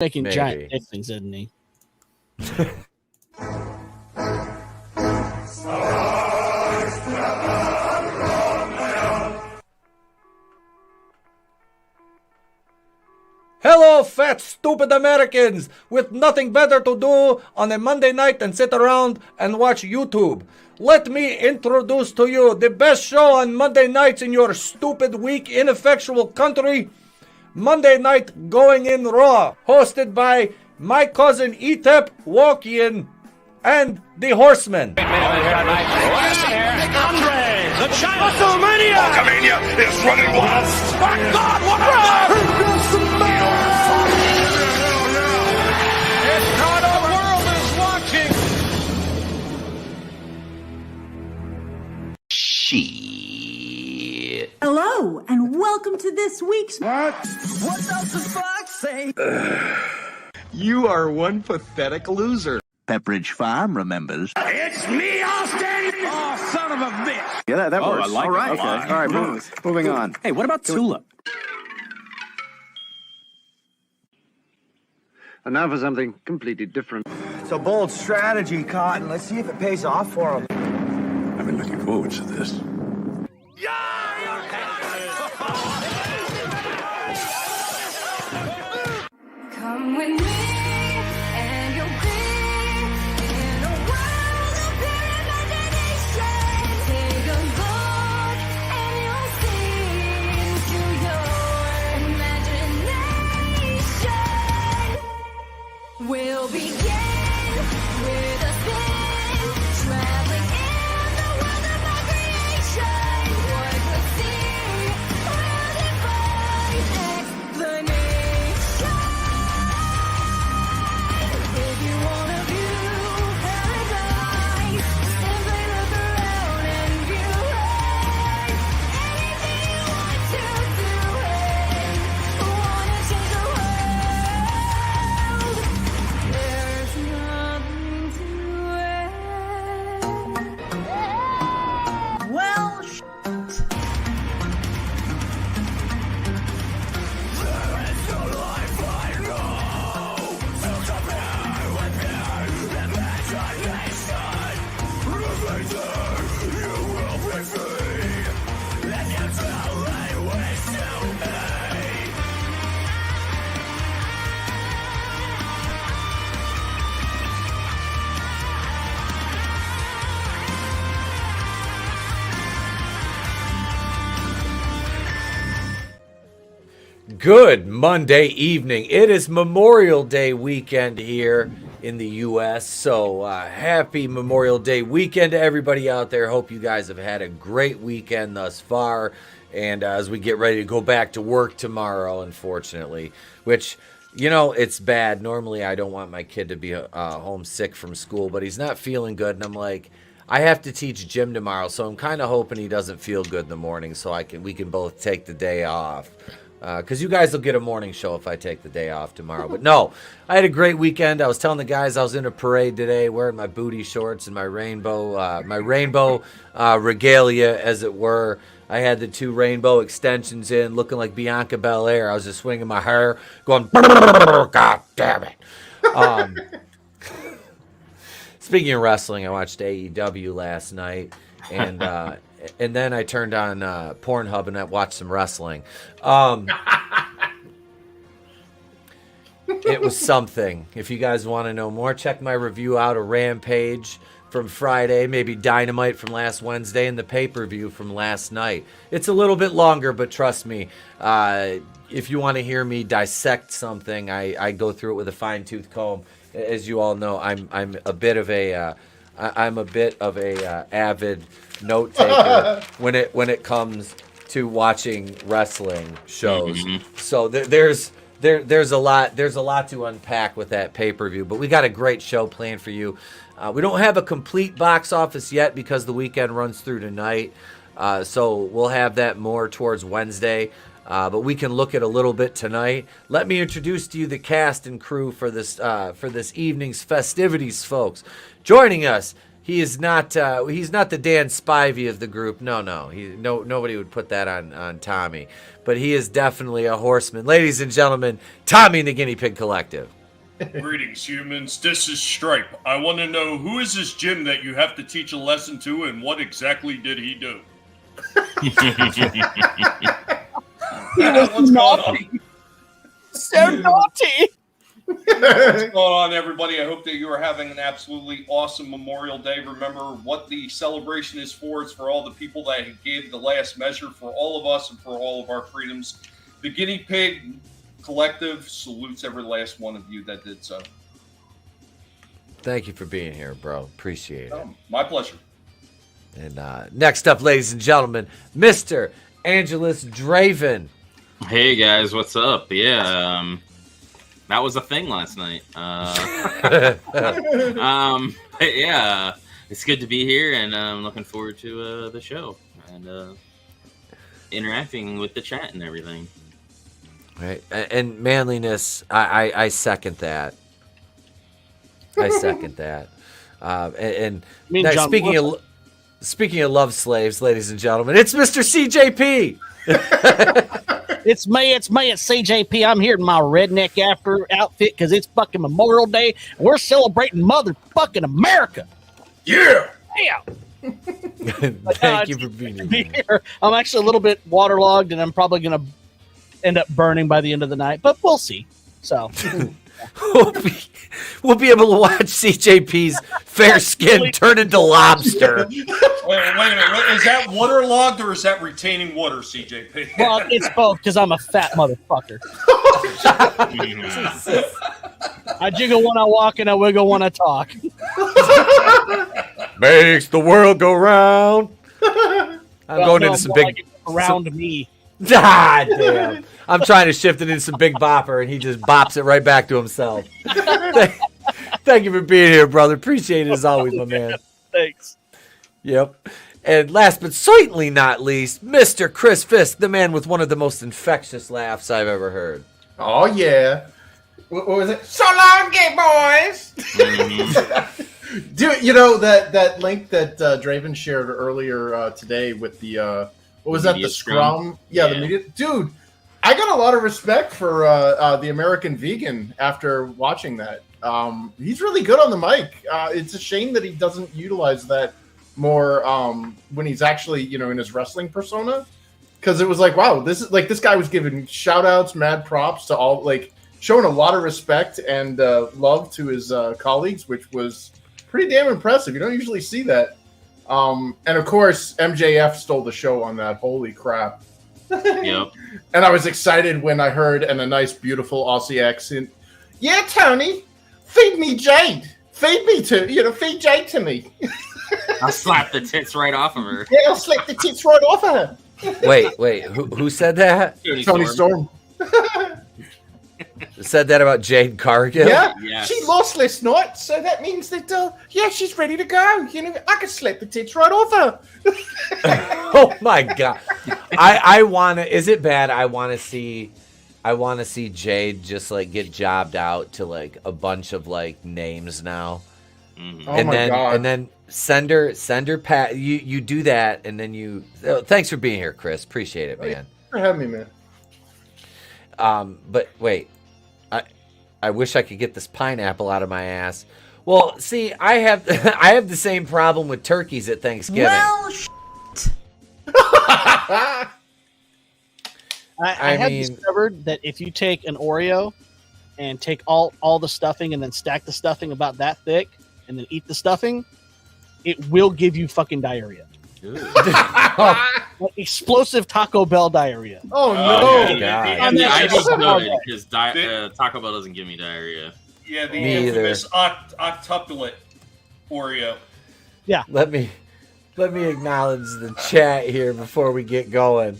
Making giant dick things, isn't he? Hello, fat, stupid Americans with nothing better to do on a Monday night than sit around and watch YouTube. Let me introduce to you the best show on Monday nights in your stupid, weak, ineffectual country. Monday Night Going In Raw, hosted by my cousin Etep, Walkian, and the Horseman. Hulkamania is running wild. My God, what a It's not our world is watching. Shit. Hello, and welcome to this week's... What does the fox say? You are one pathetic loser. Pepperidge Farm remembers. It's me, Austin! Oh, son of a bitch! Yeah, that works. I like all right, it. okay. All right, moving on. Hey, what about Tulip? And now for something completely different. It's a bold strategy, Cotton. Let's see if it pays off for him. I've been looking forward to this. Come with me, and you'll be in a world of pure imagination. Take a look, and you'll see into your imagination. We'll begin with a spin, traveling in the world of my creation. What we'll see will defy explanation. If you wanna view paradise, simply look around and view it. Anything you want to do it. Wanna change the world? There's nothing to it. Well, Good Monday evening. It is Memorial Day weekend here in the U.S., so happy Memorial Day weekend to everybody out there. Hope you guys have had a great weekend thus far, and as we get ready to go back to work tomorrow, unfortunately, which, you know, it's bad. Normally I don't want my kid to be homesick from school, but he's not feeling good, and I'm like, I have to teach gym tomorrow, so I'm kind of hoping he doesn't feel good in the morning so we can both take the day off. Because you guys will get a morning show if I take the day off tomorrow. But no, I had a great weekend. I was telling the guys I was in a parade today wearing my booty shorts and my rainbow regalia, as it were. I had the two rainbow extensions in, looking like Bianca Belair. I was just swinging my hair, going, God damn it. Speaking of wrestling, I watched AEW last night, and then I turned on Pornhub and I watched some wrestling. It was something. If you guys want to know more, check my review out of Rampage from Friday, maybe Dynamite from last Wednesday, and the pay-per-view from last night. It's a little bit longer, but trust me, if you want to hear me dissect something, I go through it with a fine-tooth comb. As you all know, I'm a bit of a avid note taker when it comes to watching wrestling shows. Mm-hmm. So there's a lot to unpack with that pay-per-view, but we got a great show planned for you. We don't have a complete box office yet because the weekend runs through tonight, so we'll have that more towards Wednesday. But we can look at a little bit tonight. Let me introduce to you the cast and crew for this evening's festivities, folks. Joining us He's not the Dan Spivey of the group. No, nobody would put that on Tommy. But he is definitely a horseman. Ladies and gentlemen, Tommy and the Guinea Pig Collective. Greetings, humans. This is Stripe. I want to know, who is this Jim that you have to teach a lesson to, and what exactly did he do? What's going on? So naughty. What's going on, everybody? I hope that you are having an absolutely awesome Memorial Day. Remember what the celebration is for. It's for all the people that gave the last measure for all of us and for all of our freedoms. The Guinea Pig Collective salutes every last one of you that did so. Thank you for being here, bro. Appreciate it. My pleasure. And next up, ladies and gentlemen, Mr. AngelousDraven. Hey guys, what's up? Yeah, that was a thing last night. Yeah, it's good to be here, and I'm looking forward to the show and interacting with the chat and everything. Right, and manliness, I second that. I second that. And now, speaking of love slaves, ladies and gentlemen, it's Mr. CJP. It's me, it's CJP. I'm here in my redneck outfit because it's fucking Memorial Day. And we're celebrating motherfucking America. Yeah. Thank you for being here. I'm actually a little bit waterlogged, and I'm probably going to end up burning by the end of the night, but we'll see. So we'll be able to watch CJP's fair skin turn into lobster. Wait a minute. Is that waterlogged or is that retaining water, CJP? Well, it's both because I'm a fat motherfucker. I jiggle when I walk and I wiggle when I talk. Makes the world go round. I'm going into some big around me. Ah, damn. I'm trying to shift it into some big bopper, and he just bops it right back to himself. Thank you for being here, brother. Appreciate it as always, my man. Thanks. Yep. And last but certainly not least, Mr. Chris Fisk, the man with one of the most infectious laughs I've ever heard. Oh, yeah. What was it? So long, gay boys! Dude, you know, that link that Draven shared earlier today with the... what was that? The Scrum? Yeah, the media. Dude, I got a lot of respect for the American Vegan after watching that. He's really good on the mic. It's a shame that he doesn't utilize that more when he's actually, in his wrestling persona. Because it was like, wow, this guy was giving shout outs, mad props to all, showing a lot of respect and love to his colleagues, which was pretty damn impressive. You don't usually see that. And of course, MJF stole the show on that. Holy crap. Yep. And I was excited when I heard in a nice, beautiful Aussie accent, yeah, Tony, feed me Jade. Feed Jade to me. I'll slap the tits right off of her. Yeah, I'll slap the tits right off of her. Wait, who said that? Tony Storm. Said that about Jade Cargill? Yeah, yes. She lost last night, so that means that, she's ready to go. I can slap the tits right off her. Oh my god! I wanna. Is it bad? I wanna see Jade just get jobbed out to a bunch of names now, Mm-hmm. and then send her pat. You do that, and then you. Thanks for being here, Chris. Appreciate it, man. Thanks for having me, man. But wait, I wish I could get this pineapple out of my ass. Well, see, I have the same problem with turkeys at Thanksgiving. Well, I have discovered that if you take an Oreo and take all the stuffing and then stack the stuffing about that thick and then eat the stuffing, it will give you fucking diarrhea. Explosive Taco Bell diarrhea. Oh no! Because Taco Bell doesn't give me diarrhea. Yeah, the infamous octuplate Oreo. Yeah. Let me acknowledge the chat here before we get going.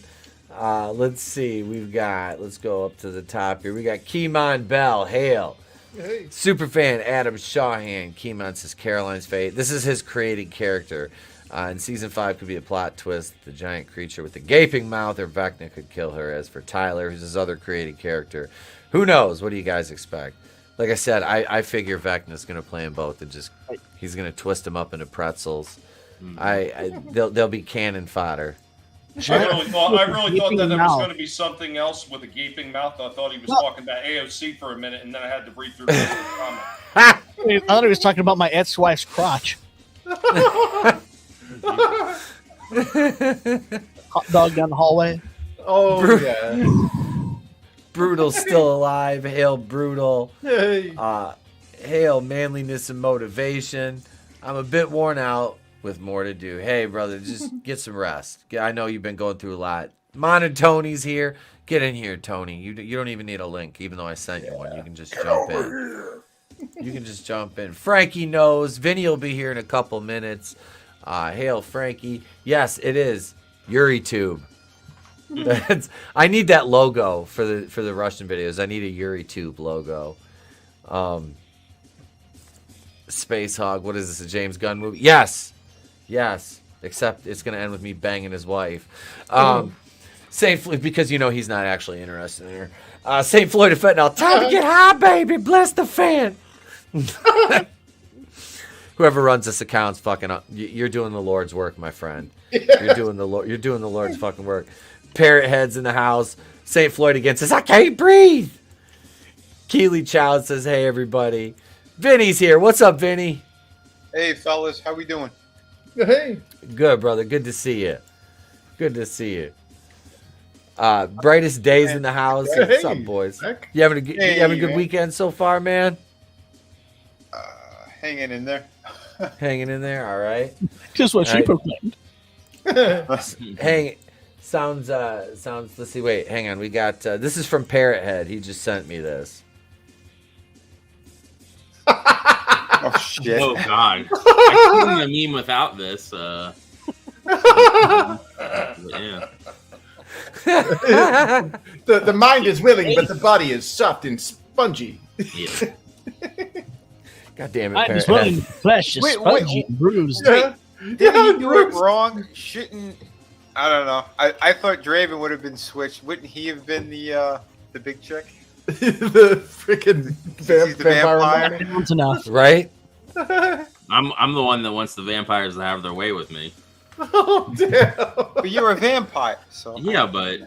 Let's see. Let's go up to the top here. We got Keemon Bell. Hail. Hey. Superfan Adam Shawhan. Keemon says Caroline's fate. This is his created character. In season 5 could be a plot twist. The giant creature with the gaping mouth, or Vecna could kill her. As for Tyler, who's his other created character, who knows? What do you guys expect? Like I said, I figure Vecna's going to play them both and just he's going to twist them up into pretzels. They'll be cannon fodder. I really thought that there was going to be something else with a gaping mouth. I thought he was talking about AOC for a minute, and then I had to read through the comment. I thought he was talking about my ex-wife's crotch. Hot dog down the hallway. Oh, yeah. Brutal's still alive. Hail Brutal. Hey. Hail manliness and motivation. I'm a bit worn out with more to do. Hey, brother, just get some rest. I know you've been going through a lot. monoTony's here. Get in here, Tony. You don't even need a link, even though I sent you one. You can just jump in. You can just jump in. Frankie knows. Vinny will be here in a couple minutes. Hail, Frankie. Yes, it is YuriTube. I need that logo for the Russian videos. I need a YuriTube logo. Space Hog. What is this? A James Gunn movie? Yes. Except it's gonna end with me banging his wife. Safely, because he's not actually interested in her. St. Floyd of Fentanyl. Time to get high, baby. Bless the fan. Whoever runs this account's fucking up. You're doing the Lord's work, my friend. You're doing the Lord's fucking work. Parrot Head's in the house. St. Floyd again says, I can't breathe. Keely Child says, hey, everybody. Vinny's here. What's up, Vinny? Hey, fellas. How we doing? Hey. Good, brother. Good to see you. Good to see you. Brightest Days in the house. What's up, boys? You having a good weekend so far, man? Hanging in there. Hanging in there. All right. Just what she proclaimed. Sounds. Let's see. Wait. Hang on. We got. This is from Parrot Head. He just sent me this. Oh shit! Oh god! I couldn't meme without this. Yeah. The mind is willing, but the body is soft and spongy. Yeah. God damn it! Mind is willing, flesh is spongy and bruised. Did he do it wrong? Shouldn't I don't know. I thought Draven would have been switched. Wouldn't he have been the big chick? The freaking vampire. That's enough, right? I'm the one that wants the vampires to have their way with me. Oh damn! But you're a vampire, so yeah. But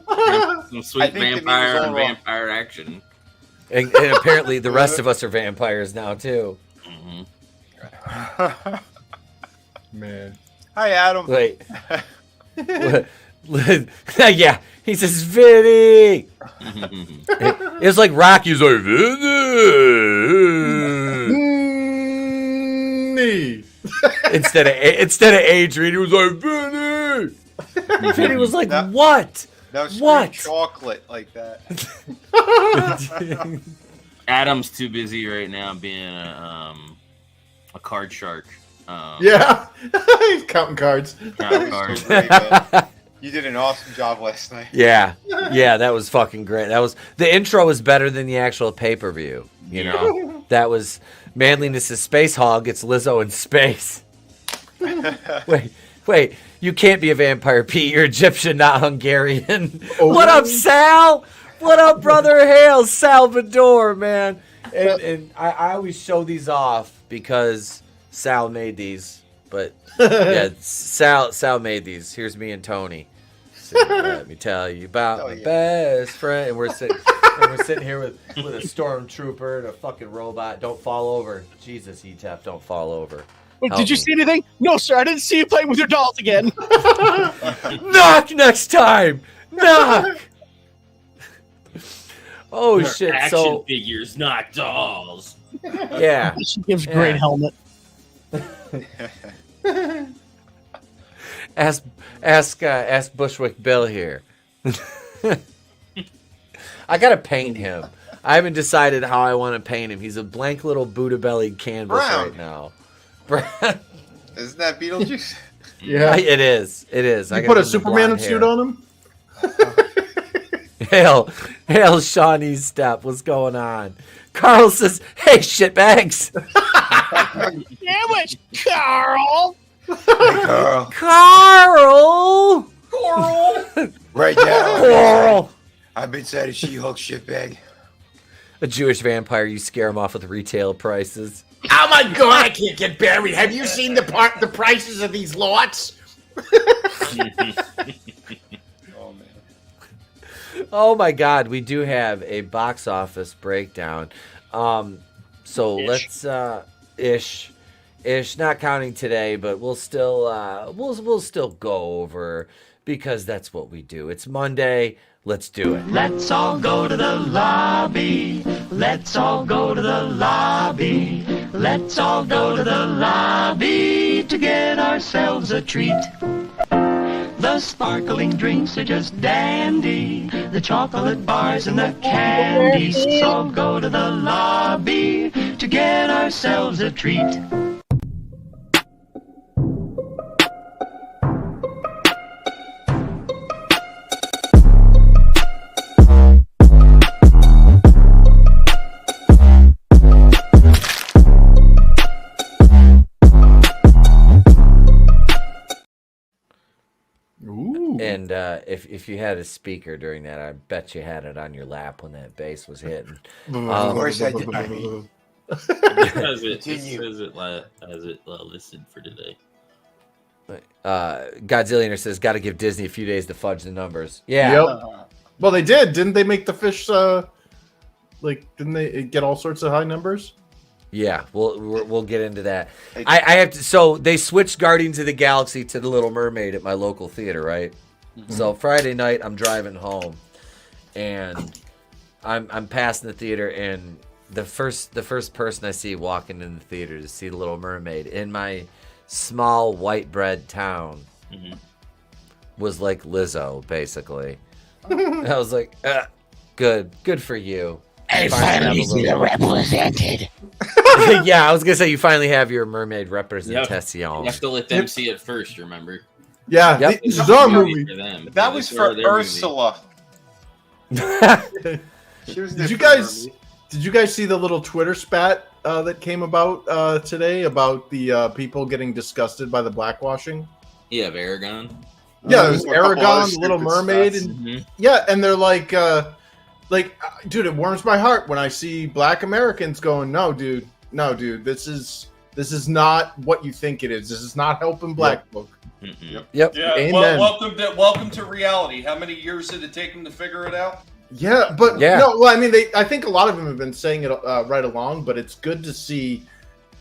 some sweet vampire and vampire action. And apparently the rest of us are vampires now too. Mm-hmm. Man. Hi, Adam. Wait. Yeah, he says Vinny. It's like Rocky's like Vinny. Instead of Adrian, he was like Vinny. Vinny was like, what? No, what? Chocolate like that. Adam's too busy right now being a card shark. Yeah, he's counting cards. You did an awesome job last night. Yeah, that was fucking great. The intro was better than the actual pay-per-view. You know, that was Manliness is Space Hog. It's Lizzo in space. Wait, you can't be a vampire, Pete. You're Egyptian, not Hungarian. Oh, what up, Sal? What up, brother? Hail, Salvador, man. And I always show these off because Sal made these. But yeah, Sal made these. Here's me and Tony. So, let me tell you about my best friend. And we're sitting here with a stormtrooper and a fucking robot. Don't fall over. Jesus, Etep, don't fall over. Wait, did you see anything? No, sir. I didn't see you playing with your dolls again. Knock next time. Knock. Oh shit! Action figures, not dolls. Yeah, she gives great helmet. Ask Bushwick Bill here. I gotta paint him. I haven't decided how I want to paint him. He's a blank little Buddha-bellied canvas right now. Isn't that Beetlejuice? Yeah, it is. You put a Superman suit on him. Hail, Shawnee Step. What's going on? Carl says, "Hey, shitbags." Damn it, Carl. Carl. Right now. Carl. I've been said a She-Hulk shitbag. a Jewish vampire, you scare him off with retail prices. Oh my god, I can't get buried. Have you seen the prices of these lots? Oh my god, we do have a box office breakdown. So let's ish, not counting today, but we'll still we'll still go over because that's what we do. It's Monday. Let's do it. Let's all go to the lobby. Let's all go to the lobby. Let's all go to the lobby to get ourselves a treat. The sparkling drinks are just dandy. The chocolate bars and the candies. Let's all go to the lobby to get ourselves a treat. And if you had a speaker during that, I bet you had it on your lap when that bass was hitting. Of course I did. As it listed for today. Godzillionaire says, got to give Disney a few days to fudge the numbers. Yeah. Yep. Well, they did. Didn't they make the fish, didn't they get all sorts of high numbers? Yeah, we'll get into that. I have to. So they switched Guardians of the Galaxy to The Little Mermaid at my local theater, right? Mm-hmm. So Friday night, I'm driving home, and I'm passing the theater, and the first person I see walking in the theater to see The Little Mermaid in my small white bread town was like Lizzo, basically. I was like, good for you. I finally see the represented. Yeah, I was gonna say you finally have your mermaid representation. You have to let them see it first, remember? Yeah, this is our movie. That was for Ursula. Did you guys see the little Twitter spat that came about today about the people getting disgusted by the blackwashing? Yeah, of Aragon. Yeah, there's Aragon, the Little Mermaid, and yeah, and they're like, dude, it warms my heart when I see Black Americans going, no, dude, this is not what you think it is. This is not helping Black folk. Yep. Yeah. Amen. Welcome to reality. How many years did it take them to figure it out? Yeah, but no. Well, I mean, I think a lot of them have been saying it right along, but it's good to see,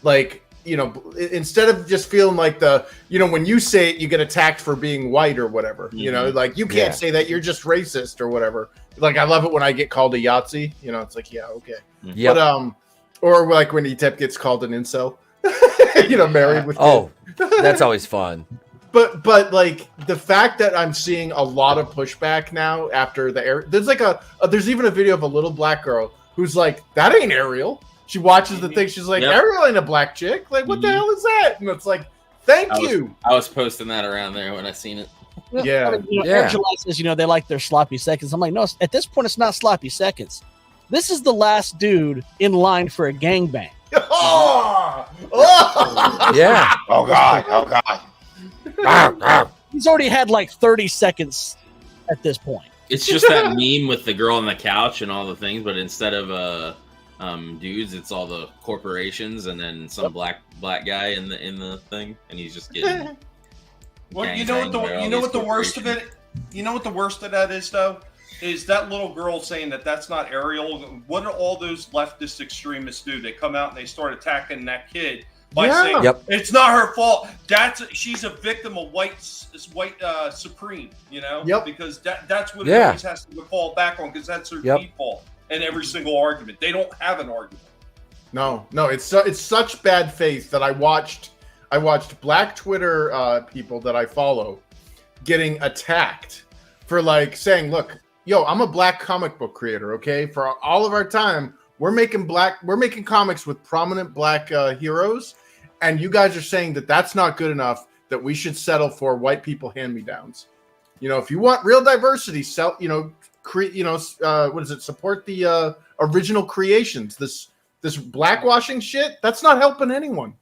instead of just feeling like when you say it, you get attacked for being white or whatever. Mm-hmm. You can't say that, you're just racist or whatever. Like, I love it when I get called a Yahtzee. It's like, yeah, okay. Yep. But or like when Etep gets called an incel. Married with that's always fun. But like the fact that I'm seeing a lot of pushback now after there's even a video of a little black girl who's like, that ain't Ariel. She watches the thing. She's like, Ariel ain't a black chick. Like, what the hell is that? And it's like, thank you. I was posting that around there when I seen it. Yeah. Angela says, they like their sloppy seconds. I'm like, no, at this point, it's not sloppy seconds. This is the last dude in line for a gangbang. Yeah. Oh God. He's already had like 30 seconds at this point. It's just that meme with the girl on the couch and all the things, but instead of dudes, it's all the corporations and then some black guy in the thing, and he's just getting. Well, you know what the worst of it? You know what the worst of that is, though? Is that little girl saying that that's not Ariel? What do all those leftist extremists do? They come out and they start attacking that kid by saying it's not her fault. She's a victim of white supreme, because that's what it always has to fall back on, because that's her default in every single argument. They don't have an argument. No, it's such bad faith that I watched black Twitter people that I follow getting attacked for saying, look, yo, I'm a black comic book creator, okay? For all of our time, we're making comics with prominent black heroes, and you guys are saying that that's not good enough, that we should settle for white people hand-me-downs. If you want real diversity, support the original creations. This blackwashing shit, that's not helping anyone.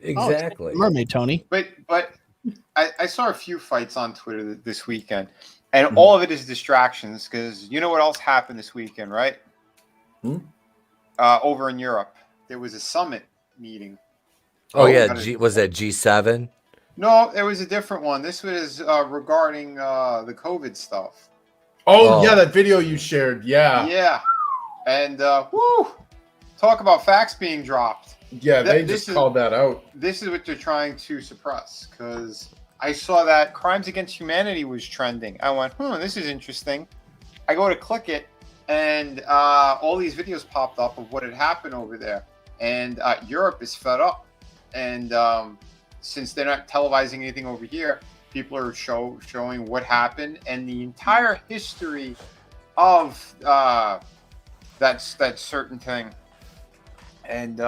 Exactly. Mermaid Tony. But I saw a few fights on Twitter this weekend, and all of it is distractions, because you know what else happened this weekend, right? over in Europe. There was a summit meeting. Oh yeah, was that G7? No, it was a different one. This was regarding the COVID stuff. Oh yeah, that video you shared. Yeah. Yeah. And woo! Talk about facts being dropped. Yeah, they just called that out. This is what they're trying to suppress, because I saw that crimes against humanity was trending. I went, this is interesting. I go to click it, and all these videos popped up of what had happened over there. And Europe is fed up. And since they're not televising anything over here, people are showing what happened and the entire history of that certain thing. And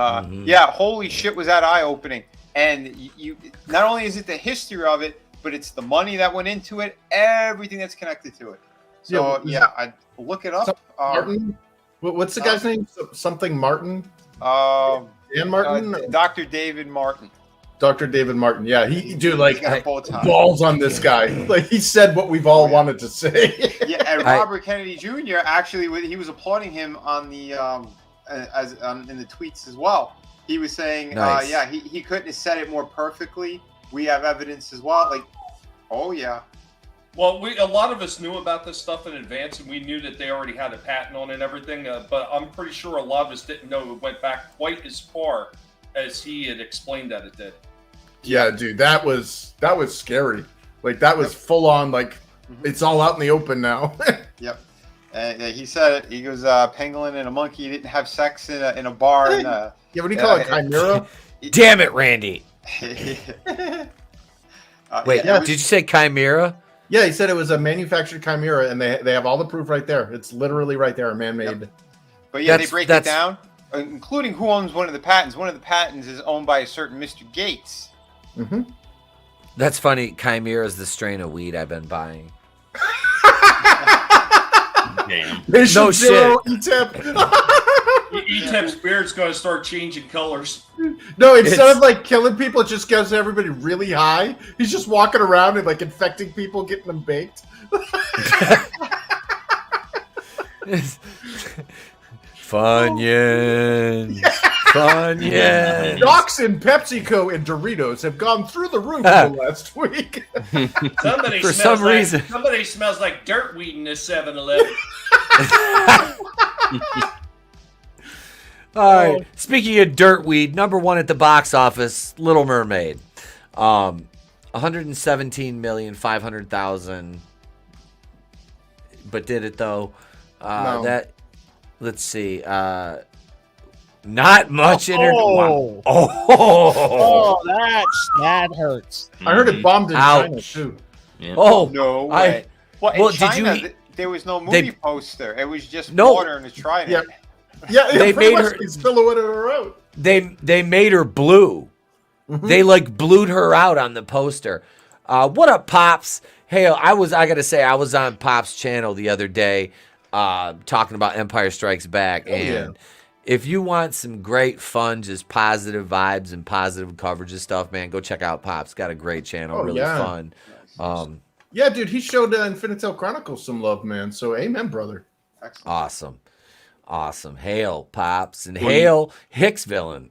yeah, holy shit, was that eye-opening. And you not only is it the history of it, but it's the money that went into it, everything that's connected to it. So yeah, I look it up. Martin, what's the guy's name? Something Martin. Dan Martin. Dr. David Martin. Dr. David Martin. Yeah, balls on this guy. Like he said what we've all wanted to say. Yeah, and Robert Kennedy Jr. actually, he was applauding him on the in the tweets as well. He was saying, Nice. yeah, he couldn't have said it more perfectly. We have evidence as well. Like, oh yeah. Well, a lot of us knew about this stuff in advance, and we knew that they already had a patent on it and everything. But I'm pretty sure a lot of us didn't know it went back quite as far as he had explained that it did. Yeah, dude, that was scary. Like that was full on. Like it's all out in the open now. Yep. He said it. He goes, pangolin and a monkey didn't have sex in a bar. And, yeah, what do you call it, chimera? Damn it, Randy. Wait, yeah, did you say chimera? Yeah, he said it was a manufactured chimera, and they have all the proof right there. It's literally right there, man-made. Yep. But yeah, they break it down, including who owns one of the patents. One of the patents is owned by a certain Mr. Gates. Mm-hmm. That's funny. Chimera is the strain of weed I've been buying. Damn. No shit. Etep's beard's going to start changing colors. No, instead of like killing people, it just gets everybody really high. He's just walking around and like infecting people, getting them baked. Funyuns. Funyuns. Dachshund, PepsiCo, and Doritos have gone through the roof the last week. Somebody smells like dirt weed in this 7-Eleven. All right. Speaking of dirt weed, #1 at the box office, Little Mermaid. 117,500,000. But did it though? No. Let's see. Not much Oh, that hurts. I heard it bombed in China too. Yeah. Oh No way. In China, did you? there was no movie poster. It was just No. water and a trident. Yeah. Yeah, They pretty made much her- it's silhouetted her out. They made her blue. They like blued her out on the poster. What up, Pops? Hey, I gotta say, I was on Pop's channel the other day, talking about Empire Strikes Back, and if you want some great fun, just positive vibes and positive coverage of stuff, man, go check out Pop's. Got a great channel, really fun. Yeah, dude, he showed Infinitale Chronicles some love, man. So, amen, brother. Awesome. Hail, Pops, and hail Hicksvillain.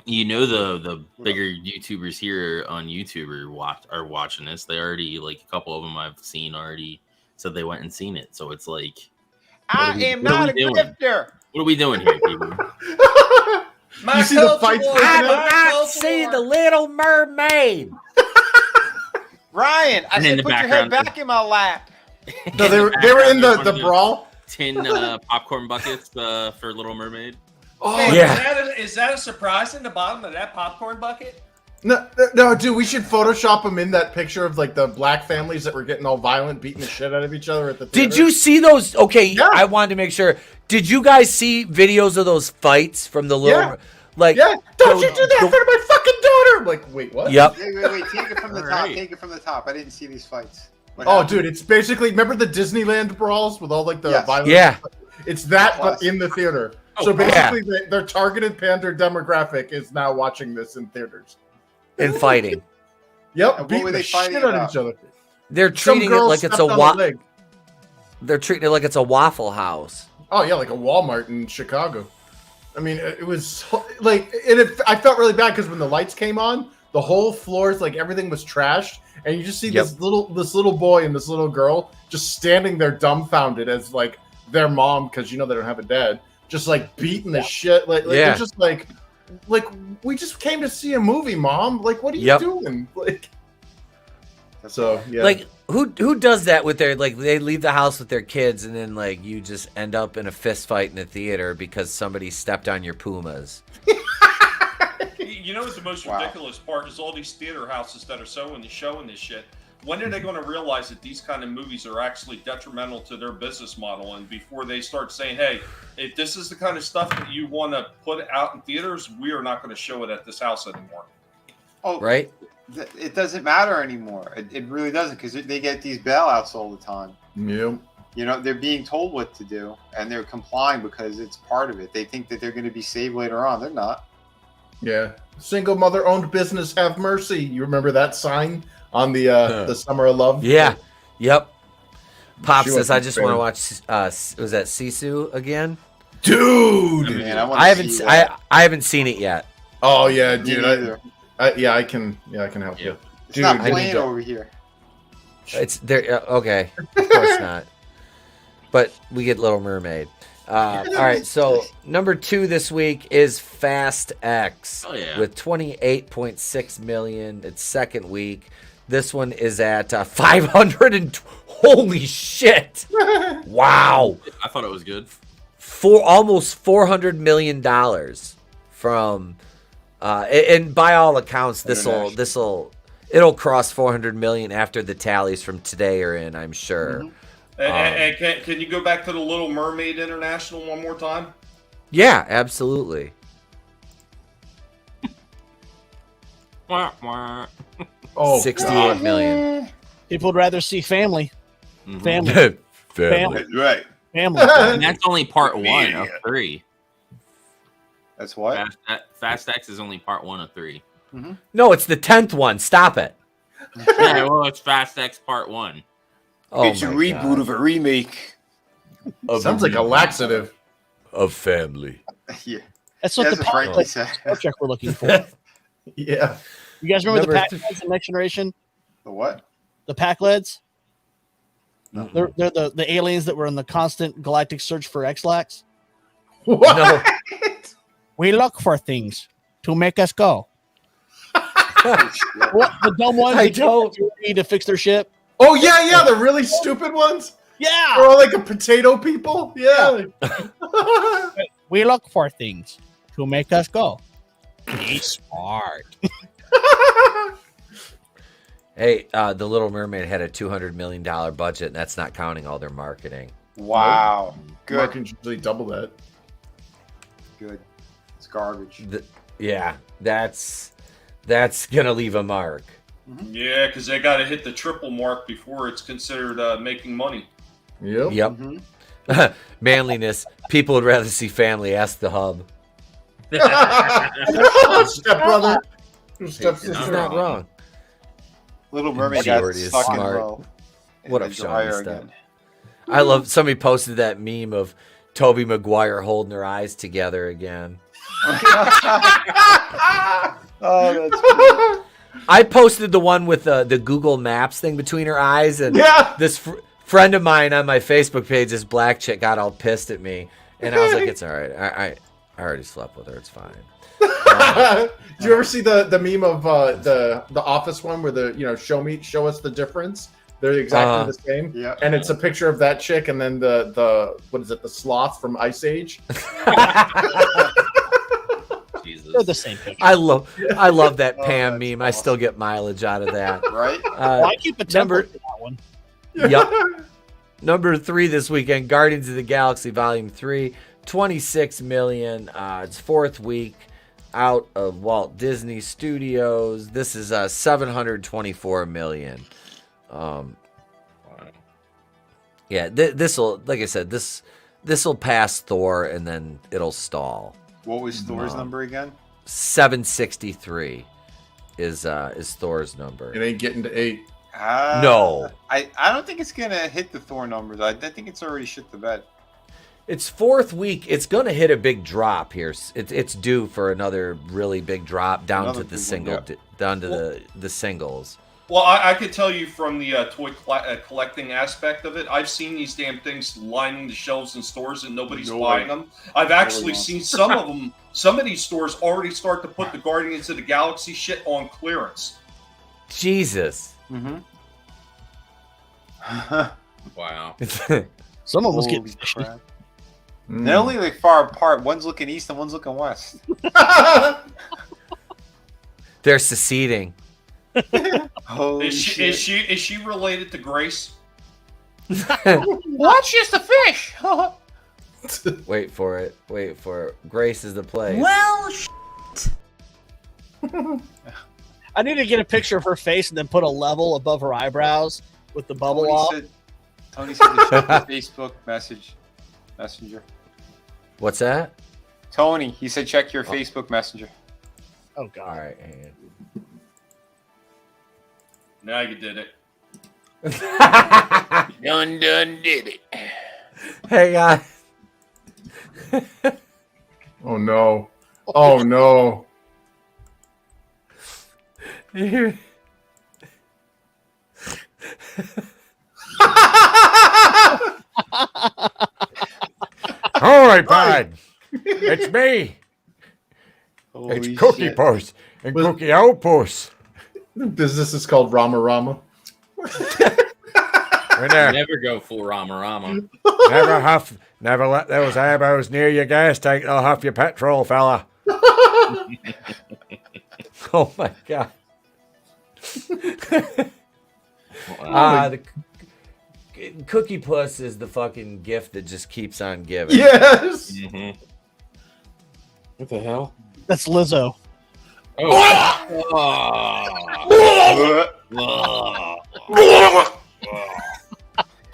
You know the bigger YouTubers here on YouTube are watching this. They already, like, a couple of them I've seen already said they went and seen it. So it's like, I am not a grifter. what are we doing here, people? You see the fights breaking I out? did not see the Little Mermaid. Ryan, I And in said the put your head background- back in my lap. No, they were in the brawl. Tin popcorn buckets for Little Mermaid. Oh, yeah. Is that a surprise in the bottom of that popcorn bucket? No, dude, we should Photoshop them in that picture of like the black families that were getting all violent, beating the shit out of each other at the theater. Did you see those? Okay, I wanted to make sure. Did you guys see videos of those fights from the Little? Don't you do that in front of my fucking daughter? I'm like, wait, what? Yep. Wait. Take it from the top. Take it from the top. I didn't see these fights. Dude, it's basically, remember the Disneyland brawls with all like the violence? Yeah. It's that, but in the theater. So basically, their targeted pander demographic is now watching this in theaters. And fighting. Yep, what beating were the they shit fighting out of about? each other. They're Some treating it girl like it's stepped a on a leg. They're treating it like it's a Waffle House. Oh yeah, like a Walmart in Chicago. I mean, it was like, I felt really bad because when the lights came on, the whole floors, like everything was trashed, and you just see this little boy and this little girl just standing there dumbfounded as like their mom, because they don't have a dad, just like beating the shit. Like they're just like we just came to see a movie, Mom. Like, what are you doing? Like, so yeah. Like, who does that with their, like, they leave the house with their kids and then like you just end up in a fist fight in the theater because somebody stepped on your Pumas. You know what the most ridiculous part is? All these theater houses that are showing this shit. When are they going to realize that these kind of movies are actually detrimental to their business model? And before they start saying, hey, if this is the kind of stuff that you want to put out in theaters, we are not going to show it at this house anymore. Oh, right? It doesn't matter anymore. It really doesn't, because they get these bailouts all the time. Yep. They're being told what to do, and they're complying because it's part of it. They think that they're going to be saved later on. They're not. Yeah. Single mother-owned business, have mercy. You remember that sign on the Summer of Love? Yeah. Yep. Pop says, I just want to watch, was that Sisu again? Dude! Man, I haven't seen it yet. Oh, yeah, dude. I can help you. It's Dude, not playing over here. It's there. Okay. Of course not. But we get Little Mermaid. All right, so number 2 this week is Fast X with 28.6 million. Its second week. This one is at 500 and holy shit! Wow, I thought it was good. Almost $400 million from, and by all accounts, it'll cross 400 million after the tallies from today are in. I'm sure. Mm-hmm. And can you go back to the Little Mermaid International one more time? Yeah, absolutely. Oh, 68 million. People would rather see family. Mm-hmm. Family. Family. Right. Family. And that's only part 1 of 3. That's what? Fast X is only part 1 of 3. Mm-hmm. No, it's the 10th one. Stop it. Yeah, well, it's Fast X part 1. It's a reboot of a remake. Sounds like a laxative. Of family. Yeah. That's what That's the what Frankie said. Star Trek we're looking for. Yeah. You guys remember Number the Pac-Leds in Next Generation? The what? The Pac-Leds? No. They're the aliens that were in the constant galactic search for X-Lax. What? No. We look for things to make us go. What, the dumb ones I that don't. need to fix their ship? Oh, yeah, the really stupid ones? Yeah. Or like a potato people? Yeah. We look for things to make us go. Be smart. Hey, The Little Mermaid had a $200 million budget, and that's not counting all their marketing. Wow. Good. Marketing's usually double that. Good. It's garbage. Yeah, that's gonna leave a mark. Yeah, because they got to hit the triple mark before it's considered making money. Yep. Yep. Manliness. People would rather see family. Ask the hub. Step brother. Step He's sister. not wrong. Little Mermaid got Jordy is stuck in smart. row. What And up, the dryer Sean? again. I love. Somebody posted that meme of Tobey Maguire holding their eyes together again. Oh, that's cool. I posted the one with the Google Maps thing between her eyes, and this friend of mine on my Facebook page, this black chick, got all pissed at me, and I was like, "It's all right. I already slept with her. It's fine." Do you ever see the meme of the Office one where show us the difference? They're exactly the same. Yeah. And it's a picture of that chick and then the what is it, the sloth from Ice Age? Jesus. They're the same picture. I love that Pam meme. I still get mileage out of that. Right? I keep a temper for that one. Yep. Number 3 this weekend, Guardians of the Galaxy Volume 3, 26 million. It's 4th week out of Walt Disney Studios. This is 724 million. Yeah, this will, like I said, this will pass Thor and then it'll stall. What was Thor's number again? 763 is Thor's number. It ain't getting to 8. No. I don't think it's gonna hit the Thor numbers. I think it's already shit the bed. It's fourth week. It's going to hit a big drop here. It's due for another really big drop down to the singles. Well, I could tell you from the toy collecting aspect of it, I've seen these damn things lining the shelves in stores and nobody's buying them. I've actually seen some of them. Some of these stores already start to put the Guardians of the Galaxy shit on clearance. Jesus. Wow. Some of us get crap. They're only like far apart. One's looking east and one's looking west. They're seceding. Holy Is she related to Grace? What? She's the fish. Wait for it. Grace is the place. Well, I need to get a picture of her face and then put a level above her eyebrows with the bubble off. Tony said to check the Facebook messenger. What's that? Tony, he said check your Facebook Messenger. Oh God! All right, hang on. Now you did it. Done did it. Hey guys. Oh no! Oh no! All right, bud. It's me. Holy it's Cookie shit. Puss and Cookie Outpost. The business is called Rama Rama. Never go full Rama. Never let those eyebrows near your gas tank. They'll huff your petrol, fella. Oh my God. The Cookie Puss is the fucking gift that just keeps on giving. Yes. What the hell? That's Lizzo.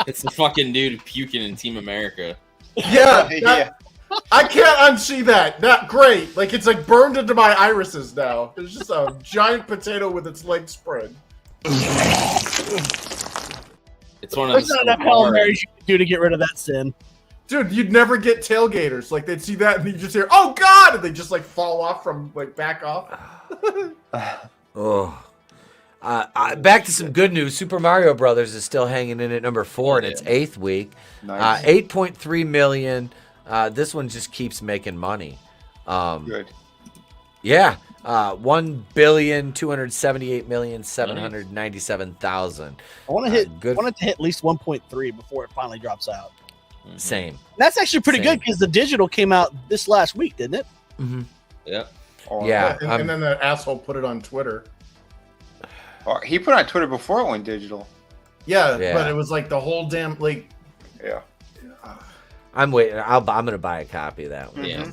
It's the fucking dude puking in Team America. Yeah. I can't unsee that. Not great. Like it's like burned into my irises now. It's just a giant potato with its legs spread. It's one of There's not enough Hail Marys you can do to get rid of that sin. Dude, you'd never get tailgaters. Like they'd see that and you just hear, "Oh God!" and they just like fall off from like back off. Back to some good news. Super Mario Brothers is still hanging in at number 4 in its 8th week. Nice. 8.3 million. This one just keeps making money. Good. Yeah. 1,278,797,000. I want to hit. I want it to hit at least 1.3 before it finally drops out. Same. That's actually pretty good because the digital came out this last week, didn't it? Mm-hmm. Yeah. Yeah. And then that asshole put it on Twitter. He put it on Twitter before it went digital. Yeah, but it was like the whole damn like. Yeah. I'm waiting. I'm gonna buy a copy of that one. Yeah,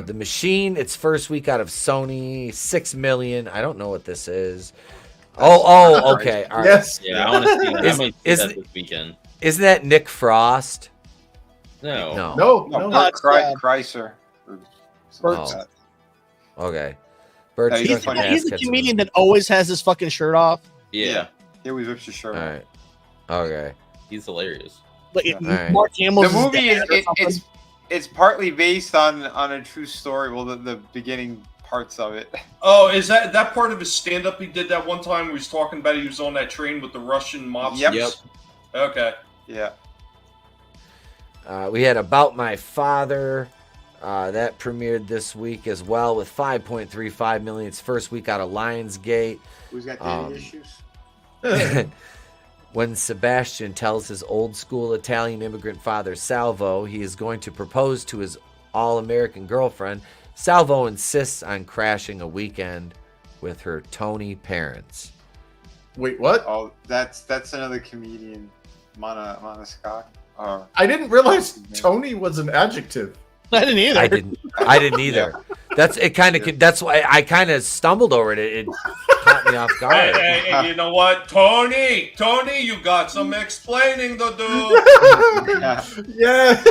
The Machine, its first week out of Sony, 6 million. I don't know what this is. Oh, okay. All right. Yes. Yeah, I want to see that this weekend. Isn't that Nick Frost? No. No, Chrysler. Okay. Bert's He's the comedian that always has his fucking shirt off. Yeah. He always rips his shirt off. All right. Okay. He's hilarious. Like right. Mark Hamill's The movie dad or something. it's partly based on a true story. Well, the beginning parts of it. Oh, is that part of his stand-up he did that one time where he was talking about he was on that train with the Russian mobsters? Yep. Okay. Yeah. We had About My Father. That premiered this week as well with 5.35 million. Its first week out of Lionsgate. Who's got dating issues? When Sebastian tells his old-school Italian immigrant father, Salvo, he is going to propose to his all-American girlfriend, Salvo insists on crashing a weekend with her Tony parents. Wait, what? Oh, that's another comedian, Monoscock. I didn't realize Tony was an adjective. I didn't either. I didn't either. That's it. That's why I kind of stumbled over it. It caught me off guard. Hey, you know what, Tony, you got some explaining to do. Yeah.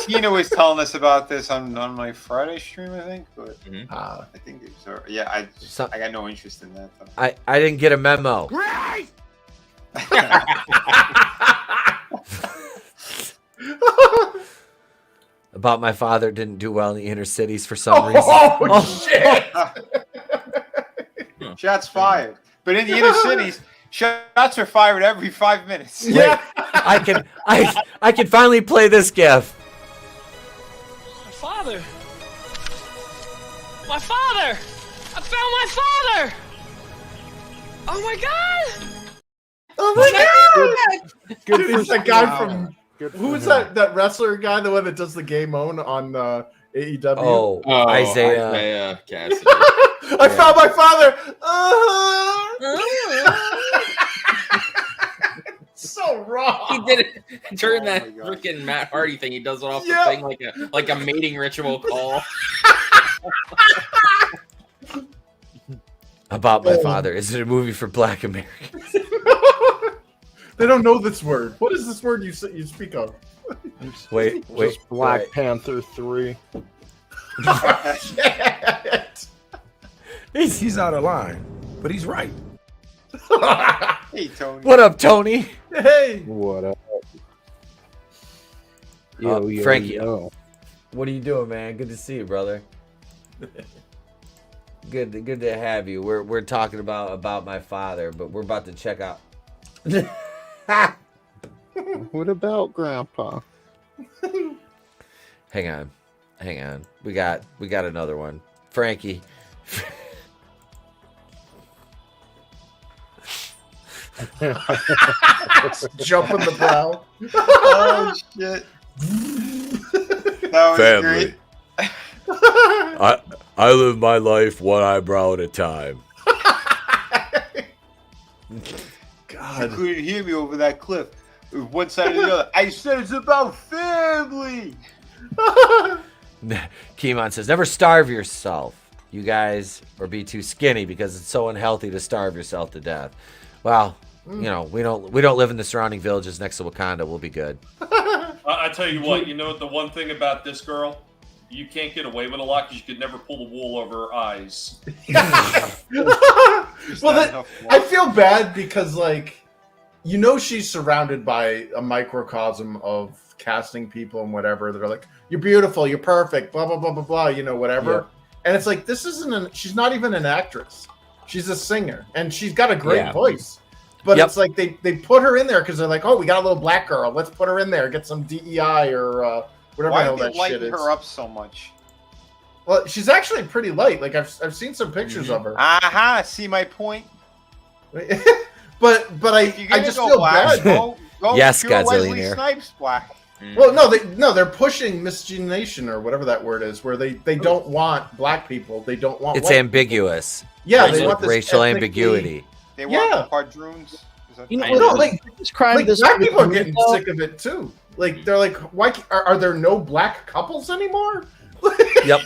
Tina was telling us about this on my Friday stream, I think. But I think it was, I got no interest in that. Though. I didn't get a memo. About My Father didn't do well in the inner cities for some reason. Oh, shit! Shots fired. But in the inner cities, shots are fired every 5 minutes. Yeah, I can finally play this GIF. My father! My father! I found my father! Oh my god! Oh my god! Good Dude, it's for that guy Wow. from Good for who is him. that wrestler guy, the one that does the game own on AEW? Oh, Isaiah Cassidy. I found my father. So wrong. He did it during that freaking Matt Hardy thing. He does it off the thing like a mating ritual call. About My Father. Is it a movie for Black Americans? They don't know this word. What is this word you speak of? Wait. Just Black Panther 3. He's out of line, but he's right. Hey, Tony. What up, Tony? Hey. What up? Frankie, what are you doing, man? Good to see you, brother. Good to have you. We're talking about my father, but we're about to check out. What about Grandpa? Hang on. We got another one. Frankie. Jump in the brow. Oh shit! That was Family. great. I live my life one eyebrow at a time. You couldn't hear me over that cliff. It was one side or the other. I said it's about family. Keemon says, never starve yourself, you guys, or be too skinny because it's so unhealthy to starve yourself to death. Well, you know, we don't live in the surrounding villages next to Wakanda. We'll be good. I tell you what, you know the one thing about this girl, you can't get away with a lot because you could never pull the wool over her eyes. Well, I feel bad because, like, you know, she's surrounded by a microcosm of casting people and whatever that are like, "You're beautiful, you're perfect," blah blah blah blah blah, you know, whatever. Yeah. And it's like, this isn't she's not even an actress. She's a singer, and she's got a great voice. But it's like they put her in there because they're like, "Oh, we got a little black girl. Let's put her in there, get some DEI or whatever the hell Why that did they shit lighten is." her up so much? Well, she's actually pretty light. Like I've seen some pictures of her. Aha! See my point. But I just feel bad. Go Yes, pure Wesley Godzillionaire. Snipes black. Well, no, they're pushing miscegenation or whatever that word is, where they don't want black people. They don't want. It's white ambiguous. Yeah, There's they want this racial ethnically- ambiguity. They want the quadroons. You know, No, like crime. black people are getting sick of it too. Like they're like, why are there no black couples anymore? Yep.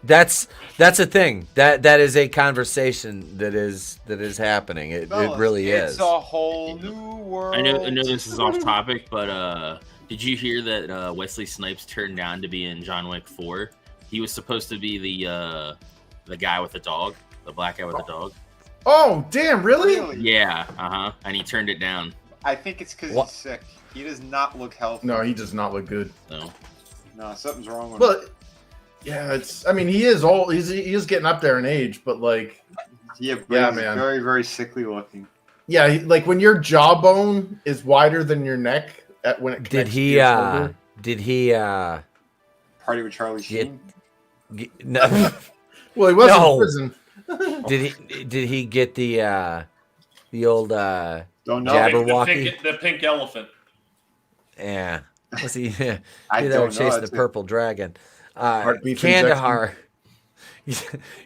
That's a thing. That is a conversation that is happening. It really is. It's a whole new world. I know this is off topic, but did you hear that Wesley Snipes turned down to be in John Wick 4? He was supposed to be the guy with the dog, the black guy with the dog. Oh, damn! Really? Yeah, and he turned it down. I think it's because he's sick. He does not look healthy. No, he does not look good. No, something's wrong with him. But yeah, it's. I mean, he is old. He is getting up there in age, but like, yeah, he's man. very, very sickly looking. Yeah, like when your jawbone is wider than your neck when it Did connects he? to your shoulder. Did he? Party with Charlie Sheen. No. Well, he was in prison. Did he get the old Don't know. Jabberwocky? The pink elephant. Yeah. Was he? I they don't were know, chasing the that's it. purple dragon. Heartbeat Kandahar.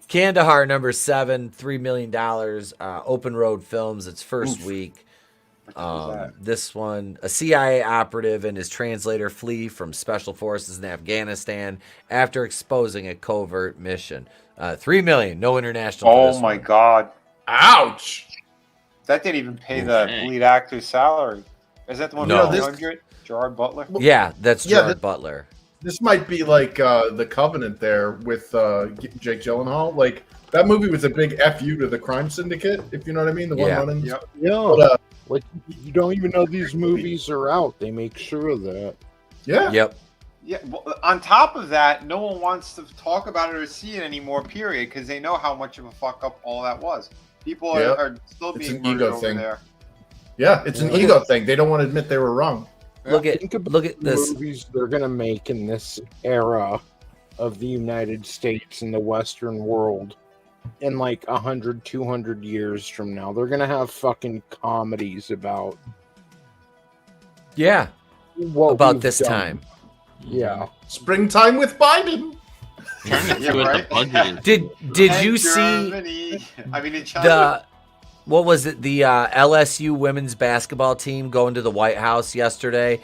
Kandahar number 7, $3 million. Open Road Films, its first week. This one, a CIA operative and his translator flee from special forces in Afghanistan after exposing a covert mission. $3 million, no international. for Oh this my one. god! Ouch! That didn't even pay the lead actor's salary. Is that the one No. for 300? Gerard Butler. Yeah, that's Yeah, Gerard Butler. This might be like the Covenant there with Jake Gyllenhaal. Like that movie was a big FU to the crime syndicate, if you know what I mean. The one Yeah. running. Yep. Yeah, But, like you don't even know these movies are out. They make sure of that. yeah. Yep. Yeah. Well, on top of that, no one wants to talk about it or see it anymore. Period, because they know how much of a fuck up all that was. People are still It's being an murdered ego over thing. there. Yeah, it's an ego thing. They don't want to admit they were wrong. Look at the this. movies they're gonna make in this era of the United States and the Western world in like 100, 200 years from now. They're gonna have fucking comedies about what about we've this done. time. Yeah. Springtime with Biden. Did you see Germany. I mean, in China. what was it? The LSU women's basketball team going to the White House yesterday,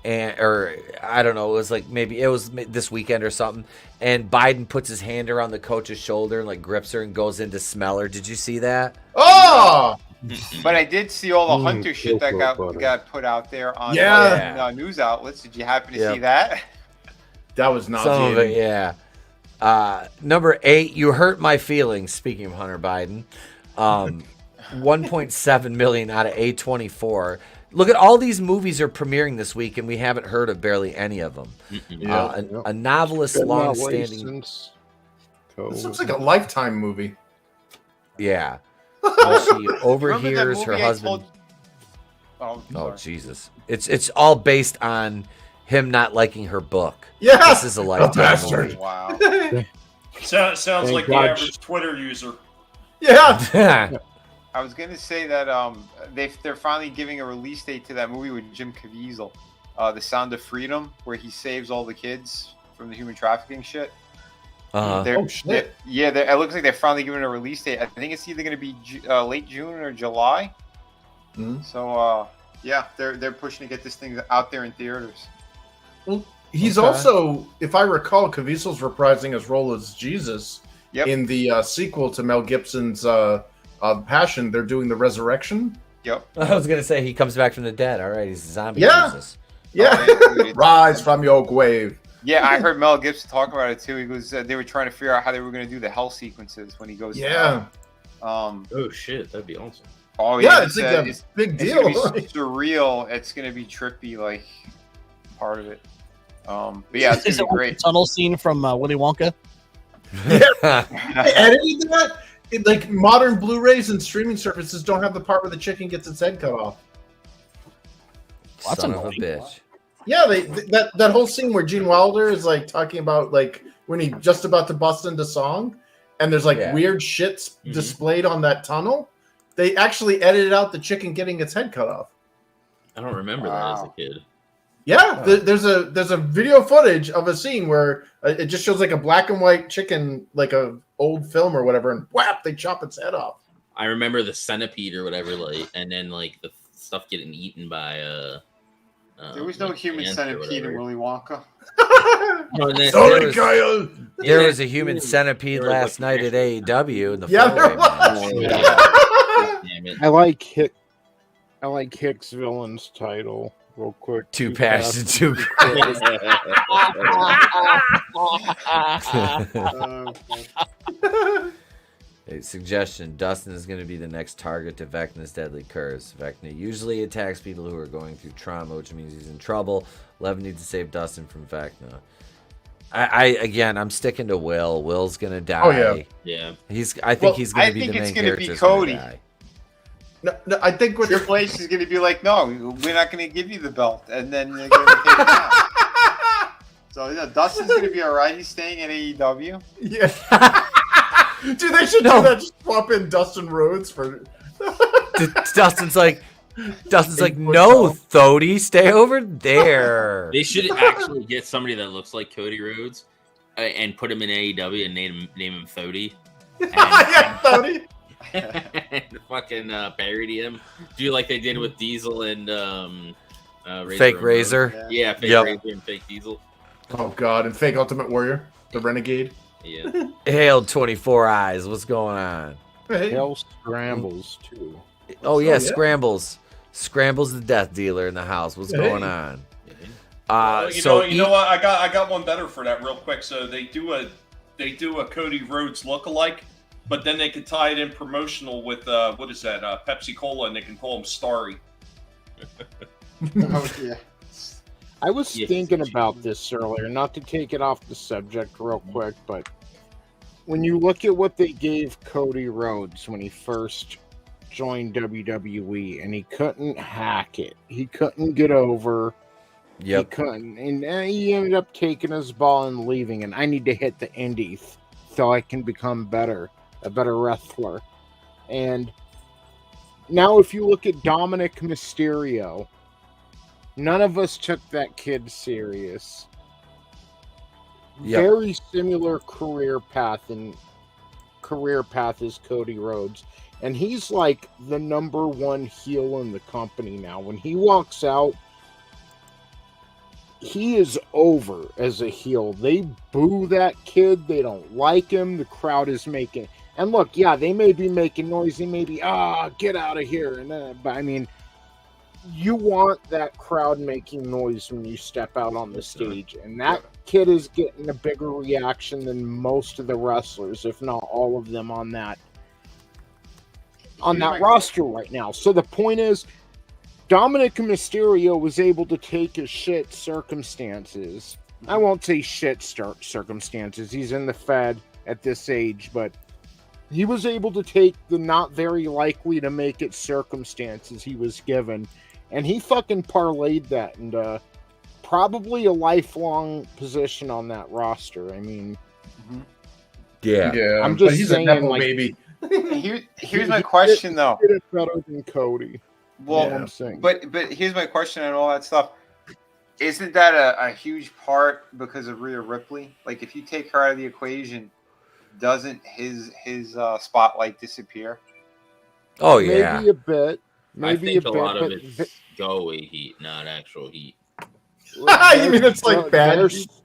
or I don't know. It was like maybe it was this weekend or something. And Biden puts his hand around the coach's shoulder and like grips her and goes in to smell her. Did you see that? Oh! But I did see all the Hunter shit that got put out there on news outlets. Did you happen to see that? That was Some nauseating. of it, yeah. Number 8, you hurt my feelings. Speaking of Hunter Biden, 1.7 million out of A24. Look at all these movies are premiering this week, and we haven't heard of barely any of them. A novelist, long-standing. This looks like a Lifetime movie. Yeah. She overhears her husband. Oh Jesus! It's all based on him not liking her book. Yeah, this is a Lifetime movie. Wow. Sounds like the God. average Twitter user. Yeah. I was gonna say that they're finally giving a release date to that movie with Jim Caviezel, The Sound of Freedom, where he saves all the kids from the human trafficking shit. Oh shit! It looks like they're finally giving a release date. I think it's either going to be late June or July. So they're pushing to get this thing out there in theaters. Well, he's also, if I recall, Caviezel's reprising his role as Jesus in the sequel to Mel Gibson's Passion. They're doing the Resurrection. Yep. I was gonna say he comes back from the dead. All right, he's a zombie Jesus. Yeah. Rise from your grave. Yeah, I heard Mel Gibson talk about it too. He goes, they were trying to figure out how they were going to do the hell sequences when he goes. Oh shit, that'd be awesome. Oh Yeah, yeah, it's like a big It's deal. gonna be surreal. It's going to be trippy, like part of it. But yeah, it's Is going to it be great. the tunnel scene from Willy Wonka? They edited that. Like modern Blu-rays and streaming services don't have the part where the chicken gets its head cut off. That's Son of a annoying. bitch. Yeah, that whole scene where Gene Wilder is like talking about like when he's just about to bust into song, and there's like weird shit displayed on that tunnel. They actually edited out the chicken getting its head cut off. I don't remember that as a kid. Yeah, there's a video footage of a scene where it just shows like a black and white chicken, like a old film or whatever, and whap, they chop its head off. I remember the centipede or whatever, like, and then like the stuff getting eaten by There was no human centipede in Willy Wonka. Sorry, Kyle. There was a human centipede last night at AEW in the Yeah, there four-way match. was. I like Hicks villain's title real quick. Too passionate, too A suggestion: Dustin is going to be the next target to Vecna's deadly curse. Vecna usually attacks people who are going through trauma, which means he's in trouble. Lev needs to save Dustin from Vecna. I'm sticking to Will. Will's going to die. Oh, yeah. Yeah. I think he's going to be the main character. Be Cody. No, I think what Triple H is going to be like, no, we're not going to give you the belt, and then they're going to take it out. So Dustin's going to be all right. He's staying at AEW. Yeah. Dude, they should do that. Just swap in Dustin Rhodes for. Dustin's like, no, Thody, stay over there. They should actually get somebody that looks like Cody Rhodes and put him in AEW and name him Thody. Yeah, Thody. And fucking parody him. Do like they did with Diesel and Fake Razor. Yeah, Fake Yep. Razor and Fake Diesel. Oh God, and Fake Ultimate Warrior, the Renegade. Yeah. Hail 24 Eyes. What's going on? Hell Scrambles too. Oh yeah, Scrambles. Scrambles the death dealer in the house. What's going on? You know what? I got one better for that real quick. So they do a Cody Rhodes lookalike, but then they could tie it in promotional with what is that? Pepsi Cola, and they can call him Starry. Oh yeah. I was Yes. thinking about this earlier, not to take it off the subject real quick, but when you look at what they gave Cody Rhodes when he first joined WWE, and he couldn't hack it, he couldn't get over, he couldn't, and he ended up taking his ball and leaving, and I need to hit the indies so I can become better, a better wrestler. And now if you look at Dominic Mysterio, none of us took that kid serious. Very similar career path as Cody Rhodes. And he's like the number one heel in the company now. When he walks out, he is over as a heel. They boo that kid. They don't like him. The crowd is making... And look, yeah, they may be making noise. They may be, get out of here. But I mean, you want that crowd making noise when you step out on the stage. And that kid is getting a bigger reaction than most of the wrestlers, if not all of them on that roster right now. So the point is, Dominic Mysterio was able to take his shit circumstances. I won't say shit circumstances. He's in the Fed at this age, but he was able to take the not very likely to make it circumstances he was given, and he fucking parlayed that into probably a lifelong position on that roster. I mean, I'm just he's saying, a Neville like, baby. Here's my question, though. He did it better than Cody. Well, I'm saying. but here's my question and all that stuff. Isn't that a huge part because of Rhea Ripley? Like, if you take her out of the equation, doesn't his spotlight disappear? Oh yeah, Maybe a bit. Maybe I think a a bit, lot of but it's go away heat, not actual heat. You mean it's like bad?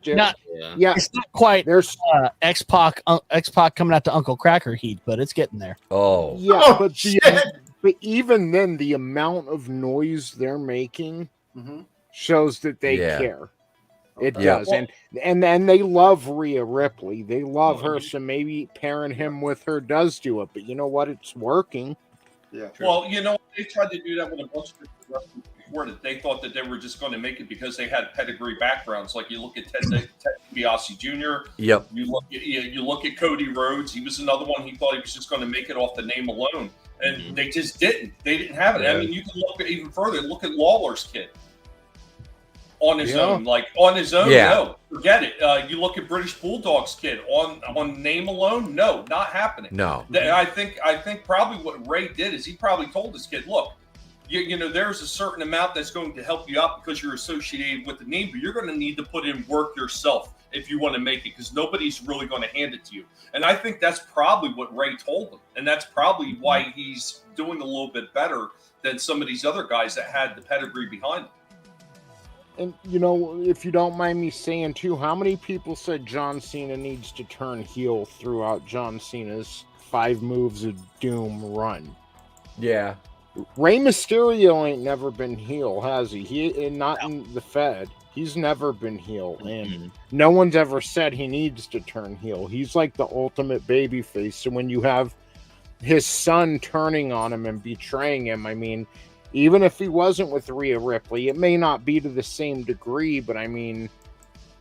Not, yeah, it's not quite there's X-Pac coming out to Uncle Cracker heat, but it's getting there. Oh, yeah, but even then, the amount of noise they're making shows that they care. It does, and they love Rhea Ripley. They love her, so maybe pairing him with her does do it. But you know what? It's working. Yeah. Well, you know, they tried to do that with a bunch of wrestlers before that they thought that they were just going to make it because they had pedigree backgrounds. Like you look at Ted DiBiase Jr. Yep. You look at Cody Rhodes. He was another one. He thought he was just going to make it off the name alone, and they just didn't. They didn't have it. I mean, you can look at even further. Look at Lawler's kid. On his own, no, forget it. You look at British Bulldog's kid on name alone, no, not happening. No, I think probably what Ray did is he probably told his kid, look, you know, there's a certain amount that's going to help you out because you're associated with the name, but you're going to need to put in work yourself if you want to make it because nobody's really going to hand it to you. And I think that's probably what Ray told him, and that's probably why he's doing a little bit better than some of these other guys that had the pedigree behind them. And, you know, if you don't mind me saying, too, how many people said John Cena needs to turn heel throughout John Cena's 5 Moves of Doom run? Yeah. Rey Mysterio ain't never been heel, has he? Not in the Fed. He's never been heel, and no one's ever said he needs to turn heel. He's like the ultimate babyface, so when you have his son turning on him and betraying him, I mean... Even if he wasn't with Rhea Ripley, it may not be to the same degree, but I mean,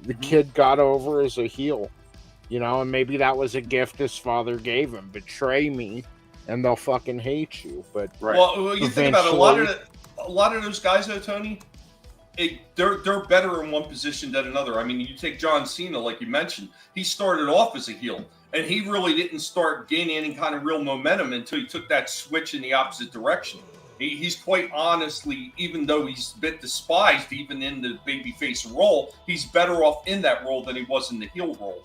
the kid got over as a heel, you know, and maybe that was a gift his father gave him. Betray me, and they'll fucking hate you. But well, you think about it, a lot of those guys, though, Tony, they're better in one position than another. I mean, you take John Cena, like you mentioned, he started off as a heel, and he really didn't start gaining any kind of real momentum until he took that switch in the opposite direction. He's quite honestly, even though he's a bit despised, even in the babyface role, he's better off in that role than he was in the heel role.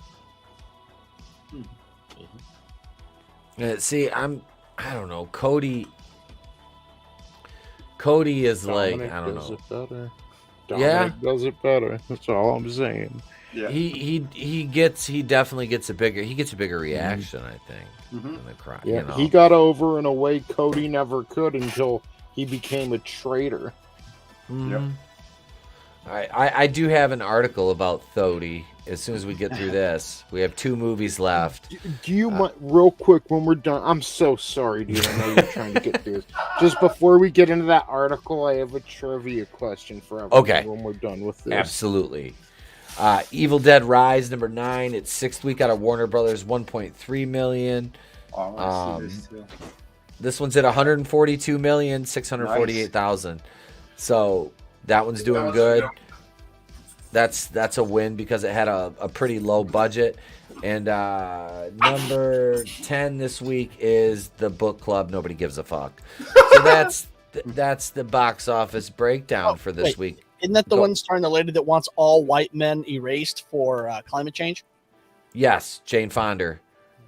See, I don't know. Cody is Dominic like, I don't does know. It better. Dominic does it better. That's all I'm saying. Yeah. He definitely gets a bigger reaction, I think. In the crowd, Yeah, you know? he got over in a way Cody never could until he became a traitor. Yep. I do have an article about Thody. As soon as we get through this, we have 2 movies left. Do you mind, real quick, when we're done? I'm so sorry, dude. I know you're trying to get through this. Just before we get into that article, I have a trivia question for everyone. Okay. When we're done with this, Absolutely. Evil Dead Rise number 9. It's 6th week out of Warner Brothers, 1.3 million. Oh, I want to see this too. This one's at 142,648,000. So that one's doing good. That's a win because it had a pretty low budget. And number 10 this week is The Book Club. Nobody gives a fuck. So that's the box office breakdown for this week. Isn't that the one starring the lady that wants all white men erased for climate change? Yes, Jane Fonda.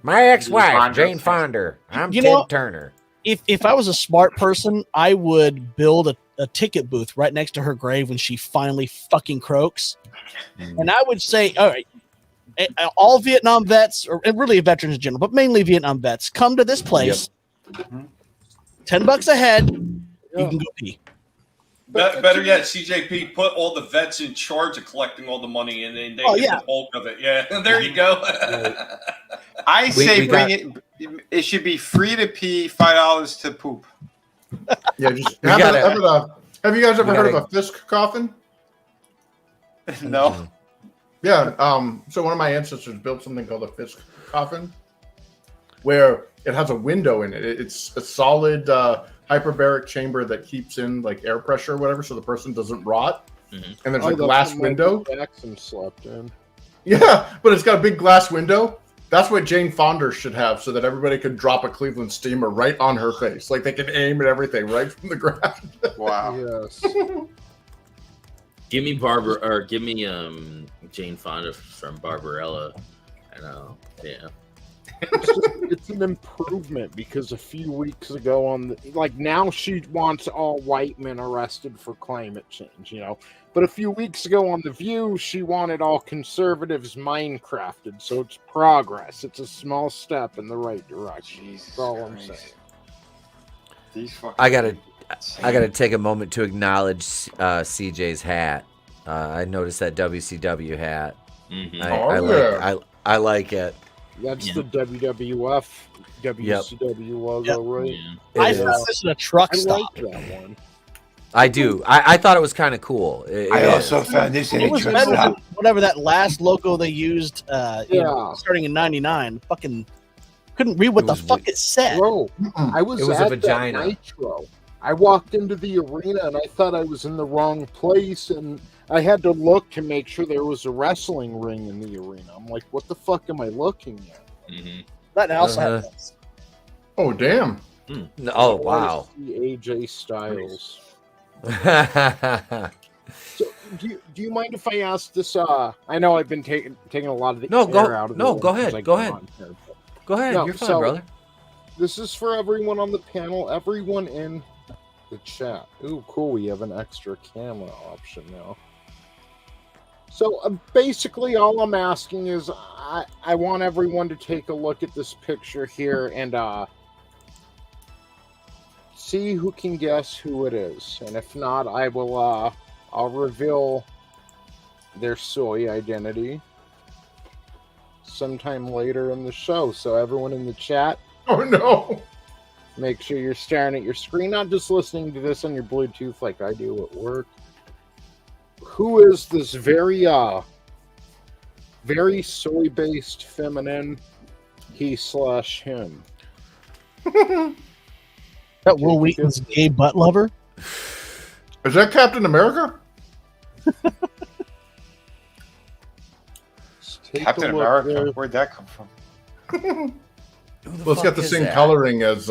My ex-wife, Jane Fonda. I'm Ted Turner. If I was a smart person, I would build a ticket booth right next to her grave when she finally fucking croaks. And I would say, all right, all Vietnam vets, or really veterans in general, but mainly Vietnam vets, come to this place. Yep. $10 a head, you can go pee. Better yet, CJP put all the vets in charge of collecting all the money, and then they get the bulk of it. Yeah, there you go. I say it should be free to pee, $5 to poop. Yeah, just have you guys ever heard of a Fisk coffin? No. Yeah. So one of my ancestors built something called a Fisk coffin, where it has a window in it. It's a solid hyperbaric chamber that keeps in like air pressure or whatever, so the person doesn't rot. Mm-hmm. And there's a glass window. Jackson slept in. Yeah, but it's got a big glass window. That's what Jane Fonda should have, so that everybody could drop a Cleveland steamer right on her face. Like they can aim at everything right from the ground. Wow. Yes. Give me Jane Fonda from Barbarella. I know. Yeah. It's an improvement because a few weeks ago now she wants all white men arrested for climate change, But a few weeks ago on The View, she wanted all conservatives Minecrafted. So it's progress. It's a small step in the right direction. That's all I'm saying. I gotta take a moment to acknowledge CJ's hat. I noticed that WCW hat. Mm-hmm. I like it. That's the WWF WCW logo, right? Yeah. I found this in a truck stop. I like that one. I do. I thought it was kind of cool. I also found this in a truck stop. Whatever that last logo they used, starting in '99, fucking couldn't read what the fuck it said. Bro, I was at a vagina. That Nitro. I walked into the arena and I thought I was in the wrong place, and I had to look to make sure there was a wrestling ring in the arena. I'm like, what the fuck am I looking at? Mm-hmm. That also happens. Oh, damn. Oh, wow. AJ Styles. So, do you mind if I ask this? I know I've been taking a lot of the air out of the go ahead. Go ahead. Go ahead. You're fine, brother. This is for everyone on the panel, everyone in the chat. Ooh, cool. We have an extra camera option now. So basically all I'm asking is I want everyone to take a look at this picture here and see who can guess who it is. And if not, I will I'll reveal their soy identity sometime later in the show. So everyone in the chat, oh no, make sure you're staring at your screen, not just listening to this on your Bluetooth like I do at work. Who is this very soy-based feminine he/him? That Will Wheaton's gay butt lover? Is that Captain America? Captain America? Where'd that come from? Well, it's got the same coloring as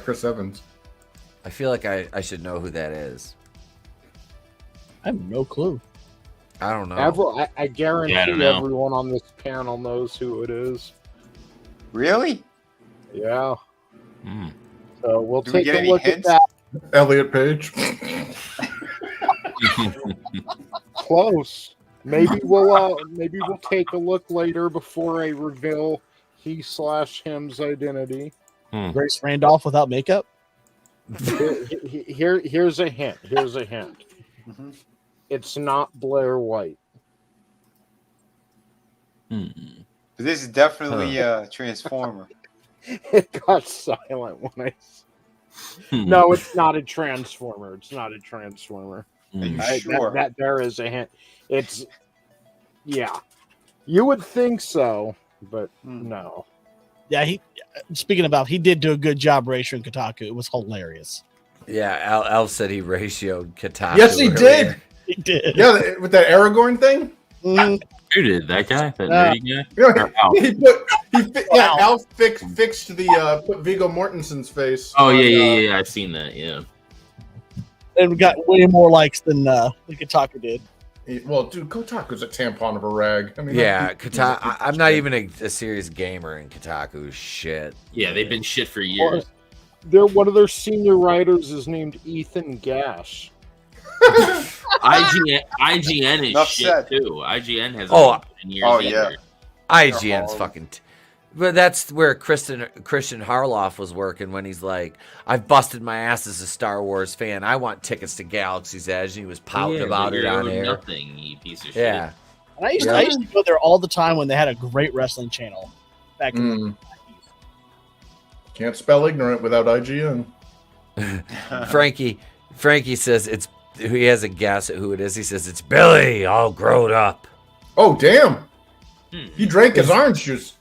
Chris Evans. I feel like I should know who that is. I have no clue. I don't know. I guarantee everyone on this panel knows who it is. Really? Yeah. Mm. So we'll take a look at that. Elliot Page. Close. Maybe we'll take a look later before I reveal he/him's identity. Grace Randolph without makeup. Here's a hint. Mm-hmm. It's not Blair White. This is definitely a Transformer. It got silent when I. No, it's not a Transformer. It's not a Transformer. Are you sure? That there is a hint. It's yeah. You would think so, but no. Yeah, he did do a good job ratioing Kotaku. It was hilarious. Yeah, Alf said he ratioed Kotaku. Yes, he did. He did. Yeah, with that Aragorn thing. Who did that guy? That nerdy guy? Alf fixed the put Viggo Mortensen's face. Oh yeah. I've seen that. Yeah. And we got way more likes than Kotaku did. Well, dude, Kotaku's a tampon of a rag. I mean, yeah, Kotaku. I'm not even a serious gamer in Kotaku. Shit. Yeah, they've been shit for years. One of their senior writers is named Ethan Gash. IGN is Enough shit said. too. IGN has been years. yeah. IGN's fucking. But that's where Christian Harloff was working when he's like, "I've busted my ass as a Star Wars fan. I want tickets to Galaxy's Edge," and he was pouting about it on air. Nothing, you piece of shit. Yeah. And I used to go there all the time when they had a great wrestling channel back in Can't spell ignorant without IGN. Frankie says he has a guess at who it is. He says it's Billy, all grown up. Oh damn! He drank his orange juice.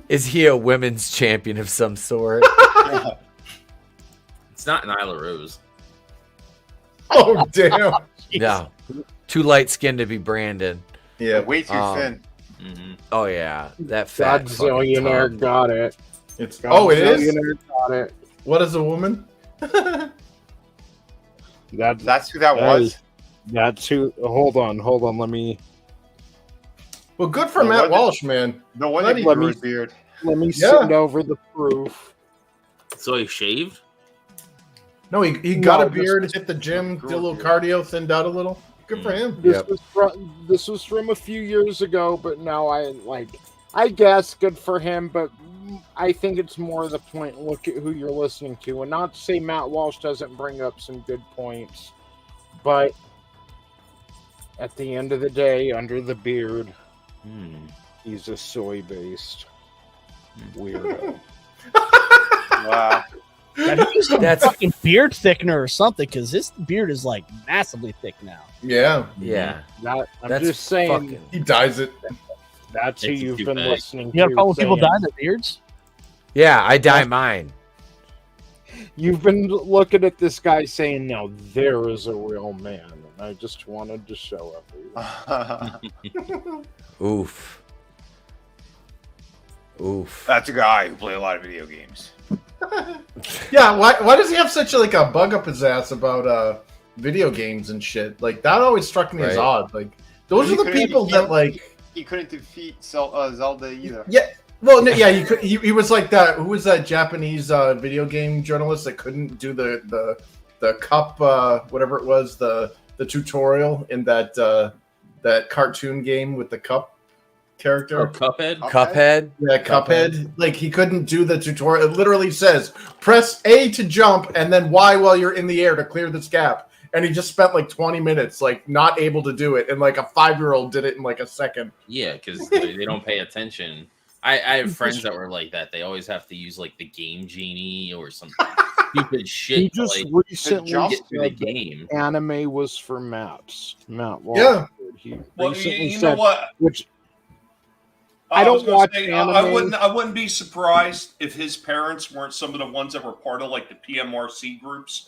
Is he a women's champion of some sort? It's not Nyla Rose. Oh damn! No, too light skinned to be Brandon. Yeah, way too thin. Oh yeah, that fat Godzillionaire got it. It is. Got it. What is a woman? That's who that was. That's who. Hold on. Let me. Well, good for Matt Walsh, man. No wonder he grew his beard. Let me send over the proof. So he shaved? No, he got a beard, hit the gym, did a little cardio, thinned out a little. Good for him. This was from a few years ago, but now I guess good for him, but I think it's more the point. Look at who you're listening to, and not to say Matt Walsh doesn't bring up some good points, but at the end of the day, under the beard, he's a soy-based weirdo. Wow. That's fucking beard thickener or something, because his beard is like massively thick now. Yeah. I'm That's just saying. He dyes it. That's who you've been listening to. You got a problem with people dyeing their beards? Yeah, I dye mine. You've been looking at this guy saying, "Now there is a real man," and I just wanted to show everyone. Oof. That's a guy who played a lot of video games. Yeah, why does he have such a bug up his ass about video games and shit? Like that always struck me as odd. Like those are the people that he couldn't defeat Zelda either. Yeah. Well, no, yeah, he was like that. Who was that Japanese video game journalist that couldn't do the cup whatever it was, the tutorial in that cartoon game with the cup character? Oh, Cuphead? Yeah, Cuphead. Like he couldn't do the tutorial. It literally says press A to jump and then Y while you're in the air to clear this gap. And he just spent 20 minutes not able to do it, and a 5-year-old did it in a second. Yeah, because they don't pay attention. I have friends that were like that. They always have to use the Game Genie or some stupid shit. He just recently get through the said game. Anime was for Matt Walsh. Yeah. He Well, recently you said, know what? which I don't watch anime. anime. I wouldn't be surprised if his parents weren't some of the ones that were part of the PMRC groups.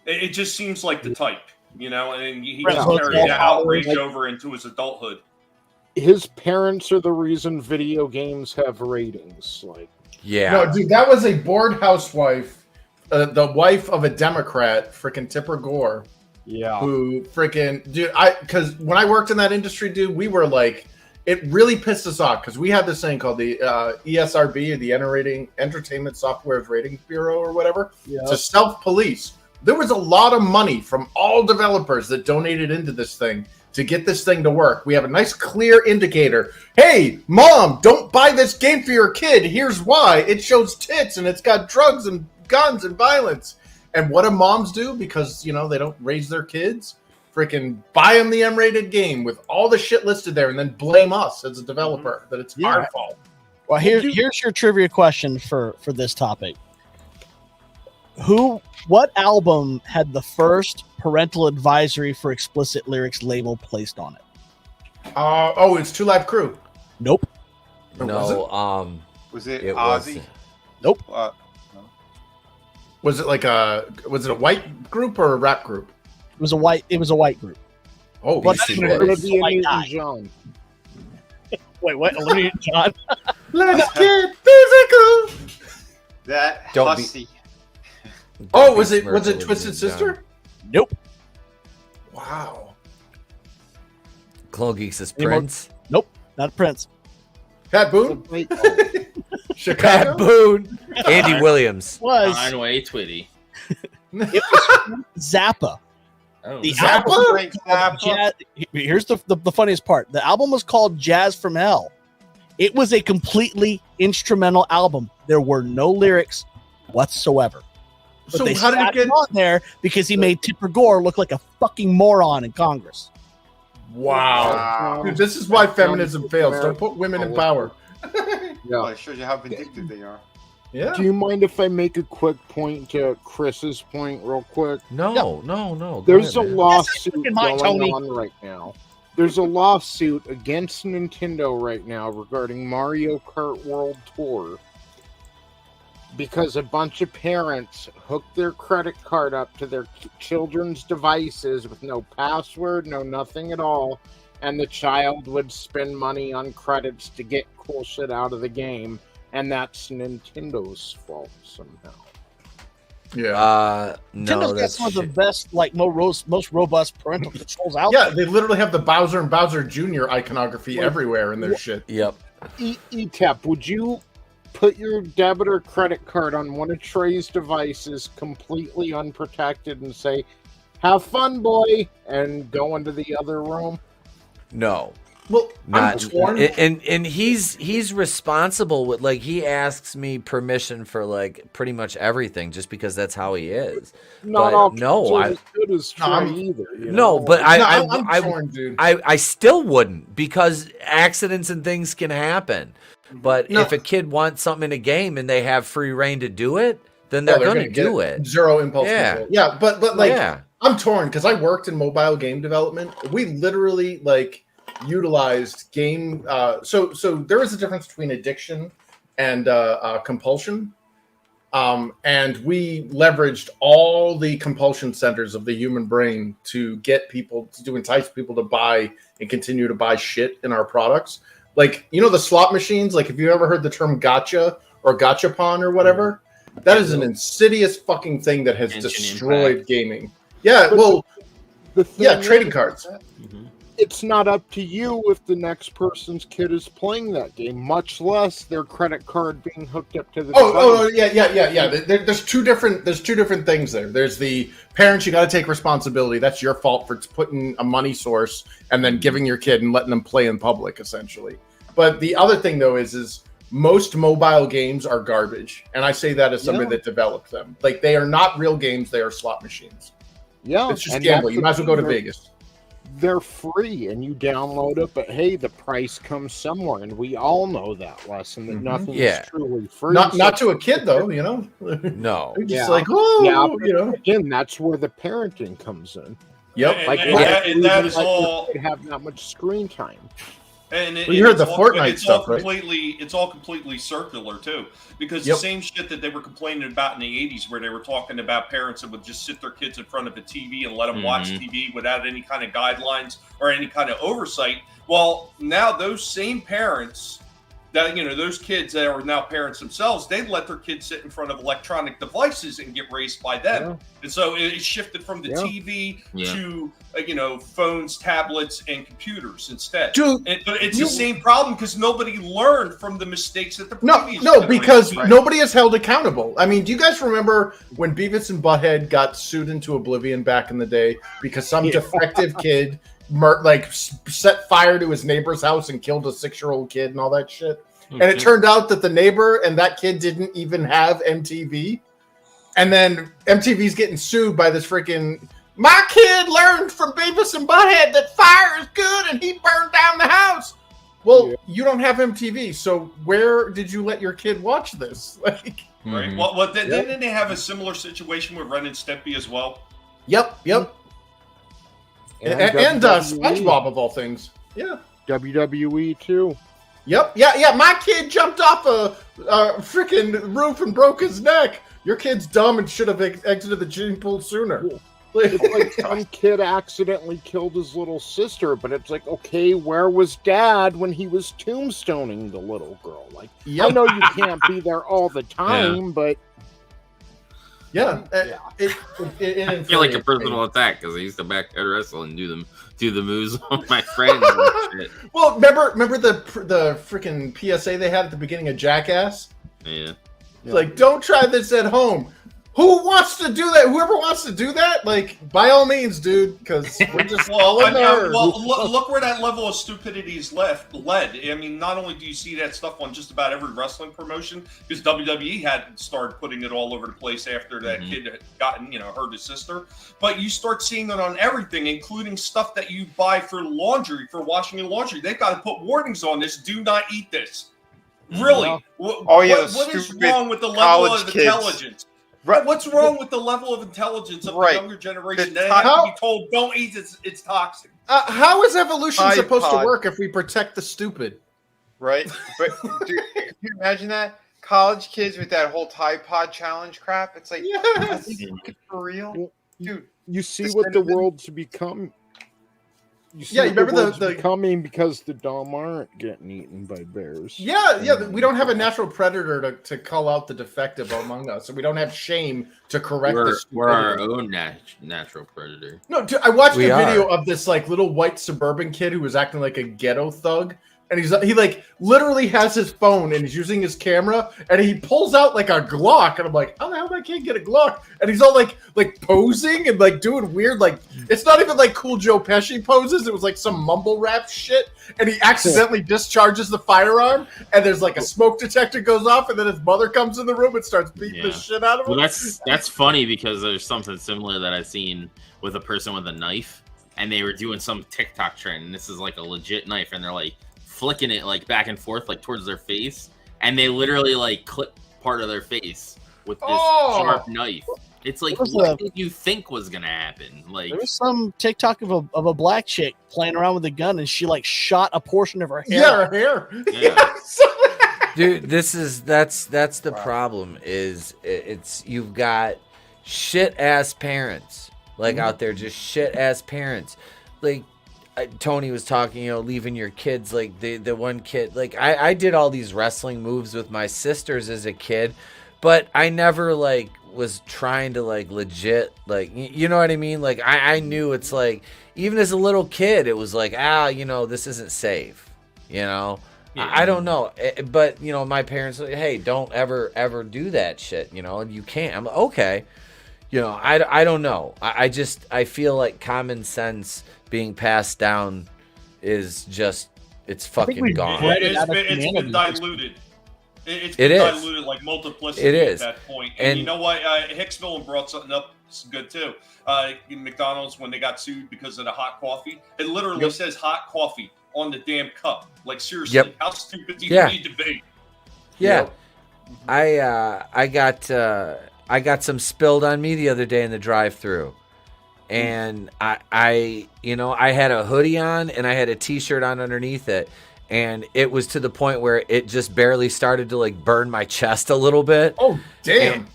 It just seems like the type, and he just carried that outrage over into his adulthood. His parents are the reason video games have ratings. Yeah. No, dude, that was a bored housewife, the wife of a Democrat, freaking Tipper Gore. Yeah. Who freaking, dude, because when I worked in that industry, dude, we were it really pissed us off because we had this thing called the ESRB, or the Entertainment Software Ratings Bureau or whatever, to self-police. There was a lot of money from all developers that donated into this thing to get this thing to work. We have a nice clear indicator. Hey, mom, don't buy this game for your kid. Here's why. It shows tits and it's got drugs and guns and violence. And what do moms do? Because, they don't raise their kids. freaking buy them the M-rated game with all the shit listed there, and then blame us as a developer that it's our fault. Well, here's your trivia question for this topic. What album had the first parental advisory for explicit lyrics label placed on it? It's Two Live Crew. Nope. No, was it it Ozzy? was- Nope. No. Was it a white group or a rap group? It was a white group. Oh, But Beastie it was Boys. a white guy. John. Wait, what? Olivia John? Let's get physical. That Don't be- hussy. Oh, was it Olivia Twisted John. Sister? Nope. Wow. Clone Geeks is Any more? Prince. Nope. Not Prince. Pat Boone? Chicago? Pat Boone. Andy Williams. Was Conway Twitty. it was Zappa? Oh, The Zappa? album Jazz, here's the funniest part. The album was called Jazz from Hell. It was a completely instrumental album. There were no lyrics whatsoever. But So they how did it slapped get- him on there because he made Tipper Gore look like a fucking moron in Congress. Wow. Dude, this is why feminism fails. Don't put women in power. Well, it shows you how vindictive they are. Yeah. Do you mind if I make a quick point to Chris's point real quick? No. Go There's ahead, a man. lawsuit fucking mine, going Tony. on right now. There's a lawsuit against Nintendo right now regarding Mario Kart World Tour because a bunch of parents hooked their credit card up to their children's devices with no password, no nothing at all, and the child would spend money on credits to get cool shit out of the game, and that's Nintendo's fault somehow. Yeah. No, Nintendo's got that's some of the shit. best, like most robust parental controls out Yeah, there. they literally have the Bowser and Bowser Jr. iconography everywhere in their shit. Yep. Etep, would you put your debit or credit card on one of Trey's devices completely unprotected and say, "Have fun, boy," and go into the other room? No. Well, I'm Not torn. and he's responsible with, like, he asks me permission for like pretty much everything just because that's how he is. Not But all no, kids are I as good as Trey either. You no, know? but I'm torn, dude. I still wouldn't, because accidents and things can happen. But No. if a kid wants something in a game and they have free reign to do it, then they're, going to get do it. Zero impulse Yeah. control. Yeah, but like Yeah. I'm torn because I worked in mobile game development. We literally like utilized game. So there is a difference between addiction and compulsion. And we leveraged all the compulsion centers of the human brain to entice people to buy and continue to buy shit in our products. Like, you know, the slot machines, like if you ever heard the term gotcha or gachapon or whatever, that is an insidious fucking thing that has Genshin destroyed Impact. gaming. Yeah, But well, The thing yeah, is, trading cards. it's not up to you if the next person's kid is playing that game, much less their credit card being hooked up to the Oh, device. yeah. There's two different things there. There's the parents, you got to take responsibility. That's your fault for putting a money source and then giving your kid and letting them play in public, essentially. But the other thing though is most mobile games are garbage, and I say that as somebody that developed them. Like, they are not real games; they are slot machines. Yeah, It's just and gambling. that's You might as well go to the thing, Vegas. They're free and you download it, but hey, the price comes somewhere, and we all know that lesson that nothing Yeah. is truly free. Not to a kid though, you know. No. They're just like, oh, but you know. again, that's where the parenting comes in. Yep. Like, And why that- do and you that even is let your all- kid have that much screen time? And Well, you heard the it's Fortnite it's stuff, all right? It's all completely circular too, because Yep. the same shit that they were complaining about in the '80s, where they were talking about parents that would just sit their kids in front of a TV and let them watch TV without any kind of guidelines or any kind of oversight. Well, now those same parents, that those kids that are now parents themselves, they let their kids sit in front of electronic devices and get raised by them. Yeah. And so it shifted from the Yeah. TV Yeah. to phones, tablets, and computers instead. Dude, But it's the same problem because nobody learned from the mistakes that the No, previous because generation made. nobody is held accountable. I mean, do you guys remember when Beavis and Butthead got sued into oblivion back in the day because some defective kid set fire to his neighbor's house and killed a 6-year-old kid and all that shit? And it turned out that the neighbor and that kid didn't even have MTV. And then MTV's getting sued by this freaking My kid learned from Beavis and Butthead that fire is good, and he burned down the house. Well, you don't have MTV, so where did you let your kid watch this? Like, right. Well, didn't they have a similar situation with Ren and Stimpy as well? Yep. And SpongeBob of all things. Yeah. WWE too. Yep. Yeah. My kid jumped off a freaking roof and broke his neck. Your kid's dumb and should have exited the gene pool sooner. It's like some kid accidentally killed his little sister, but it's like, okay, where was Dad when he was tombstoning the little girl? Like, I know you can't be there all the time, but I feel like a personal attack because I used to backyard wrestle and do the moves on my friends. And shit. Well, remember the freaking PSA they had at the beginning of Jackass? Yeah. Like, don't try this at home. Who wants to do that? Whoever wants to do that, like, by all means, dude, because we're just all in there. Well, look where that level of stupidity is led. I mean, not only do you see that stuff on just about every wrestling promotion, because WWE had started putting it all over the place after that kid had gotten, hurt his sister, but you start seeing it on everything, including stuff that you buy for laundry, for washing and laundry. They've got to put warnings on this. Do not eat this. Really? What is wrong with the level of intelligence? Right. What's wrong with the level of intelligence of the younger generation? They have to be told, don't eat it, it's toxic. How is evolution supposed to work if we protect the stupid? Right? But dude, can you imagine that? College kids with that whole Tide Pod challenge crap. It's like, for real? Dude. You see what the world's become. You remember the coming because the dumb aren't getting eaten by bears. Yeah. We don't have a natural predator to call out the defective among us, and we don't have shame to correct this. We're our own natural predator. No, dude, I watched a video of this like little white suburban kid who was acting like a ghetto thug. And he like literally has his phone and he's using his camera and he pulls out like a Glock and I'm like, how the hell did I can't get a Glock? And he's all like posing and like doing weird, like it's not even like cool Joe Pesci poses. It was like some mumble rap shit. And he accidentally discharges the firearm and there's like a smoke detector goes off and then his mother comes in the room and starts beating the shit out of him. Well, that's funny because there's something similar that I've seen with a person with a knife and they were doing some TikTok trend and this is like a legit knife and they're like flicking it like back and forth like towards their face and they literally like clip part of their face with this sharp knife. It's like what did you think was gonna happen? Like there was some TikTok of a black chick playing around with a gun and she like shot a portion of her hair. Yeah, her hair. Yeah. Dude, that's the problem is it's you've got shit ass parents like out there, just shit ass parents. Like Tony was talking, leaving your kids, like the one kid, like I did all these wrestling moves with my sisters as a kid, but I never like was trying to like legit, like, you know what I mean? Like I knew it's like, even as a little kid, it was like, this isn't safe, Yeah. I don't know, but my parents like, hey, don't ever do that shit, and you can't. I'm like, okay. I don't know. I feel like common sense being passed down is just, it's fucking gone. It's been diluted. It's been diluted like multiplicity at that point. And you know what? Hicksville brought something up good too. McDonald's, when they got sued because of the hot coffee, it literally says hot coffee on the damn cup. Like seriously, how stupid do you need to be? Yeah. I got some spilled on me the other day in the drive-thru. And I had a hoodie on and I had a t-shirt on underneath it. And it was to the point where it just barely started to like burn my chest a little bit. Oh, damn.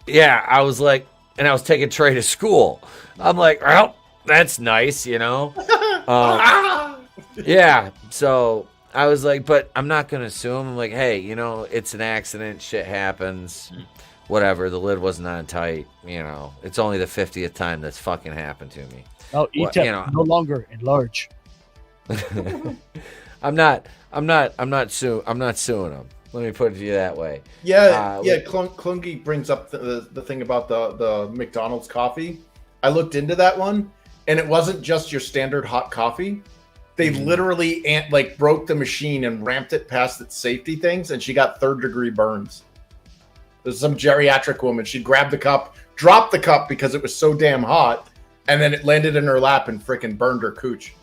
And, I was like, and I was taking Trey to school. I'm like, well, that's nice, Yeah. So I was like, but I'm not going to sue him. I'm like, hey, it's an accident. Shit happens. Whatever, the lid wasn't on tight, it's only the 50th time that's fucking happened to me. Oh, Etep, no longer enlarge. I'm not suing him. Let me put it to you that way. Clunky brings up the thing about the McDonald's coffee. I looked into that one, and it wasn't just your standard hot coffee. They literally broke the machine and ramped it past its safety things, and she got 3rd-degree burns. There's some geriatric woman. She grabbed the cup, dropped the cup because it was so damn hot, and then it landed in her lap and freaking burned her cooch.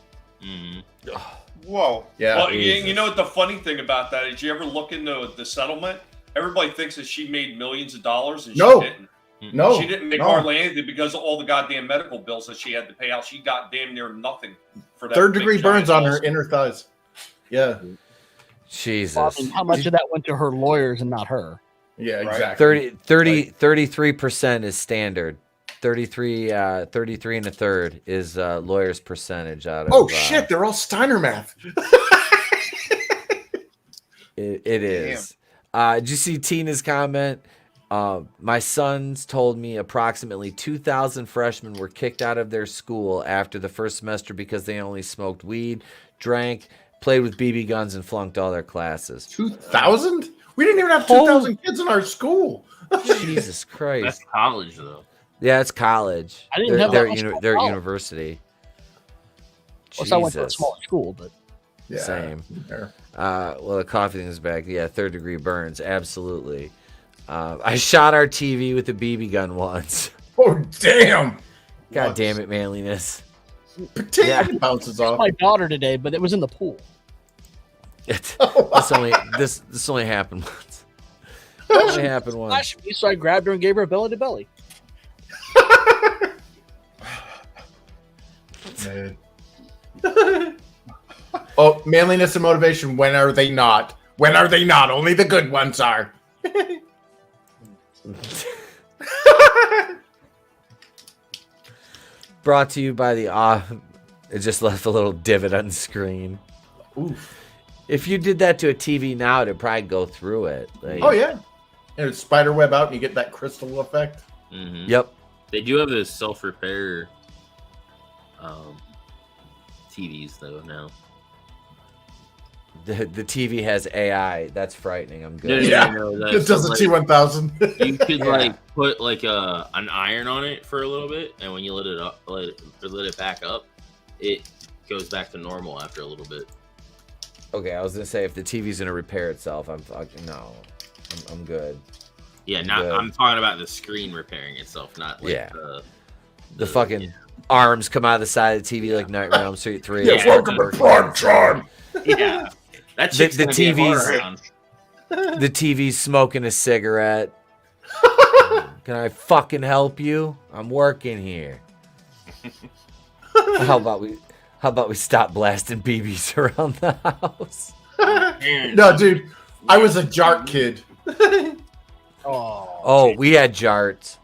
Whoa. Yeah. Well, you know what the funny thing about that is? You ever look into the settlement? Everybody thinks that she made millions of dollars, and she didn't. No, she didn't make no. hardly anything because of all the goddamn medical bills that she had to pay out. She got damn near nothing for that. Third-degree big burns on giant her inner thighs. Yeah. Jesus. Well, I mean, how much of that went to her lawyers and not her? Yeah, exactly. 33% is standed. 33 and a third is lawyer's percentage out of. Oh shit! They're all Steiner math. It is. Did you see Tina's comment? My sons told me approximately 2,000 freshmen were kicked out of their school after the first semester because they only smoked weed, drank, played with BB guns, and flunked all their classes. 2,000? We didn't even have 2,000 kids in our school. Jesus Christ. That's college, though. Yeah, it's college. I didn't have that much they're college. university. Of course, I went to a Jesus. small school, but Yeah. Same. Fair. Well, the coffee thing is back. Yeah, third-degree burns. Absolutely. I shot our TV with a BB gun once. Oh, damn. God damn it, manliness. It bounces off. my daughter today, but it was in the pool. This only happened once. Only happened once. Flashed me, so I grabbed her and gave her a belly to belly. Man. Oh, manliness and motivation. When are they not? When are they not? Only the good ones are. Brought to you by the it just left a little divot on the screen. Oof. If you did that to a TV now, it'd probably go through it. Like, Oh yeah. And it's spider web out, and you get that crystal effect. Mm-hmm. Yep. They do have this self-repair TVs though now. The TV has AI. That's frightening. I'm good. No, It does the T1000. You could like put like an iron on it for a little bit, and when you let it back up, it goes back to normal after a little bit. Okay, I was gonna say if the TV's gonna repair itself, I'm good. Yeah, I'm not. good. I'm talking about the screen repairing itself, not like Yeah. The fucking arms come out of the side of the TV like Night Realm Street 3. Yeah, welcome to prime time. Yeah, that chick's the gonna be a TV's horror hound. the TV's smoking a cigarette. Can I fucking help you? I'm working here. How about we stop blasting BBs around the house? No, dude. I was a Jart kid. Oh, we had Jarts.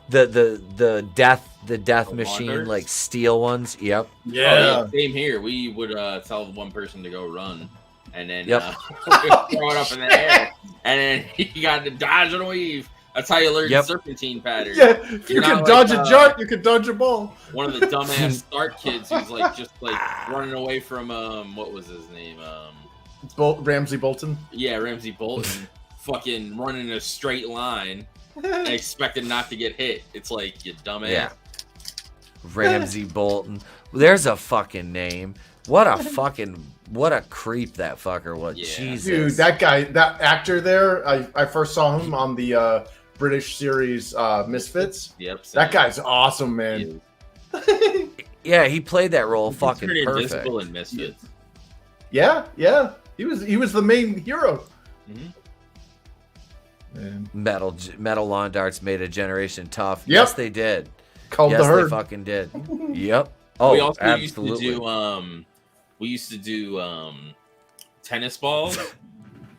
The death machine, wanders? like steel ones. Yep. Oh, yeah, same here. We would tell one person to go run, and then Yep. throw it up in the air, and then you got to dodge and weave. That's how you learn Yep. serpentine pattern. Yeah, if you You're can not dodge like, a Jart, you can dodge a ball. One of the dumbass Stark kids who's like just like running away from what was his name? Ramsey Bolton. Yeah, Ramsey Bolton. Fucking running in a straight line and expecting not to get hit. It's like, you dumbass. Yeah. Ramsey Bolton. There's a fucking name. What a creep that fucker was. Jesus. Dude, that guy, that actor there, I first saw him on the British series Misfits. Yep. That guy's awesome, man. Yeah, he played that role fucking pretty perfect. invisible in Misfits. Yeah. He was the main hero. Mm-hmm. Man. Metal lawn darts made a generation tough. Yep. Yes, they did. Called yes, the herd. they fucking did. Yep. Oh, we also absolutely. used to do tennis balls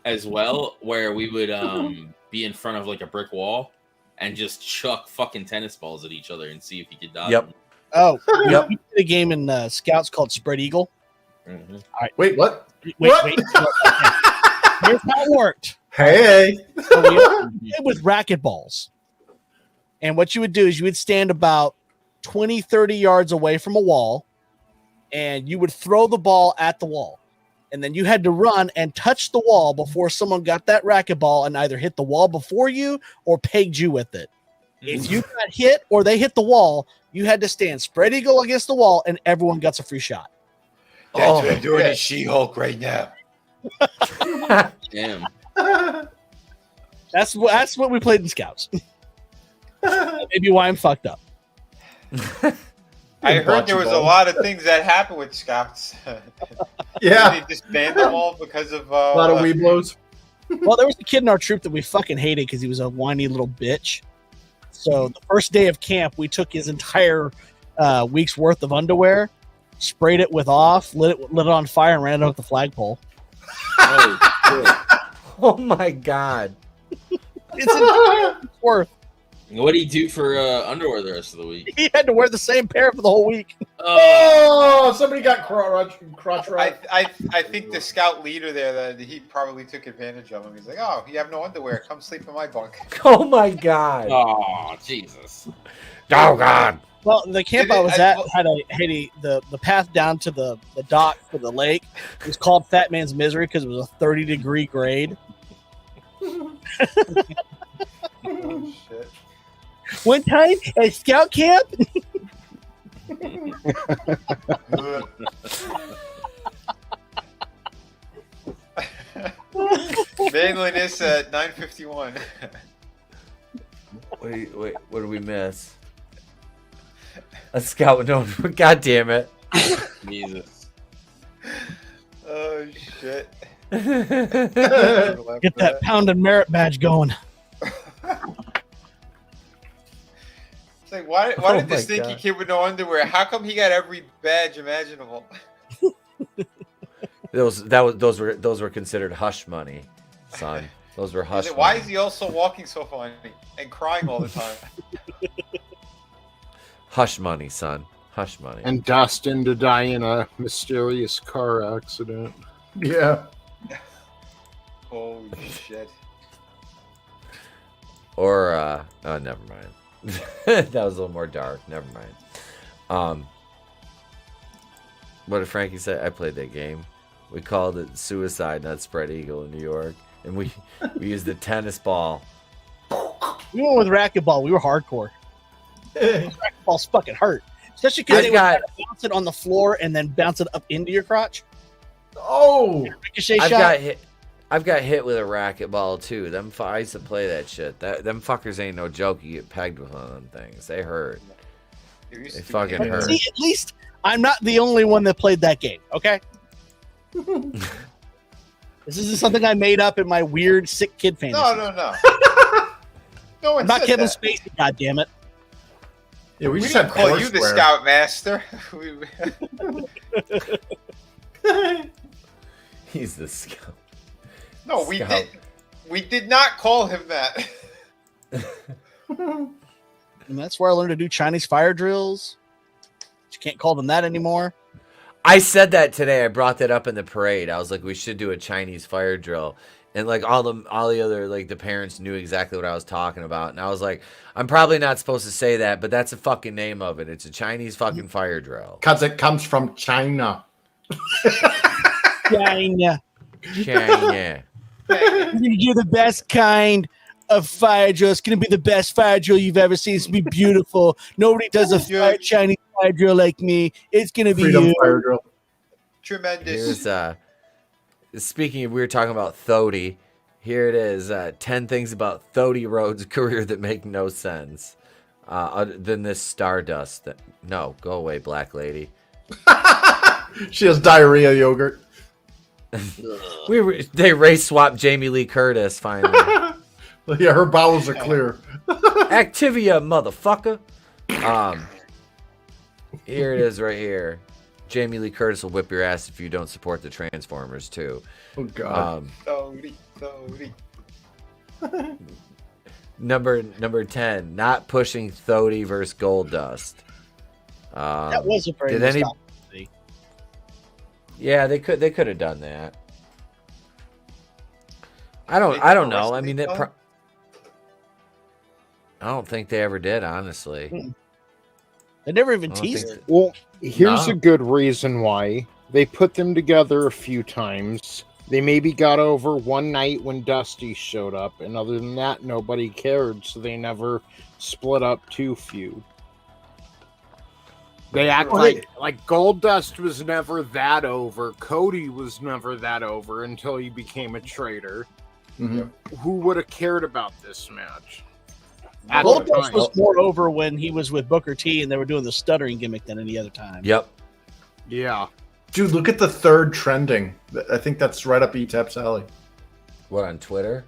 as well, where we would be in front of like a brick wall and just chuck fucking tennis balls at each other and see if you could dodge Yep. them. Oh, Yep. we did a game in Scouts called Spread Eagle. Mm-hmm. All right. Wait, what? Wait. What? Here's how it worked. Hey. So we played with racquetballs. And what you would do is you would stand about 20, 30 yards away from a wall, and you would throw the ball at the wall. And then you had to run and touch the wall before someone got that racquetball and either hit the wall before you or pegged you with it. If you got hit or they hit the wall, you had to stand spread eagle against the wall, and everyone gets a free shot. That's what I'm doing to She-Hulk right now. Damn. That's what we played in Scouts. Maybe why I'm fucked up. I heard there was a lot of things that happened with scouts. Yeah. They just banned them all because of A lot of weeblos. Well, there was a kid in our troop that we fucking hated because he was a whiny little bitch. So the first day of camp, we took his entire week's worth of underwear, sprayed it with off, lit it on fire, and ran it up the flagpole. Oh my god! It's worth. What did he do for underwear the rest of the week? He had to wear the same pair for the whole week. Oh, somebody got crotch right. I think the scout leader there, that he probably took advantage of him. He's like, "Oh, you have no underwear. Come sleep in my bunk." Oh my god! Oh Jesus! Oh god! Well, the camp I was at had the path down to the dock for the lake. It was called Fat Man's Misery because it was a 30-degree grade. Oh shit! One time at scout camp. Manliness at 9:51. Wait, what did we miss? A scout? No, god damn it! Jesus! Oh shit! Get that pound and merit badge going. It's like, why did this stinky kid with no underwear? How come he got every badge imaginable? Those were considered hush money, son. Those were hush. Why is he also walking so funny and crying all the time? Hush money, son. Hush money. And destined to die in a mysterious car accident. Yeah. Holy shit. Or oh, never mind. That was a little more dark. Never mind. What did Frankie say? I played that game. We called it Suicide, not Spread Eagle in New York, and we used the tennis ball. We went with racquetball. We were hardcore. Racquetball's fucking hurt, especially because they would bounce it on the floor and then bounce it up into your crotch. Oh, ricochet shot. I've got hit with a racquetball too. I used to play that shit. Them fuckers ain't no joke. You get pegged with one of them things. They hurt. They fucking hurt. See, at least I'm not the only one that played that game. Okay. This isn't something I made up in my weird sick kid fantasy. No. No one I'm not said Kevin that. Spacey. God damn it. Yeah, we We just didn't had call you the Foursquare. Scoutmaster. He's the scout. No, we did not call him that. And that's where I learned to do Chinese fire drills. You can't call them that anymore. I said that today. I brought that up in the parade. I was like, we should do a Chinese fire drill. And like all the other like the parents knew exactly what I was talking about. And I was like, I'm probably not supposed to say that, but that's the fucking name of it. It's a Chinese fucking fire drill. Because it comes from China. China. China. You're gonna do the best kind of fire drill. It's gonna be the best fire drill you've ever seen. It's gonna be beautiful. Nobody does a Chinese fire drill like me. It's gonna be Freedom you. fire drill. Tremendous. Here's speaking of, we were talking about Thody. Here it is. 10 things about Thody Rhodes' career that make no sense. Other than this Stardust. No, go away, black lady. She has diarrhea yogurt. They race swapped Jamie Lee Curtis finally. Yeah, her bowels are clear. Activia, motherfucker. Here it is right here. Jamie Lee Curtis will whip your ass if you don't support the Transformers too. Oh God. Thody. Number 10, not pushing Thody versus Goldust. That was a very did any? Yeah, they could have done that. I don't know. I mean, I don't think they ever did, honestly. They never even teased it. Well, here's a good reason why. They put them together a few times. They maybe got over one night when Dusty showed up, and other than that, nobody cared, so they never split up to feud. They act like Goldust was never that over. Cody was never that over until he became a traitor. Mhm. Who would have cared about this match? At the Goldust time. was more over when he was with Booker T and they were doing the stuttering gimmick than any other time. Yep. Yeah. Dude, look at the third trending. I think that's right up Etep's alley. What, on Twitter?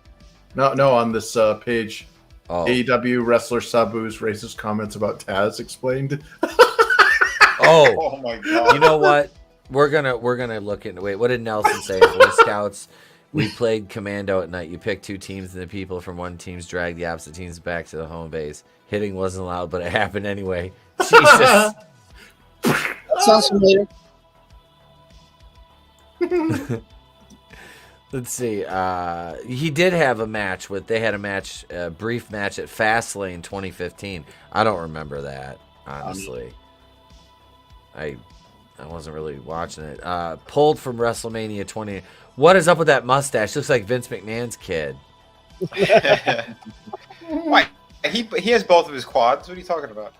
No, on this page. Oh. AEW wrestler Sabu's racist comments about Taz explained. Oh my god! You know what? We're gonna look into. Wait, what did Nelson say? Boy Scouts. We played Commando at night. You pick two teams, and the people from one team's drag the opposite teams back to the home base. Hitting wasn't allowed, but it happened anyway. Jesus. That sounds familiar. Let's see. He did have a match they had a brief match at Fastlane 2015. I don't remember that, honestly. I wasn't really watching it. Pulled from WrestleMania 20. What is up with that mustache? Looks like Vince McMahon's kid. Why? He has both of his quads. What are you talking about?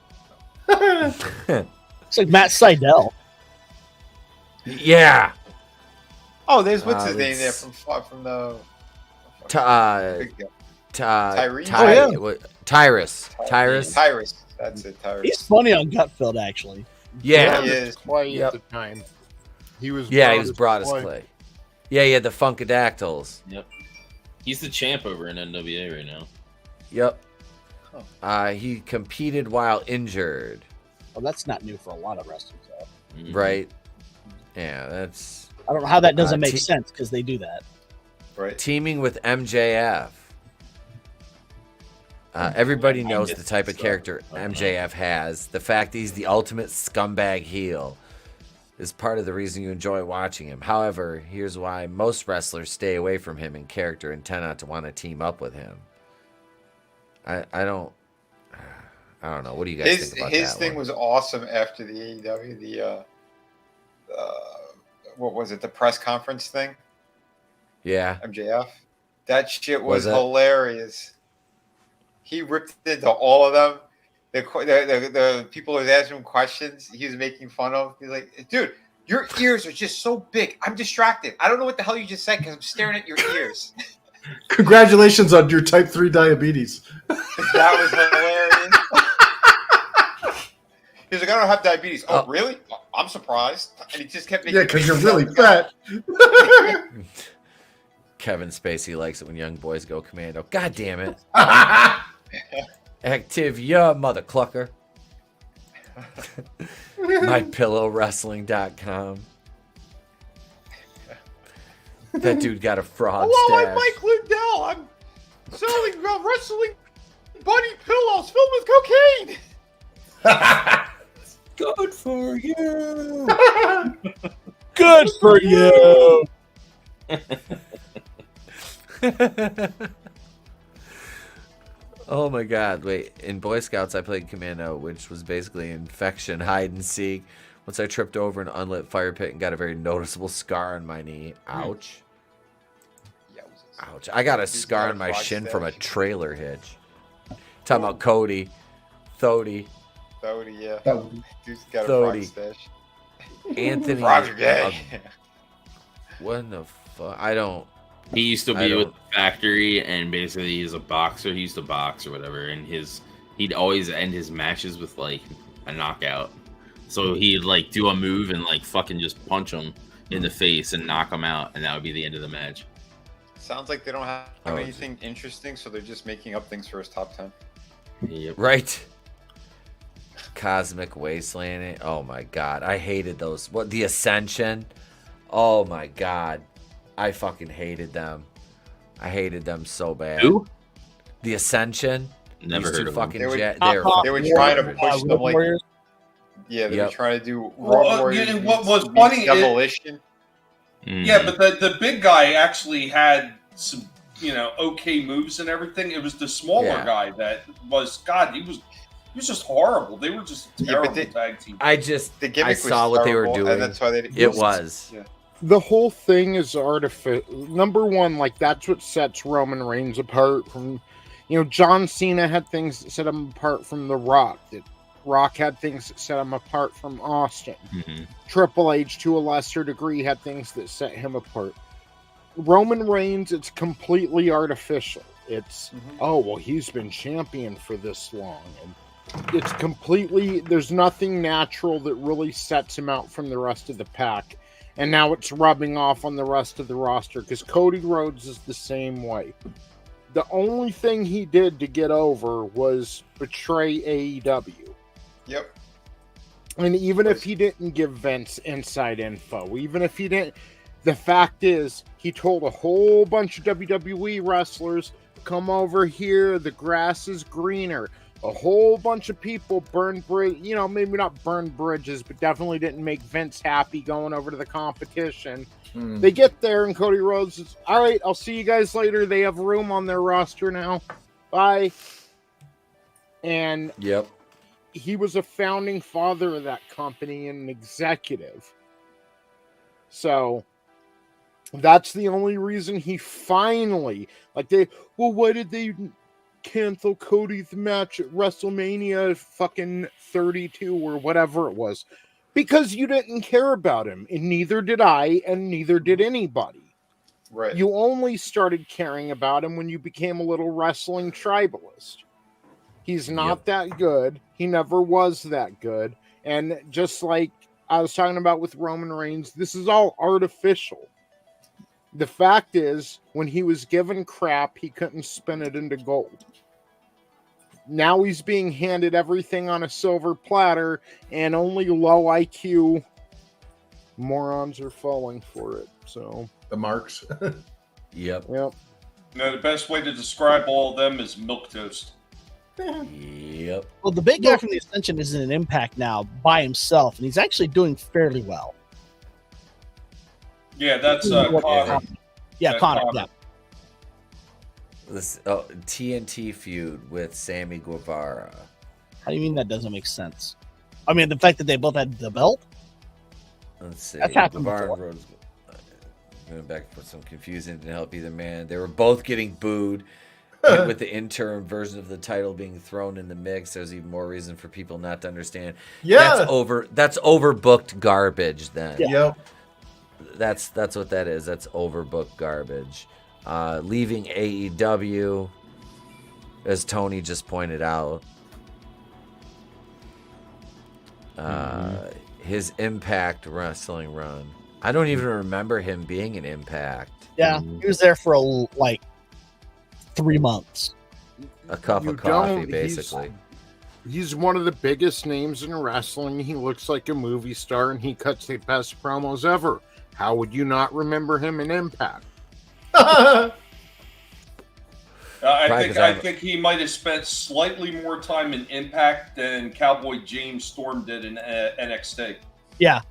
It's like Matt Sydal. Yeah. Oh, there's what's his name there from the Tyrese. Tyrus. That's it. Tyrus. He's funny on Gutfeld, actually. Yeah. He is. Clay at the time. He was broad as clay. Yeah, he had the Funkadactyls. Yep. He's the champ over in NWA right now. Yep. He competed while injured. Well, that's not new for a lot of wrestlers, though. Mm-hmm. Right. Yeah, that's... I don't know how that doesn't make sense, because they do that. Right. Teaming with MJF. Everybody knows the type of character MJF has. The fact that he's the ultimate scumbag heel is part of the reason you enjoy watching him. However, here's why most wrestlers stay away from him in character and tend not to want to team up with him. I don't know. What do you guys think about his that thing one? was awesome after the AEW, what was it, the press conference thing? Yeah. MJF. That shit was it? hilarious. He ripped into all of them. The people who was asking him questions, he was making fun of. He's like, dude, your ears are just so big. I'm distracted. I don't know what the hell you just said because I'm staring at your ears. Congratulations on your type 3 diabetes. That was hilarious. He's like, I don't have diabetes. Oh, really? I'm surprised. And he just kept making because you're really fat. Kevin Spacey likes it when young boys go commando. God damn it. Activia, mother clucker. MyPillowWrestling.com. That dude got a fraud Hello, stash. I'm Mike Lindell. I'm selling wrestling bunny pillows filled with cocaine. Good for you. Good for you. Oh my god, wait. In Boy Scouts, I played Commando, which was basically infection, hide and seek. Once I tripped over an unlit fire pit and got a very noticeable scar on my knee. Ouch. Ouch. I got a scar on my shin from a trailer hitch. Talking about Cody. Thody. Thody, yeah. Dude's got a Thody. frog stash. Anthony. Frogs are gay. What in the fuck? I don't. He used to be with the factory, and basically he's a boxer. He used to box or whatever, and he'd always end his matches with like a knockout. So he'd like do a move and like fucking just punch him in the face and knock him out, and that would be the end of the match. Sounds like they don't have anything interesting, so they're just making up things for his top 10. Yep. Right. Cosmic Wasteland. Oh my god. I hated those. What, the Ascension? Oh my god. I fucking hated them. I hated them so bad. Who? The Ascension. Never These heard two of fucking them. They were trying to push them like... Yeah, they were trying to do Road Warriors. What was funny Demolition. Yeah, but the big guy actually had some, okay moves and everything. It was the smaller guy that was, God, he was just horrible. They were just a terrible tag team. I saw what they were doing. And that's why they it was. Yeah. The whole thing is artificial. Number one, like that's what sets Roman Reigns apart from, John Cena had things that set him apart from The Rock. That Rock had things that set him apart from Austin. Mm-hmm. Triple H, to a lesser degree, had things that set him apart. Roman Reigns, it's completely artificial. It's, oh, well, he's been champion for this long. And it's completely, there's nothing natural that really sets him out from the rest of the pack. And now it's rubbing off on the rest of the roster because Cody Rhodes is the same way. The only thing he did to get over was betray AEW. Yep. And even if he didn't give Vince inside info, even if he didn't, the fact is, he told a whole bunch of WWE wrestlers, come over here, the grass is greener. A whole bunch of people burned bridge, you know, maybe not burned bridges, but definitely didn't make Vince happy going over to the competition. They get there, and Cody Rhodes is, all right, I'll see you guys later. They have room on their roster now. Bye. And yep, he was a founding father of that company and an executive. So that's the only reason he finally, like, well, why did they cancel Cody's match at WrestleMania fucking 32 or whatever it was? Because you didn't care about him, and neither did I, and neither did anybody. Right. You only started caring about him when you became a little wrestling tribalist. He's not that good. He never was that good. And just like I was talking about with Roman Reigns, this is all artificial. The fact is, when he was given crap, he couldn't spin it into gold. Now he's being handed everything on a silver platter, and only low IQ morons are falling for it. So the marks. Yep. No, the best way to describe all of them is milquetoast. Yep. Well, the big guy from the Ascension is in an Impact now by himself, and he's actually doing fairly well. Yeah, that's Connor. Yeah, Connor. Yeah. This TNT feud with Sammy Guevara. How do you mean that doesn't make sense? I mean, the fact that they both had the belt. Let's see. That's happened Guevara before. and Rhodes going back for some confusing to help either man. They were both getting booed. And with the interim version of the title being thrown in the mix, there's even more reason for people not to understand. Yeah. That's overbooked garbage then. Yeah. That's what that is. That's overbooked garbage. Leaving AEW, as Tony just pointed out. His Impact Wrestling run. I don't even remember him being in Impact. Yeah, he was there for like 3 months. A cup of coffee, basically. He's one of the biggest names in wrestling. He looks like a movie star, and he cuts the best promos ever. How would you not remember him in Impact? I think he might have spent slightly more time in Impact than Cowboy James Storm did in NXT. Yeah.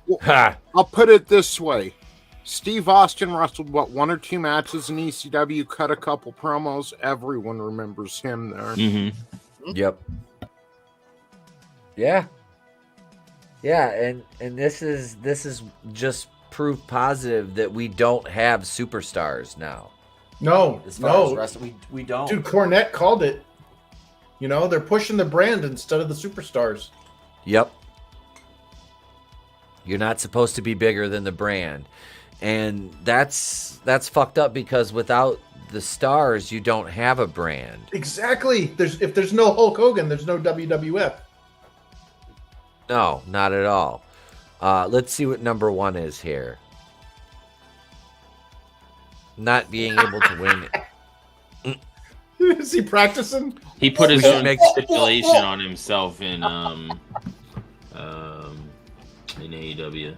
I'll put it this way. Steve Austin wrestled, 1 or 2 matches in ECW, cut a couple promos. Everyone remembers him there. Yep. Yeah. Yeah, and this is just proof positive that we don't have superstars now. No, As far as wrestling, we don't. Dude, Cornette called it. You know, they're pushing the brand instead of the superstars. Yep. You're not supposed to be bigger than the brand. And that's fucked up because without the stars, you don't have a brand. Exactly. If there's no Hulk Hogan, there's no WWF. No, not at all. Let's see what number 1 is here. Not being able to win. Is he practicing? He put his own stipulation on himself in AEW.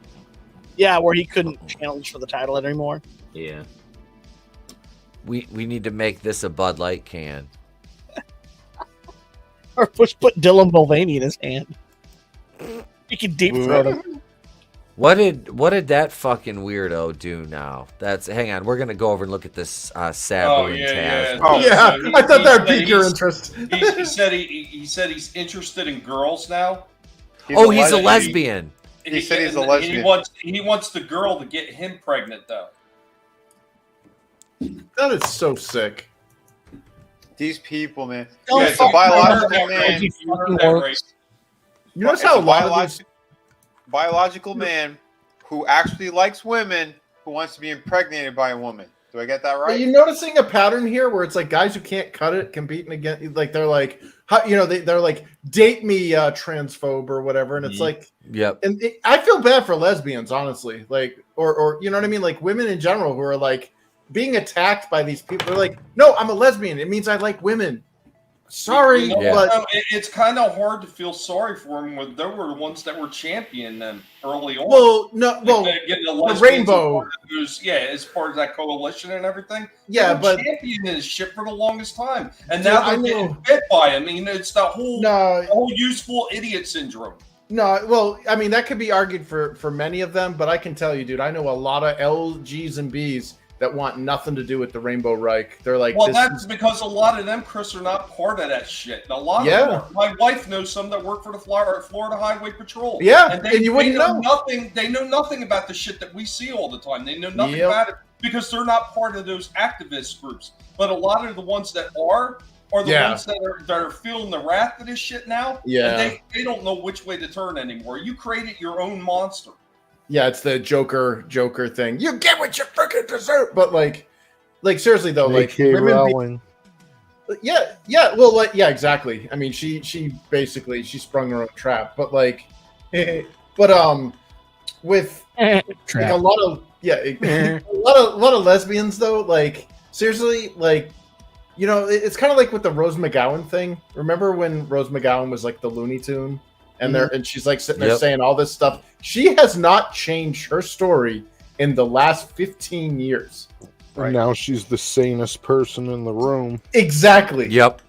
Yeah, where he couldn't challenge for the title anymore. Yeah. We need to make this a Bud Light can. Or put Dylan Mulvaney in his hand. You can deep throat him. What did that fucking weirdo do now? Hang on, we're gonna go over and look at this Sabu and Taz. Oh yeah, I thought that would pique your interest. He said he's interested in girls now. He's a lesbian. He said he's a lesbian. He wants the girl to get him pregnant though. That is so sick. These people, man. Don't It's a biological man. You notice how a lot of these... biological man who actually likes women who wants to be impregnated by a woman. Do I get that Are right? you noticing a pattern here where it's like guys who can't cut it competing against, like they're like, they're like, date me, transphobe or whatever, and it's like, yep. And I feel bad for lesbians, honestly, like, or you know what I mean, like women in general who are like being attacked by these people. They're like, no, I'm a lesbian. It means I like women. Sorry, but it's kind of hard to feel sorry for them when they were the ones that were championing them early on. Well, no, well, getting the rainbow, as part of that coalition and everything. Yeah, but championing this shit for the longest time, and now they're getting bit by. I mean, it's the whole useful idiot syndrome. No, well, I mean that could be argued for many of them, but I can tell you, dude, I know a lot of LGs and Bs that want nothing to do with the Rainbow Reich. They're like, well, that's because a lot of them, Chris, are not part of that shit. A lot of them, my wife knows some that work for the Florida Highway Patrol. Yeah, and you wouldn't know nothing. They know nothing about the shit that we see all the time. They know nothing about it because they're not part of those activist groups. But a lot of the ones that are the ones that are feeling the wrath of this shit now. Yeah, and they don't know which way to turn anymore. You created your own monster. Yeah, it's the Joker thing. You get what you freaking deserve. But like seriously though, like women exactly. I mean, she basically sprung her own trap. But like, with like a lot of a lot of lesbians though. Like seriously, like it's kind of like with the Rose McGowan thing. Remember when Rose McGowan was like the Looney Tune? And she's like sitting there saying all this stuff. She has not changed her story in the last 15 years. Right now, she's the sanest person in the room. Exactly. Yep.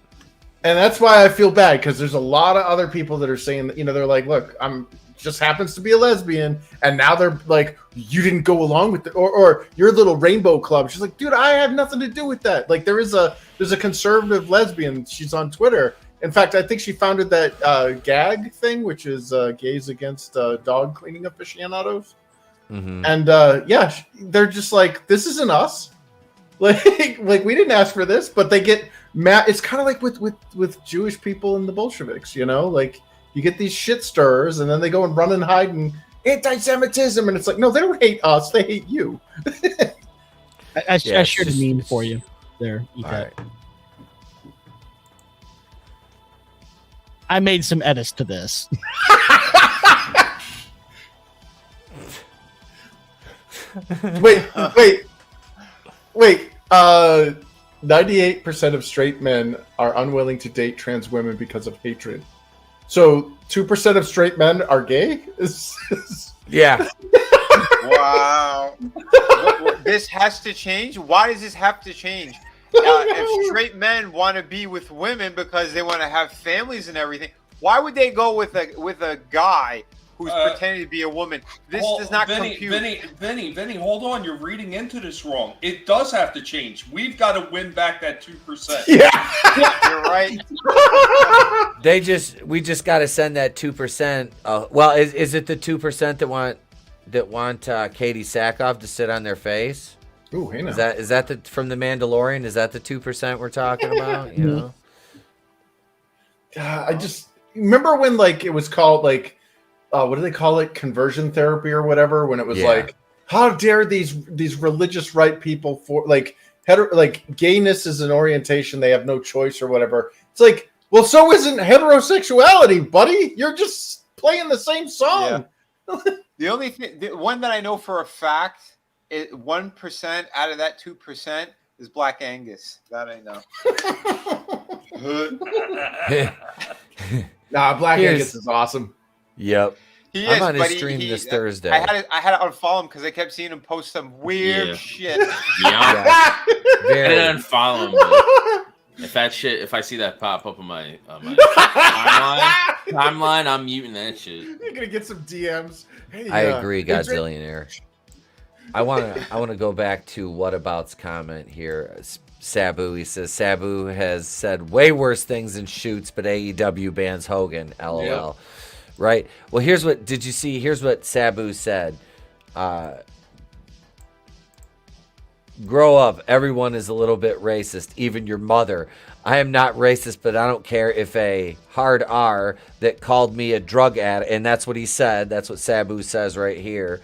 And that's why I feel bad because there's a lot of other people that are saying that they're like, look, I'm just happens to be a lesbian, and now they're like, you didn't go along with it, or your little rainbow club. She's like, dude, I have nothing to do with that. Like there's a conservative lesbian. She's on Twitter. In fact, I think she founded that GAG thing, which is Gays Against Dog Cleaning Aficionados. Mm-hmm. And they're just like, this isn't us. Like we didn't ask for this, but they get mad. It's kind of like with Jewish people and the Bolsheviks, like you get these shit stirrers, and then they go and run and hide in anti-Semitism, and it's like, no, they don't hate us, they hate you. I shared a meme for you there. Etep. I made some edits to this. Wait. 98% of straight men are unwilling to date trans women because of hatred. So 2% of straight men are gay? Yeah. Wow. This has to change? Why does this have to change? If straight men want to be with women because they want to have families and everything, why would they go with a guy who's pretending to be a woman? This does not compute. Vinny, hold on. You're reading into this wrong. It does have to change. We've got to win back that 2%. Yeah. You're right. We just got to send that 2%. Well, is it the 2% that want Katie Sackhoff to sit on their face? Ooh, hey now. Is that from the Mandalorian? Is that the 2% we're talking about? I just remember when it was called what do they call it? Conversion therapy or whatever. When it was like, how dare these religious right people for gayness is an orientation, they have no choice or whatever. It's like, well, so isn't heterosexuality, buddy. You're just playing the same song. Yeah. The one that I know for a fact. 1% out of that 2% is Black Angus. That I know. Nah, Black Angus is awesome. Yep. He I'm is, on his stream this Thursday. I had to unfollow him because I kept seeing him post some weird shit. Yeah. I didn't unfollow him. If I see that pop up on my timeline, I'm muting that shit. You're gonna get some DMs. Hey, I agree, Godzillionaire. I want to go back to Whatabout's comment here. Sabu, he says Sabu has said way worse things in shoots, but AEW bans Hogan. LOL. Yep. Right. Well, here's what Sabu said. Grow up. Everyone is a little bit racist, even your mother. I am not racist, but I don't care if a hard R that called me a drug addict, and that's what he said. That's what Sabu says right here.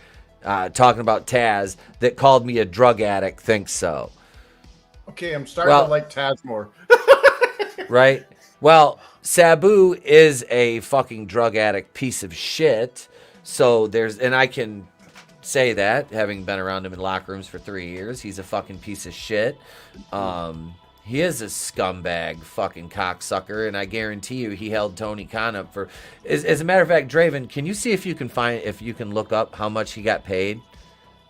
talking about Taz that called me a drug addict thinks so. Okay, I'm starting to like Taz more. Right? Well, Sabu is a fucking drug addict piece of shit. So and I can say that, having been around him in locker rooms for 3 years, he's a fucking piece of shit. He is a scumbag fucking cocksucker, and I guarantee you he held Tony Khan up for... As a matter of fact, Draven, can you see if you can look up how much he got paid?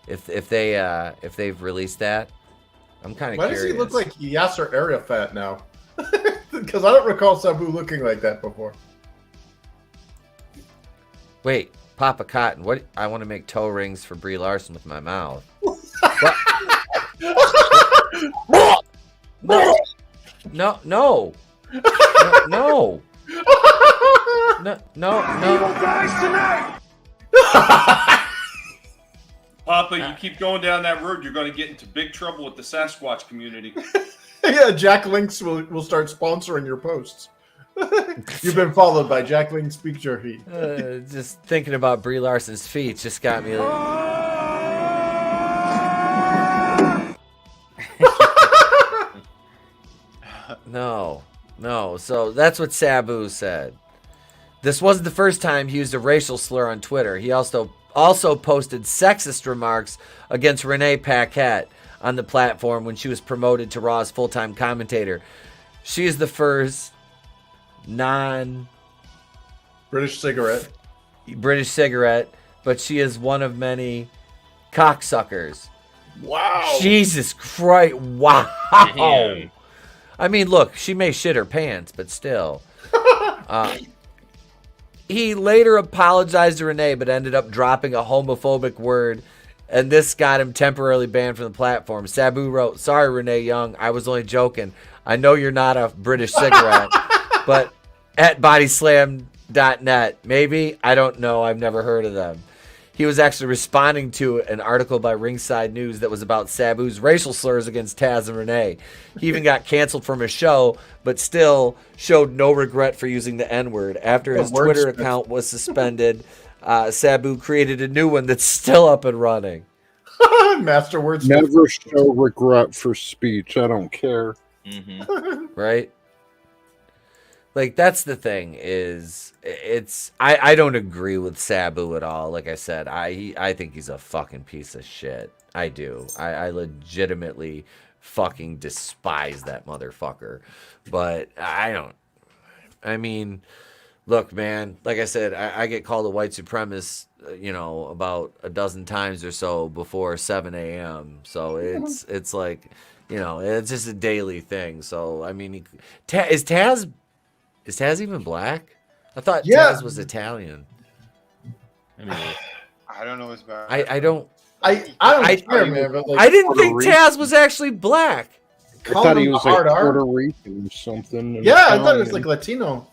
If they've released that? I'm kind of curious. Why does he look like Yasser Arafat now? Because I don't recall Sabu looking like that before. Wait, Papa Cotton, what? I want to make toe rings for Brie Larson with my mouth. No. No. No. No. No. No. Guys tonight. Papa, you keep going down that road, you're going to get into big trouble with the Sasquatch community. Yeah, Jack Links will start sponsoring your posts. You've been followed by Jack Link's Picture Heat. Just thinking about Brie Larson's feet just got me. No. So that's what Sabu said. This wasn't the first time he used a racial slur on Twitter. He also posted sexist remarks against Renee Paquette on the platform when she was promoted to Raw's full-time commentator. She is the first British cigarette, but she is one of many cocksuckers. Wow. Jesus Christ. Wow. Damn. I mean, look, she may shit her pants, but still. He later apologized to Renee, but ended up dropping a homophobic word, and this got him temporarily banned from the platform. Sabu wrote, "Sorry, Renee Young, I was only joking. I know you're not a British cigarette, but at bodyslam.net, maybe? I don't know. I've never heard of them." He was actually responding to an article by Ringside News that was about Sabu's racial slurs against Taz and Renee. He even got canceled from his show, but still showed no regret for using the N-word. After his Twitter account was suspended, Sabu created a new one that's still up and running. Master words. Never show regret for speech. I don't care. Mm-hmm. Right? Like, that's the thing is, I don't agree with Sabu at all. Like I said, I think he's a fucking piece of shit. I do. I legitimately fucking despise that motherfucker. But I mean, look, man, like I said, I get called a white supremacist, about a dozen times or so before 7 a.m. So it's like, it's just a daily thing. So, I mean, is Taz even black? I thought Taz was Italian. I don't know his background. I don't care, man. But like, I didn't think Taz was actually black. I thought he was like Puerto Rican or something. Yeah, I thought it was like Latino.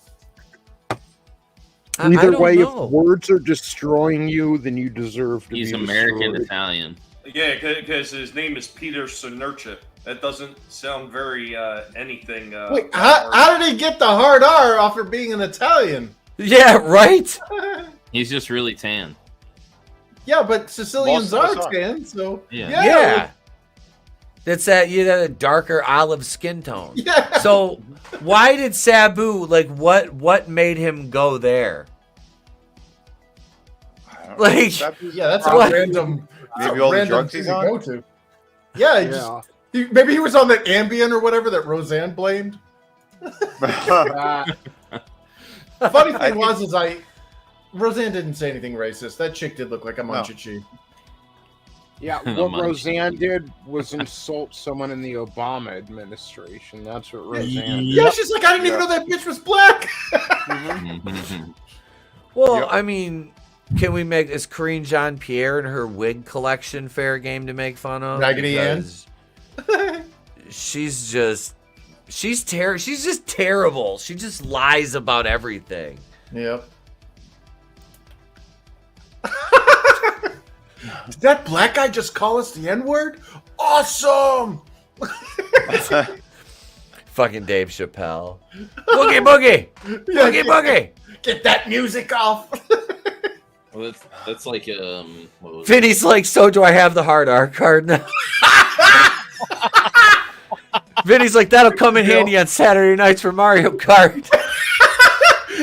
Either way, if words are destroying you, then you deserve to He's be American destroyed. Italian. Yeah, because his name is Peter Sinerchip. That doesn't sound very anything. Wait, how did he get the hard R off of being an Italian? Yeah, right? He's just really tan. Yeah, but Sicilians are tan, so yeah. That's that darker olive skin tone. Yeah. So why did Sabu, like, what made him go there? Like, that's a random. Maybe all the drugs he's on. Go to. Yeah, maybe he was on that Ambien or whatever that Roseanne blamed. Funny thing was Roseanne didn't say anything racist. That chick did look like a munchie. Yeah, what Roseanne did was insult someone in the Obama administration. That's what Roseanne did. Yeah, she's like, I didn't even know that bitch was black. Well, I mean, can we is Corinne Jean-Pierre and her wig collection fair game to make fun of? Raggedy Ann? She's just terrible. She just lies about everything. Yep. Did that black guy just call us the N-word? Awesome! Fucking Dave Chappelle. Boogie, boogie! Boogie, boogie! Get that music off! Well, that's like what was Vinny's like, so do I have the hard R card now? Vinny's like, that'll come in handy on Saturday nights for Mario Kart.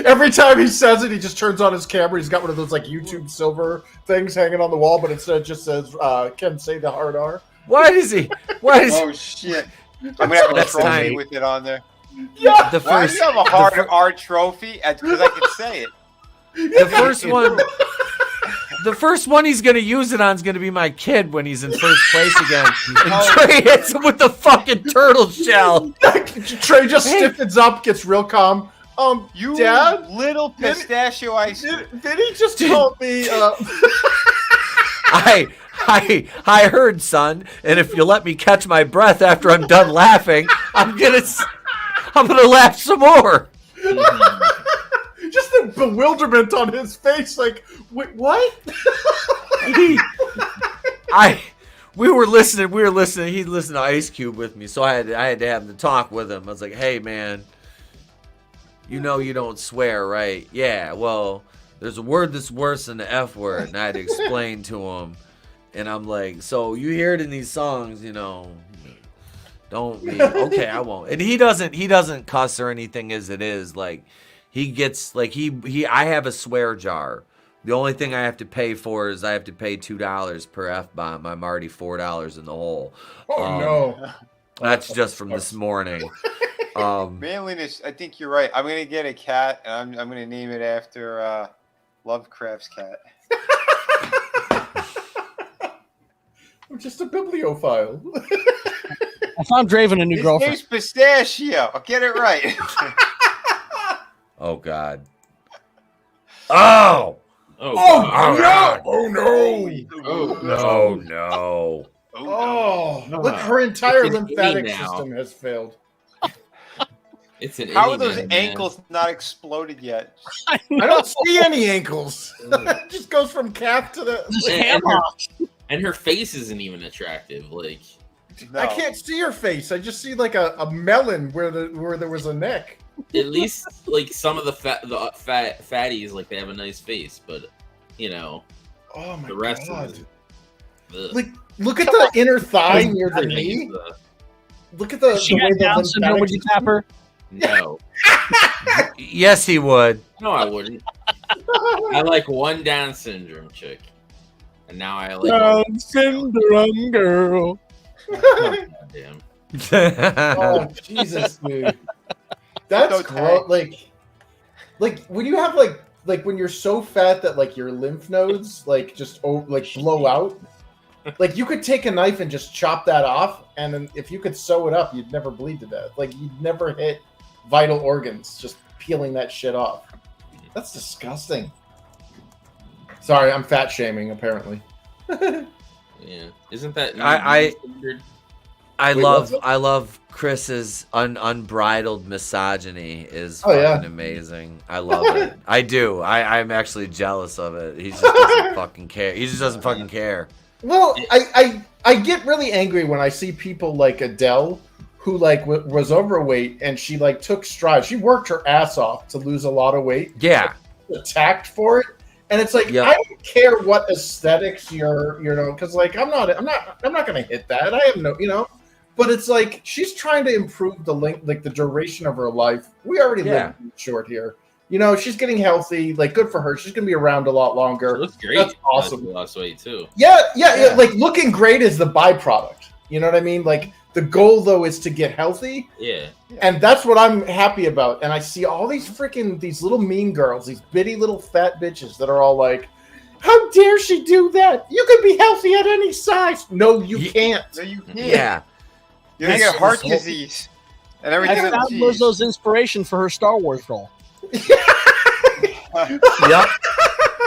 Every time he says it, he just turns on his camera. He's got one of those like YouTube silver things hanging on the wall, but instead it just says, "Can say the hard R." Why does he? Oh shit! I'm gonna have a That's trophy tiny. with it on there. Yeah. Why do you have a hard R trophy? Because I can say it. The first one he's gonna use it on is gonna be my kid when he's in first place again. And Trey hits him with the fucking turtle shell. Trey just stiffens up, gets real calm. You Dad, little pistachio ice cream. Vinny just told me. I heard, son, and if you let me catch my breath after I'm done laughing, I'm gonna laugh some more. Just the bewilderment on his face, like, wait, what? We were listening. He listened to Ice Cube with me, so I had to have the talk with him. I was like, hey man, you know you don't swear, right? Yeah, well, there's a word that's worse than the F word, and I had to explain to him. And I'm like, so you hear it in these songs, you know, don't be okay, I won't. And he doesn't cuss or anything as it is. Like he gets like I have a swear jar. The only thing I have to pay for is I have to pay $2 per F-bomb. I'm already $4 in the hole. No. That's just from this morning. Manliness, I think you're right. I'm gonna get a cat, and I'm gonna name it after Lovecraft's cat. I'm just a bibliophile. I found Draven a new girlfriend. His name's Pistachio. I'll get it right. Oh God. Oh. Oh, God. no! Oh no! Oh no! Oh, look, her entire It's an lymphatic innie now. system has failed. It's an How are innie those man, ankles not exploded yet? I don't see any ankles. It just goes from calf to the. And her face isn't even attractive. Like I can't see her face. I just see like a melon where there was a neck. at least like some of the fatties, like they have a nice face, but you know, Oh my the rest god! of it, Like, look at the inner thigh near the knee. Look at the. She the way had the Down syndrome. lymphatic Would you tap her? No, Yes, he would. no, I wouldn't. I like one Down syndrome chick, and now I like Down syndrome girl. Oh, goddamn. Oh Jesus, dude! That's So gross. Like when you have like when you're so fat that like your lymph nodes like just blow out. Like you could take a knife and just chop that off, and then if you could sew it up, you'd never bleed to death. Like you'd never hit vital organs just peeling that shit off. That's disgusting. Sorry, I'm fat shaming apparently. Yeah, isn't that I Wait, love Chris's unbridled misogyny is Oh, fucking yeah. amazing. I love it. I do. I'm actually jealous of it. He just doesn't fucking care. He just doesn't fucking care. Well, I get really angry when I see people like Adele, who like was overweight and she like took strides. She worked her ass off to lose a lot of weight. Yeah. Attacked for it, and it's like Yep. I don't care what aesthetics you're, because like I'm not gonna hit that. I have no, but it's like she's trying to improve the length, like the duration of her life. We already live short here. She's getting healthy. Like, good for her. She's gonna be around a lot longer. She looks great. That's awesome. Lost weight too. Yeah. Like looking great is the byproduct. You know what I mean? Like the goal though is to get healthy. Yeah. And that's what I'm happy about. And I see all these little mean girls, these bitty little fat bitches that are all like, how dare she do that? You can be healthy at any size. No, you can't. No, you can't. Yeah. You're gonna get heart disease and everything. I found Lizzo's inspiration for her Star Wars role. Yep.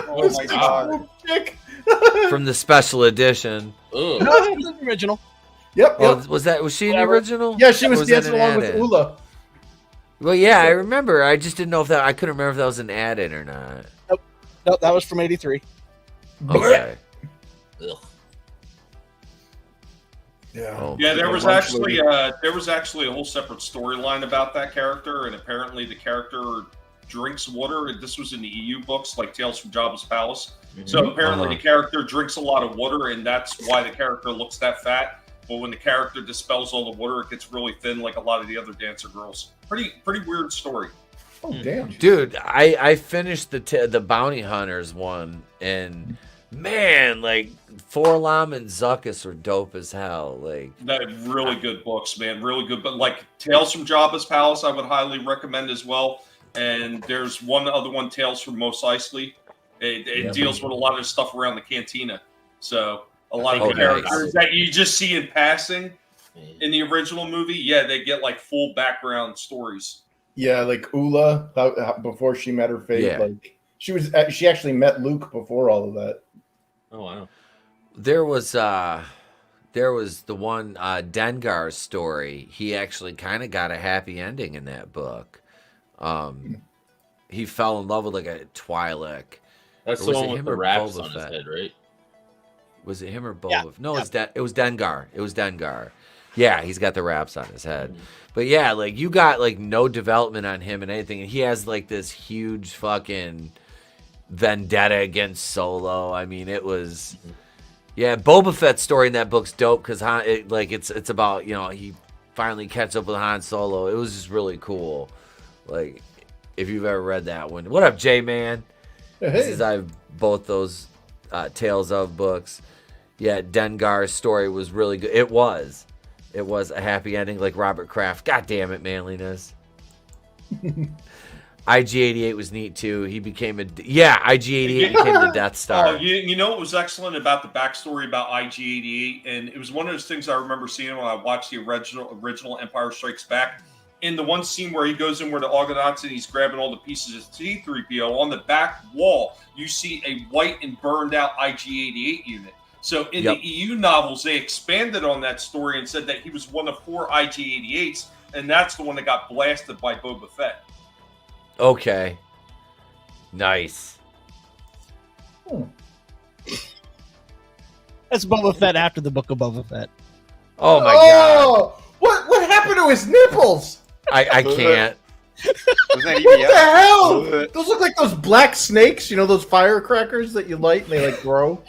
Oh my god. From the special edition. Ugh. No, it's the original. Yep. Oh, was she in the original? Yeah, she Or was that dancing an along with add-in? Ula. Well, yeah, I remember. I just didn't know if I couldn't remember if that was an add-in or not. Nope, that was from '83. Okay. Ugh. Yeah. Yeah, there was actually a whole separate storyline about that character, and apparently the character drinks water. This was in the EU books, like Tales from Jabba's Palace. So apparently the character drinks a lot of water, and that's why the character looks that fat. But when the character dispels all the water, it gets really thin, like a lot of the other dancer girls. Pretty weird story. Oh damn, dude! I finished the Bounty Hunters one, and man, like Forlom and Zuckuss are dope as hell. Like that, really good books, man, really good. But like Tales from Jabba's Palace, I would highly recommend as well. And there's one other one, Tales from Mos Eisley. It deals with a lot of stuff around the cantina. So a lot of characters that you just see in passing in the original movie, they get like full background stories. Yeah, like Ula, before she met her fate, like she actually met Luke before all of that. Oh wow. There was the one Dengar story. He actually kind of got a happy ending in that book. He fell in love with like a Twi'lek. That's the one with the wraps on his head, right? Was it him or Boba? No, it was Dengar. It was Dengar. Yeah, he's got the wraps on his head. But yeah, like you got like no development on him and anything, and he has like this huge fucking vendetta against Solo. I mean, it was Boba Fett's story in that book's dope because it's about, you know, he finally catches up with Han Solo. It was just really cool. Like if you've ever read that one. What up, J Man? This is I have both those Tales of books. Yeah, Dengar's story was really good. It was a happy ending, like Robert Kraft. God damn it, manliness. IG-88 was neat too. He became IG-88 became the Death Star. You know what was excellent about the backstory about IG-88, and it was one of those things I remember seeing when I watched the original Empire Strikes Back. In the one scene where he goes in where the Argonauts and he's grabbing all the pieces of C-3PO, on the back wall, you see a white and burned out IG-88 unit. So in the EU novels, they expanded on that story and said that he was one of 4 IG-88s, and that's the one that got blasted by Boba Fett. Okay. Nice. That's Boba Fett after the Book of Boba Fett. Oh my god. What happened to his nipples? I can't. What the hell? Those look like those black snakes, you know, those firecrackers that you light and they like grow.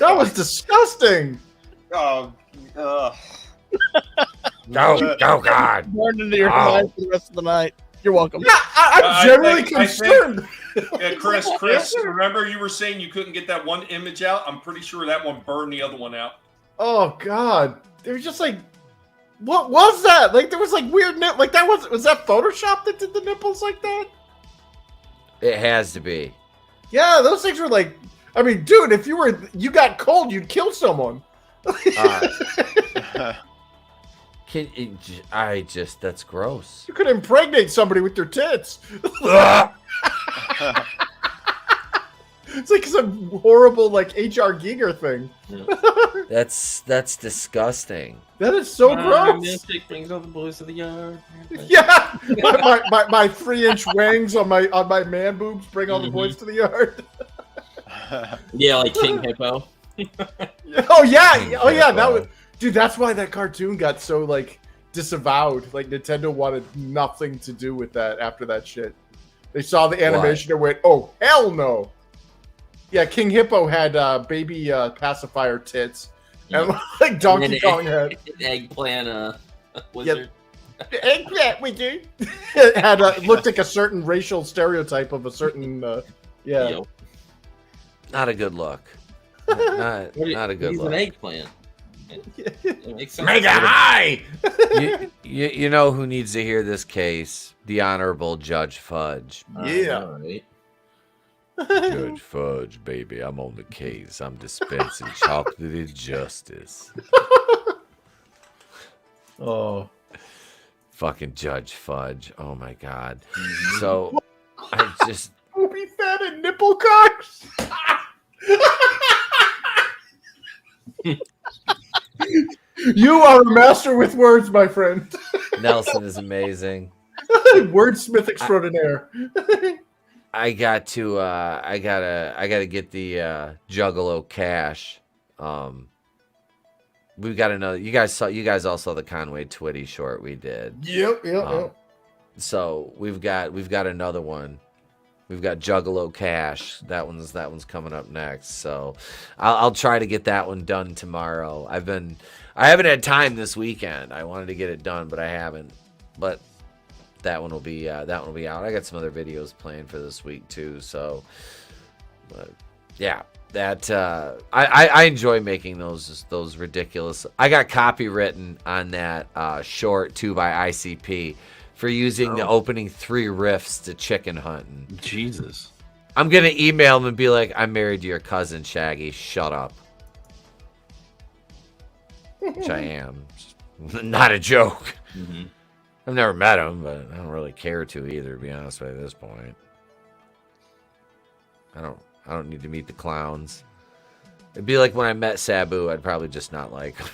That was disgusting. Oh, no, God. Burned into your mind for the rest of the night. You're welcome. Yeah, I'm generally concerned. Chris, remember you were saying you couldn't get that one image out? I'm pretty sure that one burned the other one out. Oh God, they were just like, what was that? Like there was like weird like that was that Photoshop that did the nipples like that? It has to be. Yeah, those things were like, I mean, dude, if you got cold, you'd kill someone. That's gross. You could impregnate somebody with your tits. It's like some horrible like H.R. Giger thing. That's disgusting. That is so gross. Mystic brings all the boys to the yard. Yeah, my 3-inch wangs on my man boobs bring all the boys to the yard. Yeah, like King Hippo. Oh yeah, that was, dude. That's why that cartoon got so like disavowed. Like Nintendo wanted nothing to do with that after that shit. They saw the animation and went, "Oh hell no!" Yeah, King Hippo had baby pacifier tits, and like Donkey Kong had eggplant wizard. Yeah, eggplant wizard. It had looked like a certain racial stereotype of a certain Not a good look. Not a good He's look. an eggplant. It makes sense. Mega high. You know who needs to hear this case? The Honorable Judge Fudge. Yeah. Judge Fudge, baby, I'm on the case. I'm dispensing chocolated justice. Oh. Fucking Judge Fudge. Oh my God. So I just Poopy fat and nipple cocks. You are a master with words, my friend. Nelson is amazing. Wordsmith extraordinaire. I gotta get the Juggalo cash. We've got another. You guys all saw the Conway Twitty short we did. Yep. So we've got another one. We've got Juggalo Cash. That one's coming up next. So I'll try to get that one done tomorrow. I haven't had time this weekend. I wanted to get it done, but I haven't. But that one will be out. I got some other videos planned for this week too. So, but yeah, that I enjoy making those ridiculous. I got copywritten on that short too by ICP. For using the opening 3 riffs to chicken hunting. Jesus. I'm going to email him and be like, I'm married to your cousin, Shaggy. Shut up. Which I am. Not a joke. Mm-hmm. I've never met him, but I don't really care to either, to be honest with you at this point. I don't need to meet the clowns. It'd be like when I met Sabu, I'd probably just not like him.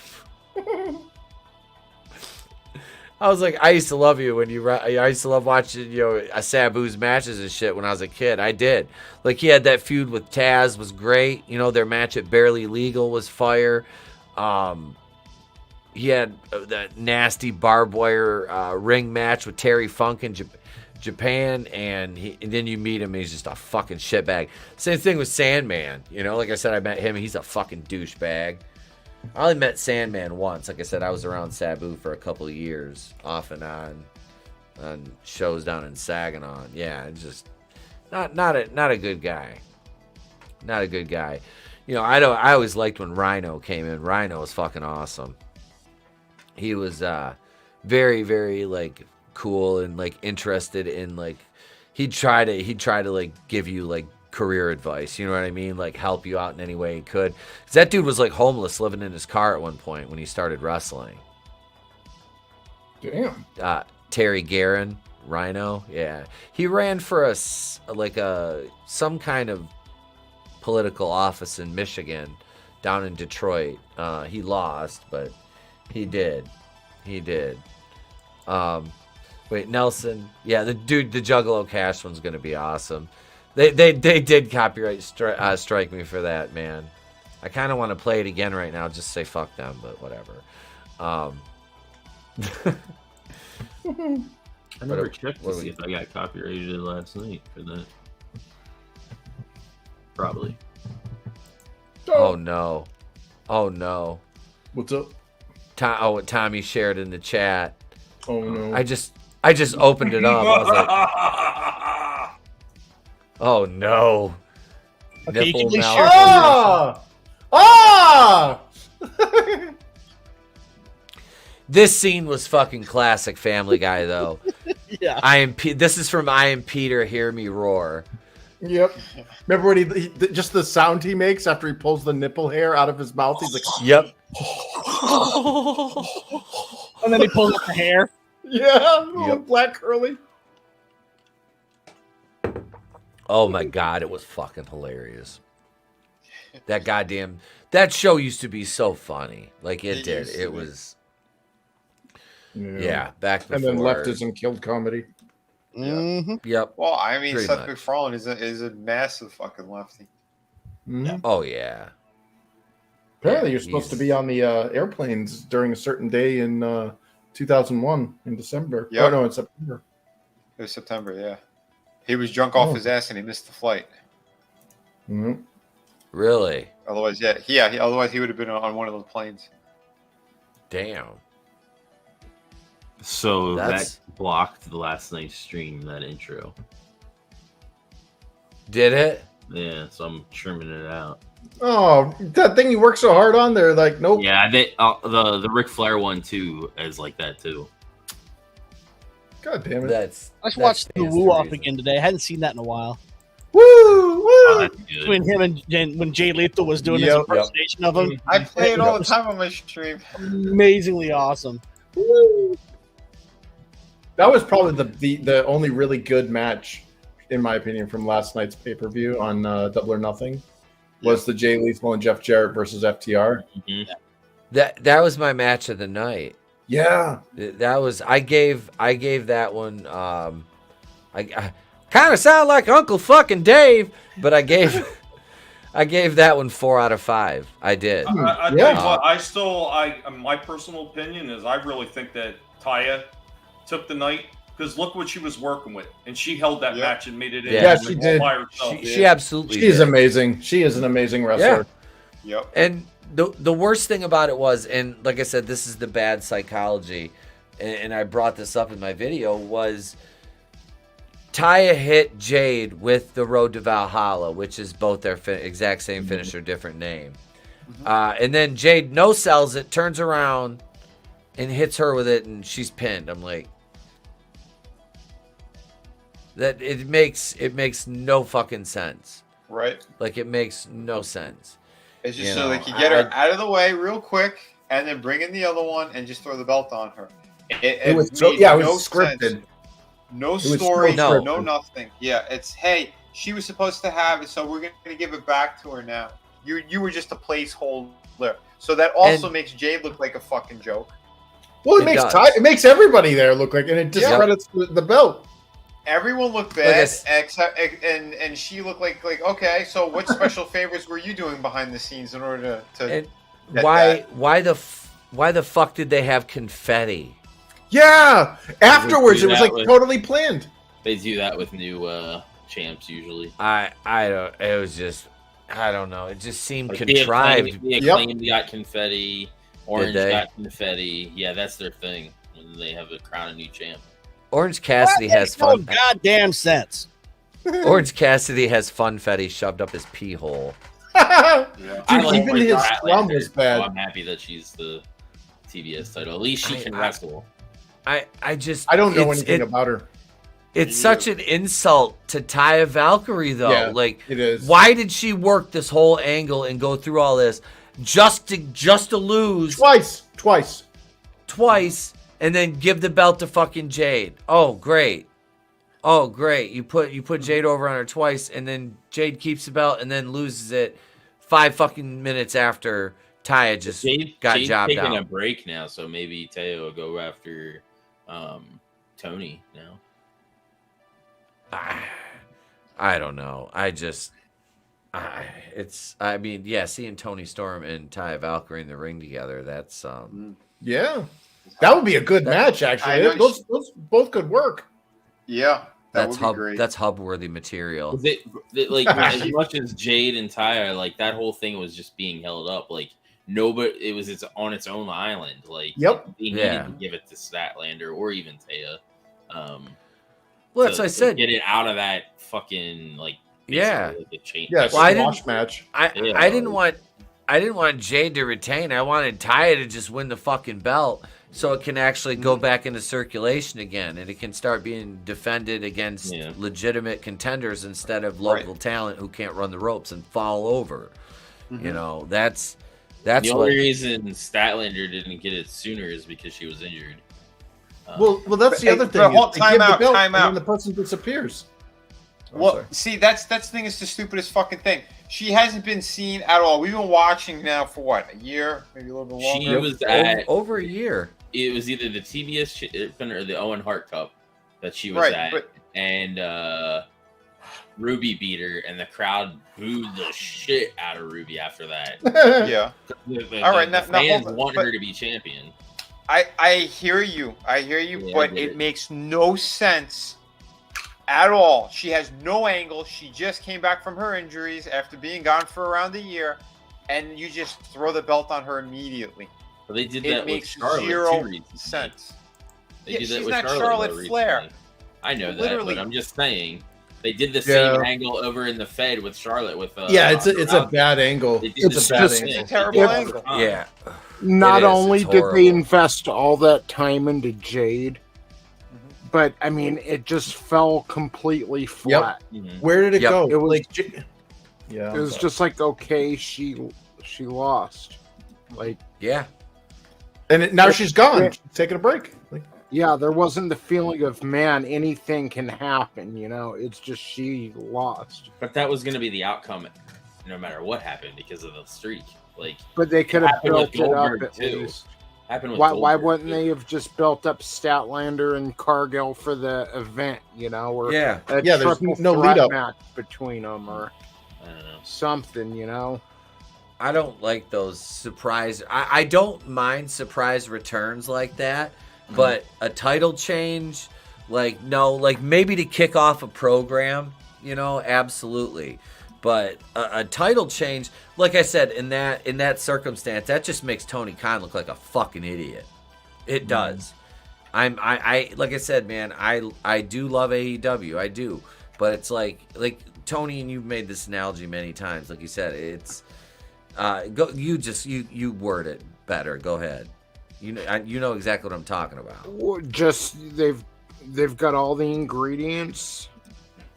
I was like, I used to love you I used to love watching, Sabu's matches and shit when I was a kid. I did. Like, he had that feud with Taz was great. Their match at Barely Legal was fire. He had that nasty barbed wire ring match with Terry Funk in Japan, and then you meet him and he's just a fucking shitbag. Same thing with Sandman. Like I said, I met him and he's a fucking douchebag. I only met Sandman once. Like I said, I was around Sabu for a couple of years, off and on shows down in Saginaw. Yeah, just not a good guy. Not a good guy. I always liked when Rhino came in. Rhino was fucking awesome. He was very, very like cool and like interested in like he'd try to like give you like career advice, you know what I mean? Like help you out in any way he could. 'Cause that dude was like homeless, living in his car at one point when he started wrestling. Damn. Terry Guerin, Rhino, yeah, he ran for some kind of political office in Michigan, down in Detroit. He lost, but he did. Wait, Nelson, yeah, the Juggalo Cash one's gonna be awesome. They did copyright strike me for that, man. I kind of want to play it again right now, just say fuck them, but whatever. I never checked to see if I got copyrighted last night for that. Probably. Oh no. What's up? Tommy shared in the chat. Oh no. I just opened it up. I was like, oh no. Okay, you can at least share. This scene was fucking classic Family Guy, though. Yeah. This is from I Am Peter, Hear Me Roar. Yep. Remember when he just the sound he makes after he pulls the nipple hair out of his mouth? He's like, yep. And then he pulls up the hair. Yeah, black curly. Oh my god, it was fucking hilarious. That show used to be so funny. Like it did. It was. Yeah, back before. And then leftism killed comedy. Mm-hmm. Yep. Well, I mean, Pretty Seth much. MacFarlane is a massive fucking lefty. Mm-hmm. Oh yeah. Apparently, you're supposed to be on the airplanes during a certain day in 2001 in December. Yep. Oh no, in September. It was September, yeah. He was drunk off his ass and he missed the flight. Mm-hmm. Really? Otherwise, otherwise he would have been on one of those planes. Damn. So That's- that blocked the last night's stream, that intro. Did it? Yeah, so I'm trimming it out. Oh, that thing you worked so hard on there, like nope. Yeah, the Ric Flair one too is like that too. God damn it. I just watched the Woo Off again today. I hadn't seen that in a while. Woo! Oh, that's good. Between him and when Jay Lethal was doing his impersonation of him. I play it all the time on my stream. Amazingly awesome. That was probably the only really good match, in my opinion, from last night's pay-per-view on Double or Nothing. Was the Jay Lethal and Jeff Jarrett versus FTR. Mm-hmm. That was my match of the night. Yeah. That was I gave that one I kind of sound like Uncle fucking Dave, but I gave that one 4 out of 5. I did. I tell you what, my personal opinion is I really think that Taya took the night because look what she was working with, and she held that match and made it. Yeah, she did. By herself. She absolutely. She's did. amazing. She is an amazing wrestler. Yeah. Yep. And the worst thing about it was, and like I said, this is the bad psychology, and I brought this up in my video, was Taya hit Jade with the Road to Valhalla, which is both their exact same finisher, different name. And then Jade no-sells it, turns around, and hits her with it, and she's pinned. I'm like, that it makes no fucking sense. Right. Like, it makes no sense. It's just so they can get her out of the way real quick, and then bring in the other one and just throw the belt on her. It was so, yeah, it was scripted. Sense. No story, no nothing. Yeah, it's, hey, she was supposed to have it, so we're going to give it back to her now. You were just a placeholder. So that also makes Jade look like a fucking joke. Well, it makes everybody there look like, and it discredits the belt. Everyone looked bad, except and she looked like okay. So what special favors were you doing behind the scenes in order to why the fuck did they have confetti? Yeah, afterwards it was like totally planned. They do that with new champs usually. I don't. It was just, I don't know. It just seemed contrived. The Acclaimed got confetti. Orange got confetti. Yeah, that's their thing when they have a crown a new champ. Orange Cassidy has no fun. goddamn sense. Orange Cassidy has funfetti shoved up his pee hole. Dude, even his scrum was bad. I'm happy that she's the TBS title. At least she can wrestle. I don't know anything about her. It's such an insult to Taya Valkyrie, though. Yeah, like, it is. Why did she work this whole angle and go through all this just to lose twice, and then give the belt to fucking Jade? Oh, great. You put Jade over on her twice, and then Jade keeps the belt and then loses it 5 fucking minutes after Taya just got Jade's jobbed taking out. a break now, so maybe Taya will go after Tony now. I don't know. Seeing Tony Storm and Taya Valkyrie in the ring together, that's yeah, that would be a good match actually. Those both could work. Yeah, that's hub worthy material. As much as Jade and Taya, like that whole thing was just being held up. Like nobody, it was on its own island. Like they needed to give it to Statlander or even Taya. Well, that's what I said. Get it out of that fucking like a chain. Yeah, squash match. I didn't want Jade to retain. I wanted Taya to just win the fucking belt so it can actually go back into circulation again and it can start being defended against legitimate contenders instead of local talent who can't run the ropes and fall over. You know, that's the only reason Statlander didn't get it sooner is because she was injured. Well, that's the other thing. Time out. And then the person disappears. See, that's the thing. It's the stupidest fucking thing. She hasn't been seen at all. We've been watching now for what, a year, maybe a little bit longer. She was at over a year. It was either the TBS or the Owen Hart Cup that she was at, and Ruby beat her, and the crowd booed the shit out of Ruby after that. Yeah. All right, now fans want her to be champion. I hear you, but it makes no sense at all. She has no angle. She just came back from her injuries after being gone for around a year, and you just throw the belt on her immediately. Well, they did that with Charlotte. Zero sense. She's not Charlotte Flair. I know that, but I'm just saying they did the same angle over in the Fed with Charlotte. With it's a bad angle. It's a terrible angle. Yeah. Not only did they invest all that time into Jade, but I mean, it just fell completely flat. Where did it go? It was like, it was just like, okay, she lost, like and now she's gone, taking a break. Yeah, there wasn't the feeling of, man, anything can happen. You know, it's just she lost. But that was going to be the outcome, no matter what happened, because of the streak. But they could have built it up at least. Why wouldn't they have just built up Statlander and Cargill for the event? You know, or a there's no threat lead up match between them, or something. You know, I don't like those surprise. I don't mind surprise returns like that, but a title change Like, no, like maybe to kick off a program, you know, absolutely. But a title change, like I said, in that circumstance, that just makes Tony Khan look like a fucking idiot. It does. I like I said, man, I do love AEW, I do, but it's like Tony, and you've made this analogy many times. Like you said, it's you word it better. Go ahead. You know exactly what I'm talking about. Just they've got all the ingredients,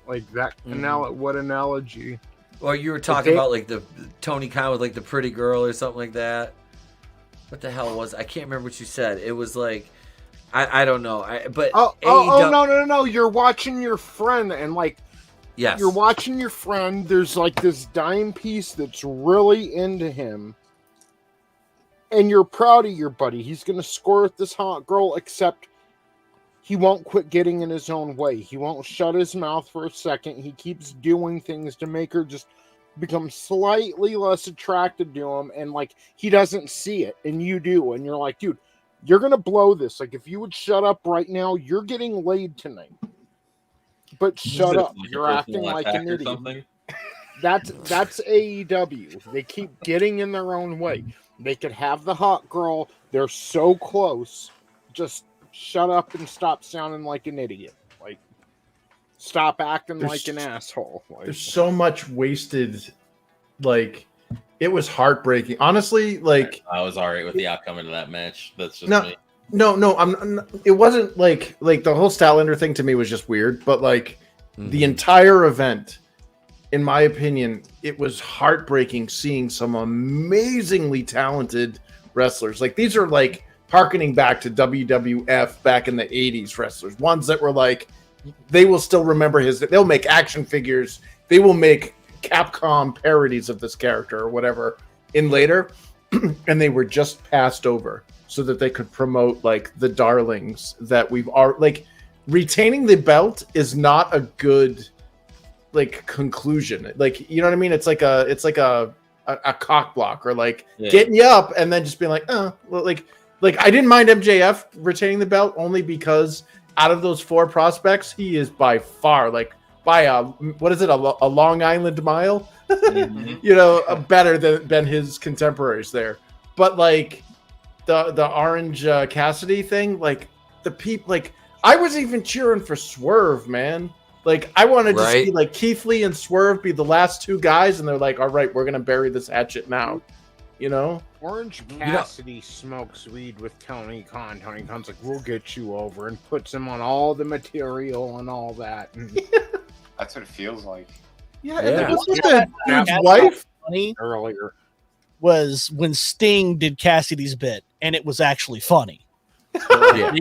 like that. What analogy? Or you were talking about like the Tony Khan with like the pretty girl or something like that. What the hell was I can't remember what you said. It was like I don't know. But no. You're watching your friend and like yes. You're watching your friend. There's like this dime piece that's really into him. And you're proud of your buddy. He's gonna score with this hot girl, except he won't quit getting in his own way. He won't shut his mouth for a second. He keeps doing things to make her just become slightly less attracted to him. And like, he doesn't see it and you do. And you're like, dude, you're going to blow this. Like, if you would shut up right now, you're getting laid tonight. But shut up. You're acting like an idiot. That's AEW. They keep getting in their own way. They could have the hot girl. They're so close. Just shut up and stop sounding like an idiot. Like, stop acting like an asshole. Like, there's so much wasted. Like, it was heartbreaking. Honestly, like I was all right with the outcome of that match. That's just me. No. It wasn't like the whole Statlander thing to me was just weird. But like the entire event, in my opinion, it was heartbreaking seeing some amazingly talented wrestlers. Like, these are like harkening back to WWF back in the 80s wrestlers, ones that were like, they will still remember they'll make action figures, they will make Capcom parodies of this character or whatever in later, and they were just passed over so that they could promote like the darlings that like retaining the belt is not a good like conclusion. Like, you know what I mean? It's like a cock block or like getting you up and then just being like, oh, like I didn't mind MJF retaining the belt only because out of those 4 prospects, he is by far like by a Long Island mile, you know, better than his contemporaries there. But like the Orange Cassidy thing, like the people, like I was even cheering for Swerve, man. Like I wanted to see like Keith Lee and Swerve be the last 2 guys, and they're like, all right, we're gonna bury this hatchet now. You know, Orange Cassidy smokes weed with Tony Khan. Tony Khan's like, we'll get you over, and puts him on all the material and all that. That's what it feels like. Yeah. His wife funny earlier was when Sting did Cassidy's bit, and it was actually funny. Yeah.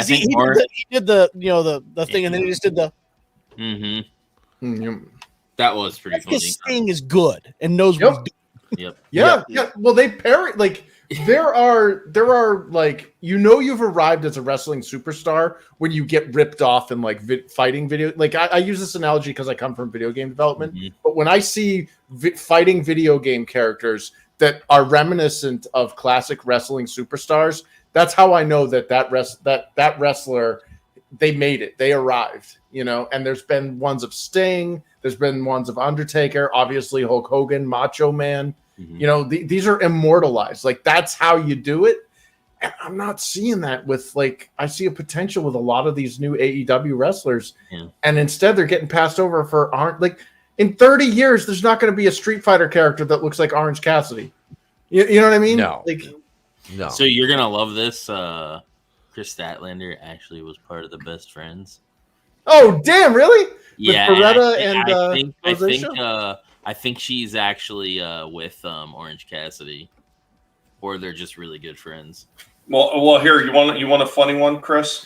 He did the thing, and then he just did the. That was pretty funny. Sting is good and knows what he's doing. Yep. Yeah. Well, they parry like there are like, you know, you've arrived as a wrestling superstar when you get ripped off in like fighting video. Like I use this analogy because I come from video game development, but when I see fighting video game characters that are reminiscent of classic wrestling superstars, that's how I know that wrestler, they made it. They arrived, you know. And there's been ones of Sting. There's been ones of Undertaker, obviously Hulk Hogan, Macho Man. You know, these are immortalized. Like, that's how you do it. And I'm not seeing that with, like, I see a potential with a lot of these new AEW wrestlers. Yeah. And instead they're getting passed over for, like, in 30 years, there's not going to be a Street Fighter character that looks like Orange Cassidy. You know what I mean? No. Like, no. So you're going to love this. Chris Statlander actually was part of the Best Friends. Oh, damn, really? Yeah, with Beretta I think she's actually with Orange Cassidy, or they're just really good friends. Well, here you want a funny one, Chris?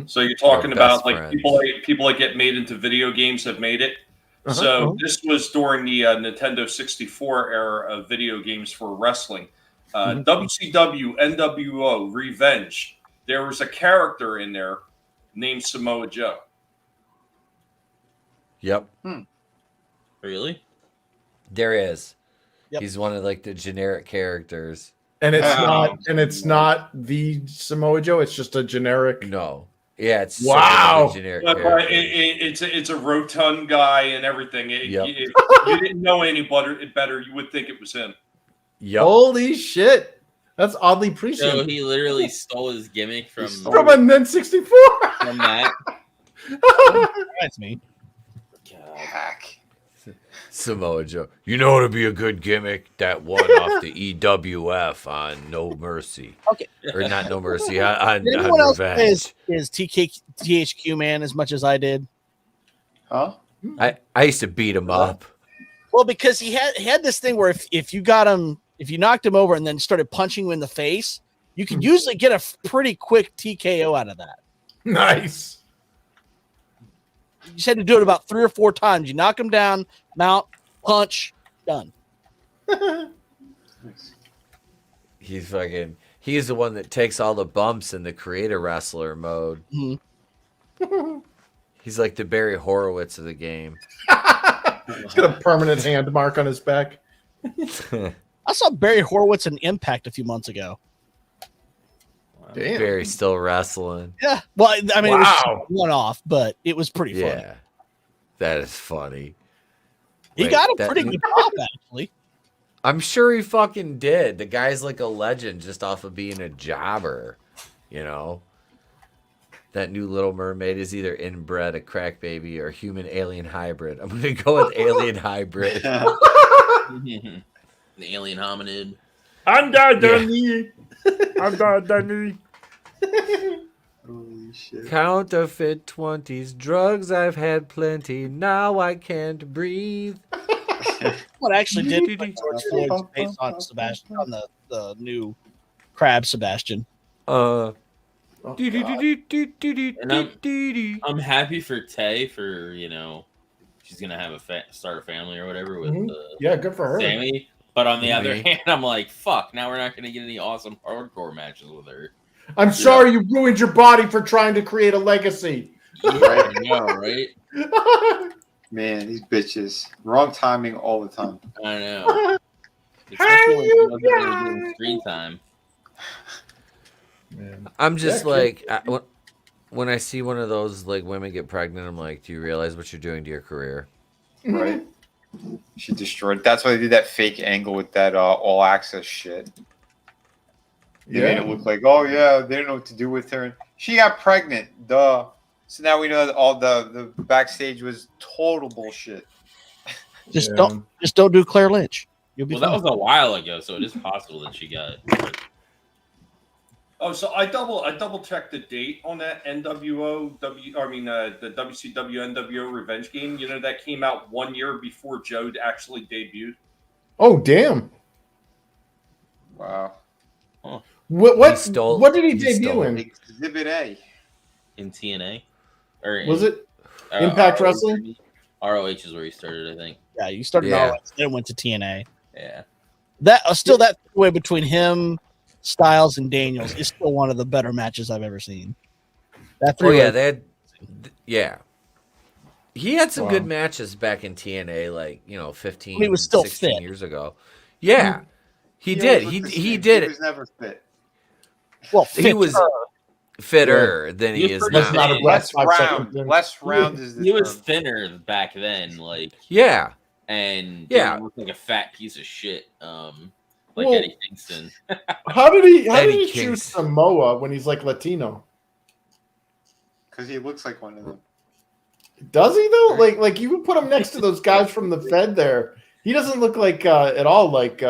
So you're talking about like people that get made into video games have made it. So this was during the Nintendo 64 era of video games for wrestling. WCW, NWO, Revenge. There was a character in there named Samoa Joe. Yep. Really? There is. Yep. He's one of like the generic characters. And it's not the Samoa Joe, it's just a generic. No. Yeah, it's wow. Generic it's a rotund guy and everything. You didn't know any better, you would think it was him. Yep. Holy shit. That's oddly prescient. So he literally stole his gimmick from a N64. From that. That's me. Hack. Samoa Joe. You know to be a good gimmick? That one off the EWF on No Mercy. Okay. Or not No Mercy, on Did anyone else Revenge. is THQ man as much as I did? Huh? I used to beat him up. Well, because he had this thing where if you knocked him over and then started punching him in the face, you could usually get a pretty quick TKO out of that. Nice. You just had to do it about 3 or 4 times. You knock him down, mount, punch, done. He's the one that takes all the bumps in the creator wrestler mode. Mm-hmm. He's like the Barry Horowitz of the game. He's got a permanent hand mark on his back. I saw Barry Horowitz in Impact a few months ago. Damn. Barry's still wrestling. Yeah. Well, I mean, Wow. it was one off, but it was pretty funny. Yeah. That is funny. He got a pretty good pop, actually. I'm sure he fucking did. The guy's like a legend just off of being a jobber, you know? That new Little Mermaid is either inbred, a crack baby, or human alien hybrid. I'm going to go with alien hybrid. The alien hominid. Holy shit. Counterfeit 20s, drugs I've had plenty, now I can't breathe. What I actually did like George Floyd's based on Sebastian, on the new Crab Sebastian. And I'm happy for Tay for, she's going to have start a family or whatever with yeah, good for her. Sammy. But on the other hand, I'm like, fuck, now we're not going to get any awesome hardcore matches with her. I'm sorry you ruined your body for trying to create a legacy. Right? I know, right? Man, these bitches. Wrong timing all the time. I know. Especially when she wasn't really getting screen time. Man. I'm just when I see one of those like women get pregnant, I'm like, do you realize what you're doing to your career? Right. She destroyed. That's why they did that fake angle with that all access shit. They made it look like, oh yeah, they didn't know what to do with her. She got pregnant, duh. So now we know that all the backstage was total bullshit. Just don't do Claire Lynch. You'll be Well, that was a while ago, so it is possible that she got. Oh, so I double checked the date on that the WCW NWO Revenge game. You know, that came out 1 year before Joe actually debuted. Oh damn! Wow. Huh. What did he debut in? Exhibit A. In TNA? Or was it Impact ROH, Wrestling? ROH is where he started, I think. Yeah, you started in ROH, then went to TNA. Yeah. That way between him, Styles, and Daniels is still one of the better matches I've ever seen. He had some good matches back in TNA, 15, he was still 16 fit. years ago. Yeah, he did. He did He it. was never fit. Well, He was fitter than he is now. Not a Less round. Less round is the He was term. thinner back then, Yeah. and Yeah. didn't look like a fat piece of shit, like Well, Eddie Kingston. How did he Eddie choose Kingston. Samoa when he's like Latino? Because he looks like one of them. Does he though? Like you would put him next to those guys from the Fed there. He doesn't look like at all like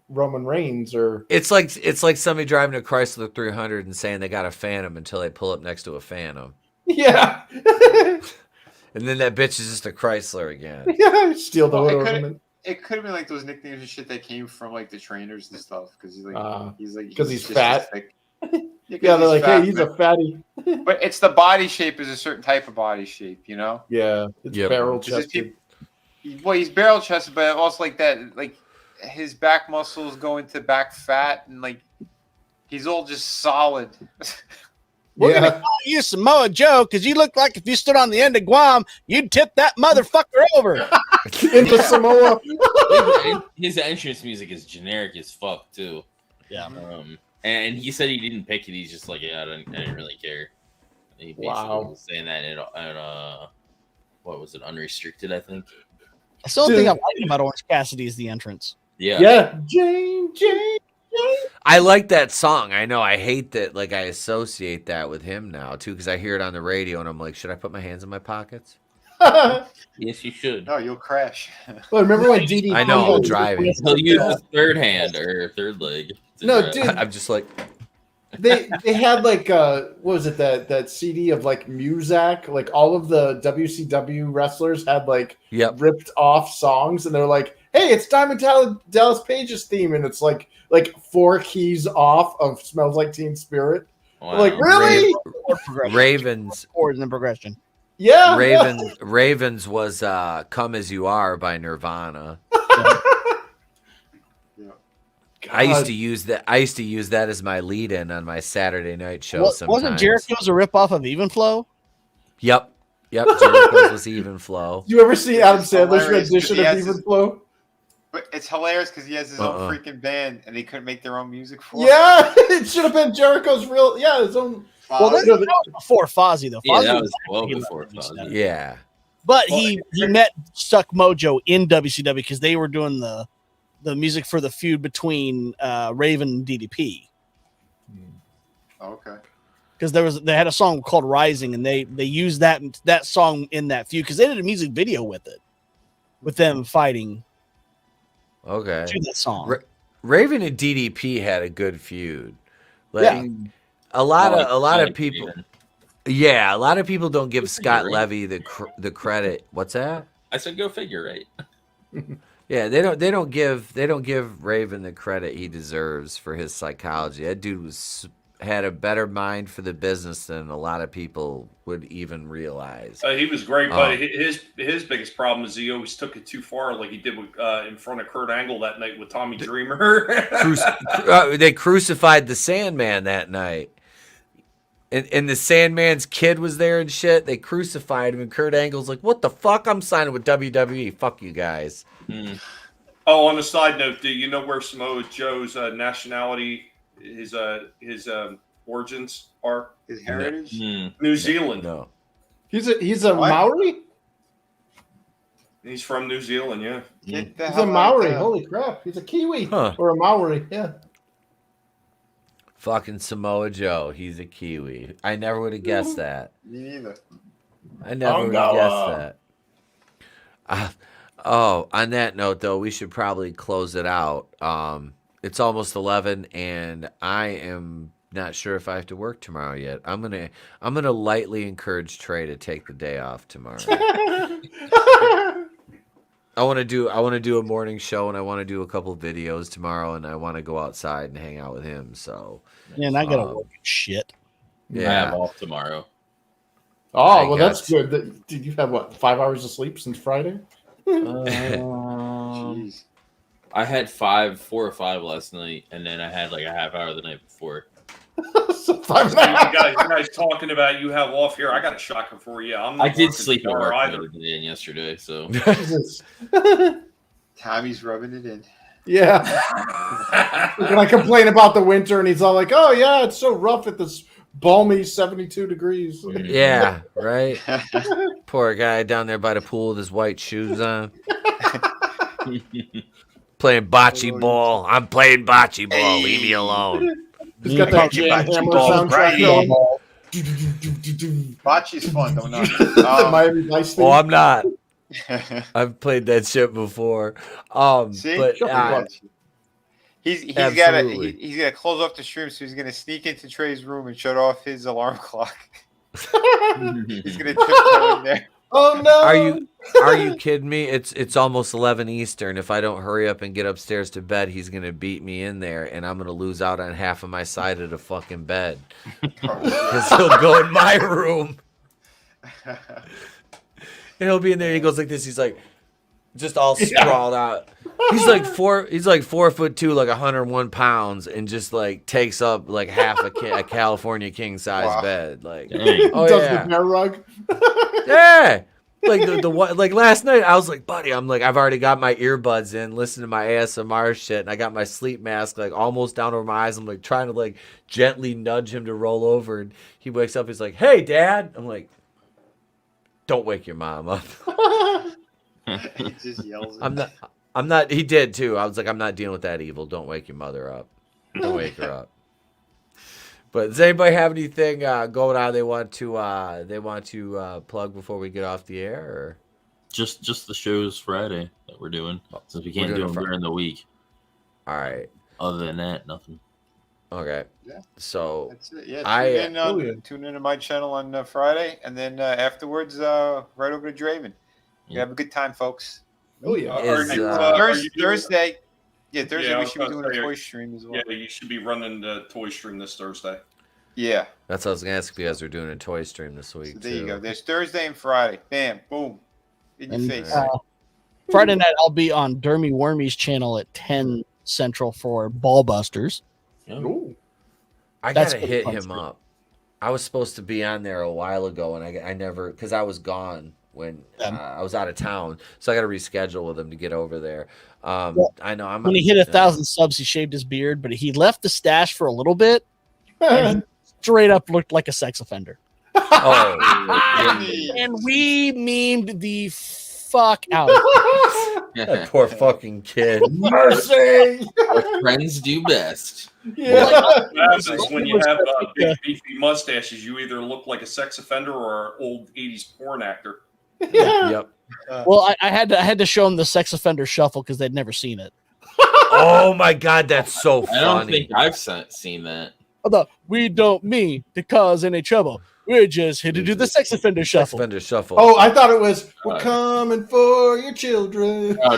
Roman Reigns or. It's like somebody driving a Chrysler 300 and saying they got a Phantom until they pull up next to a Phantom. Yeah. And then that bitch is just a Chrysler again. Yeah, steal the hood It ornament. could have been like those nicknames and shit that came from like the trainers and stuff. Because He's just fat. as thick. Yeah, they're like, hey, he's a fatty. But it's the body shape is a certain type of body shape, you know? Yeah, it's barrel chested. Well, he's barrel chested, but also like that, like his back muscles go into back fat, and like he's all just solid. We're gonna call you Samoa Joe because you look like if you stood on the end of Guam, you'd tip that motherfucker over. Into Samoa. His entrance music is generic as fuck too. Yeah. And he said he didn't pick it. He's just like, yeah, I didn't really care. He basically Wow. was saying that at what was it, Unrestricted, I think. That's the only thing I like about Orange Cassidy is the entrance. Yeah. Jane. I like that song. I know. I hate that. Like, I associate that with him now too, because I hear it on the radio, and I'm like, should I put my hands in my pockets? Yes, you should. No, you'll crash. Well, remember when DDP? I know. I'm driving. He'll use his third hand or third leg. to No, drive. dude. I'm just like, They had like what was it, that CD of like Muzak, like all of the WCW wrestlers had like ripped off songs, and they're like, hey, it's Diamond Dallas Page's theme, and it's like 4 keys off of Smells Like Teen Spirit. Wow. Like, really? Ravens. Chords and progression. Yeah. Ravens was "Come As You Are" by Nirvana. I used to use that. I used to use that as my lead-in on my Saturday night show. Wasn't Jericho's a ripoff of Even Flow? Yep. Jericho's was Even Flow. You ever see Adam Sandler's hilarious rendition because he of has Even Flow? But it's hilarious because he has his own freaking band and they couldn't make their own music for it. Yeah, it should have been Jericho's real. Yeah, his own. Well, that was before Fozzy though. Yeah, Fozzy that was well before Fozzy. Yeah. But he met Stuck Mojo in WCW because they were doing the music for the feud between Raven and DDP. Okay. Because they had a song called Rising, and they used that song in that feud because they did a music video with it, with them fighting. Okay. To that song. Raven and DDP had a good feud. Like, a lot of people. Raven. Yeah, a lot of people don't give Scott Levy the credit. What's that? I said go figure, right? Yeah, they don't give Raven the credit he deserves for his psychology. That dude had a better mind for the business than a lot of people would even realize. He was great, but his biggest problem is he always took it too far, like he did with, in front of Kurt Angle that night with Tommy Dreamer. They crucified the Sandman that night. And the Sandman's kid was there and shit. They crucified him, and Kurt Angle's like, "What the fuck? I'm signing with WWE. Fuck you guys." Oh, on a side note, do you know where Samoa Joe's nationality, his origins are? His heritage? New Zealand. No. He's a Maori? He's from New Zealand, yeah. He's a Maori. Holy crap. He's a Kiwi or a Maori. Yeah. Fucking Samoa Joe. He's a Kiwi. I never would have guessed that. Me neither. I never would have guessed that. On that note, though, we should probably close it out. It's almost 11, and I am not sure if I have to work tomorrow yet. I'm gonna lightly encourage Trey to take the day off tomorrow. I want to do a morning show, and I want to do a couple videos tomorrow, and I want to go outside and hang out with him. So yeah, and I gotta work shit. Yeah, I have off tomorrow. Oh, well, that's good. Did you have 5 hours of sleep since Friday? Jeez. I had 4 or 5 last night, and then I had like a half hour the night before. So 5 You guys talking about you have off here. I got a shocker for you. I'm not I did working sleep at tomorrow work either. the other day and yesterday, so Jesus. Tommy's rubbing it in. Yeah. When I complain about the winter, and he's all like, "Oh yeah, it's so rough at this balmy 72 degrees." Yeah, right. Poor guy down there by the pool with his white shoes on. Playing bocce ball. I'm playing bocce ball. Leave me alone. He's got that Jam Hammer soundtrack going. Bocce's fun, don't know. The Miami Vice thing. Oh, I'm not. I've played that shit before. See? But he's gonna close off the stream, so he's gonna sneak into Trey's room and shut off his alarm clock. He's gonna tiptoe in there. Oh no! Are you kidding me? It's almost 11 Eastern. If I don't hurry up and get upstairs to bed, he's gonna beat me in there, and I'm gonna lose out on half of my side of the fucking bed because he'll go in my room. And he'll be in there. He goes like this. He's like, just all sprawled out. He's like 4'2", like 101 pounds, and just like takes up like half a California king size bed. Like, Does the bear rug? Yeah. Like the one, like last night, I was like, buddy, I'm like, I've already got my earbuds in, listening to my ASMR shit, and I got my sleep mask like almost down over my eyes. I'm like trying to like gently nudge him to roll over, and he wakes up. He's like, "Hey, Dad." I'm like, "Don't wake your mom up." He just yells. I'm not. He did too. I was like, I'm not dealing with that evil. Don't wake your mother up. Don't wake her up. But does anybody have anything going on they want to plug before we get off the air? Or? Just the shows Friday that we're doing, since we can't do them during the week. All right. Other than that, nothing. Okay. Yeah. So that's it. Yeah, tune in to my channel on Friday, and then afterwards, right over to Draven. You have a good time, folks. Oh yeah. Thursday. Yeah, Thursday we should be doing a toy stream as well. Yeah, you should be running the toy stream this Thursday. Yeah. That's what I was going to ask if you guys are doing a toy stream this week. So there you go. There's Thursday and Friday. Bam, boom. In your face. Friday night, I'll be on Dermy Wormy's channel at 10 Central for Ball Busters. Ooh. I got to hit him up. I was supposed to be on there a while ago, and I never, because I was gone when I was out of town. So I got to reschedule with him to get over there. I know. When he hit 1,000 subs, he shaved his beard, but he left the stash for a little bit. And he straight up looked like a sex offender. Oh, and we memed the fuck out of it. That poor fucking kid. Mercy. Friends do best. Yeah. What happens when you have big beefy mustaches? You either look like a sex offender or an old 80s porn actor. Yep. Well, I had to show them the sex offender shuffle because they'd never seen it. Oh my god, that's so funny. I don't think I've seen that. We don't mean to cause any trouble. We're just here to do the sex offender shuffle. Sex offender shuffle. Oh, I thought it was we're coming for your children. Oh,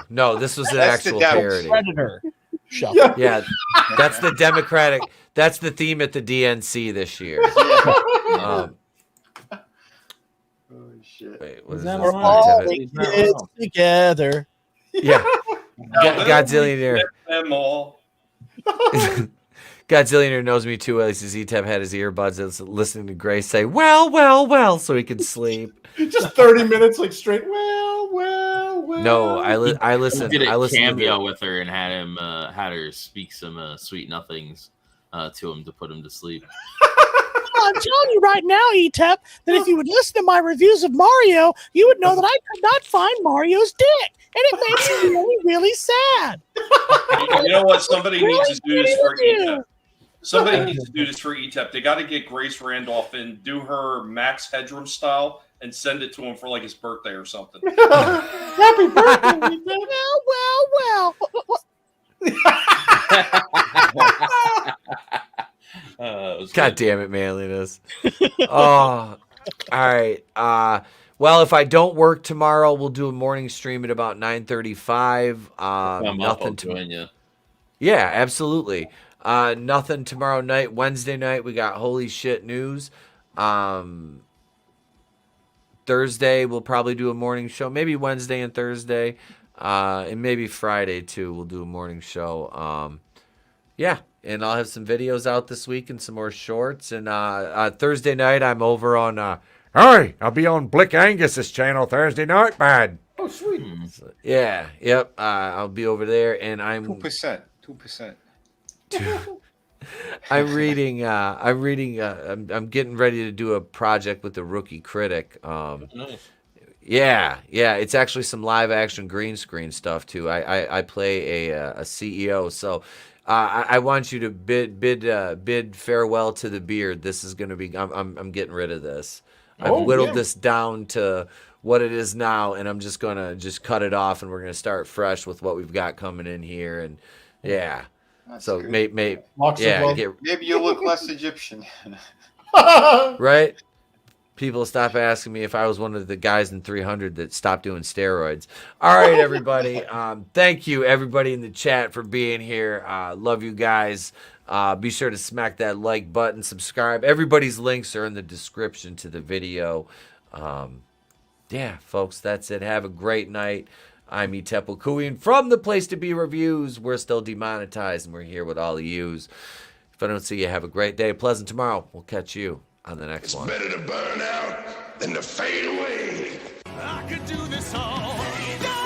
no. This was an actual parody. Predator shuffle. Yeah, that's the Democratic. That's the theme at the DNC this year. Oh shit! Wait, what is We're all kids together. Yeah, Godzillionaire. Them all. Godzillionaire knows me too well. He says Etep had his earbuds listening to Grace say, well, so he could sleep. Just 30 minutes like straight, well. No, I listened. Did a I listened cameo with her and had her speak some sweet nothings to him to put him to sleep. I'm telling you right now, Etep, that if you would listen to my reviews of Mario, you would know that I could not find Mario's dick. And it makes me really, really sad. You know what? Somebody needs to do this for Etep. Somebody needs to do this for Etep. They got to get Grace Randolph and do her Max Headroom style and send it to him for like his birthday or something. Happy birthday! Well. God damn it, manliness. Oh, all right. Well, if I don't work tomorrow, we'll do a morning stream at about 9:35. Nothing to. Yeah, absolutely. Nothing tomorrow night. Wednesday night, we got holy shit news. Thursday, we'll probably do a morning show. Maybe Wednesday and Thursday, and maybe Friday too. We'll do a morning show. Yeah. And I'll have some videos out this week and some more shorts. And Thursday night, I'm over on. Hi, I'll be on Blick Angus's channel Thursday night, man. Oh, sweet. Yeah, yep. I'll be over there, and I'm 2%. I'm reading. I'm getting ready to do a project with the Rookie Critic. Nice. Yeah. It's actually some live action green screen stuff too. I play a CEO, so. I want you to bid farewell to the beard. This is going to be. I'm getting rid of this. I've whittled this down to what it is now, and I'm just gonna cut it off, and we're gonna start fresh with what we've got coming in here, and yeah. That's so good. maybe Maybe you'll look less Egyptian. Right. People stop asking me if I was one of the guys in 300 that stopped doing steroids. All right, everybody. Thank you, everybody in the chat, for being here. Love you guys. Be sure to smack that like button, subscribe. Everybody's links are in the description to the video. Yeah, folks, that's it. Have a great night. I'm Etep Wakuian from the Place to Be Reviews. We're still demonetized, and we're here with all of yous. If I don't see you, have a great day. Pleasant tomorrow. We'll catch you on the next one. Better to burn out than to fade away. I could do this all day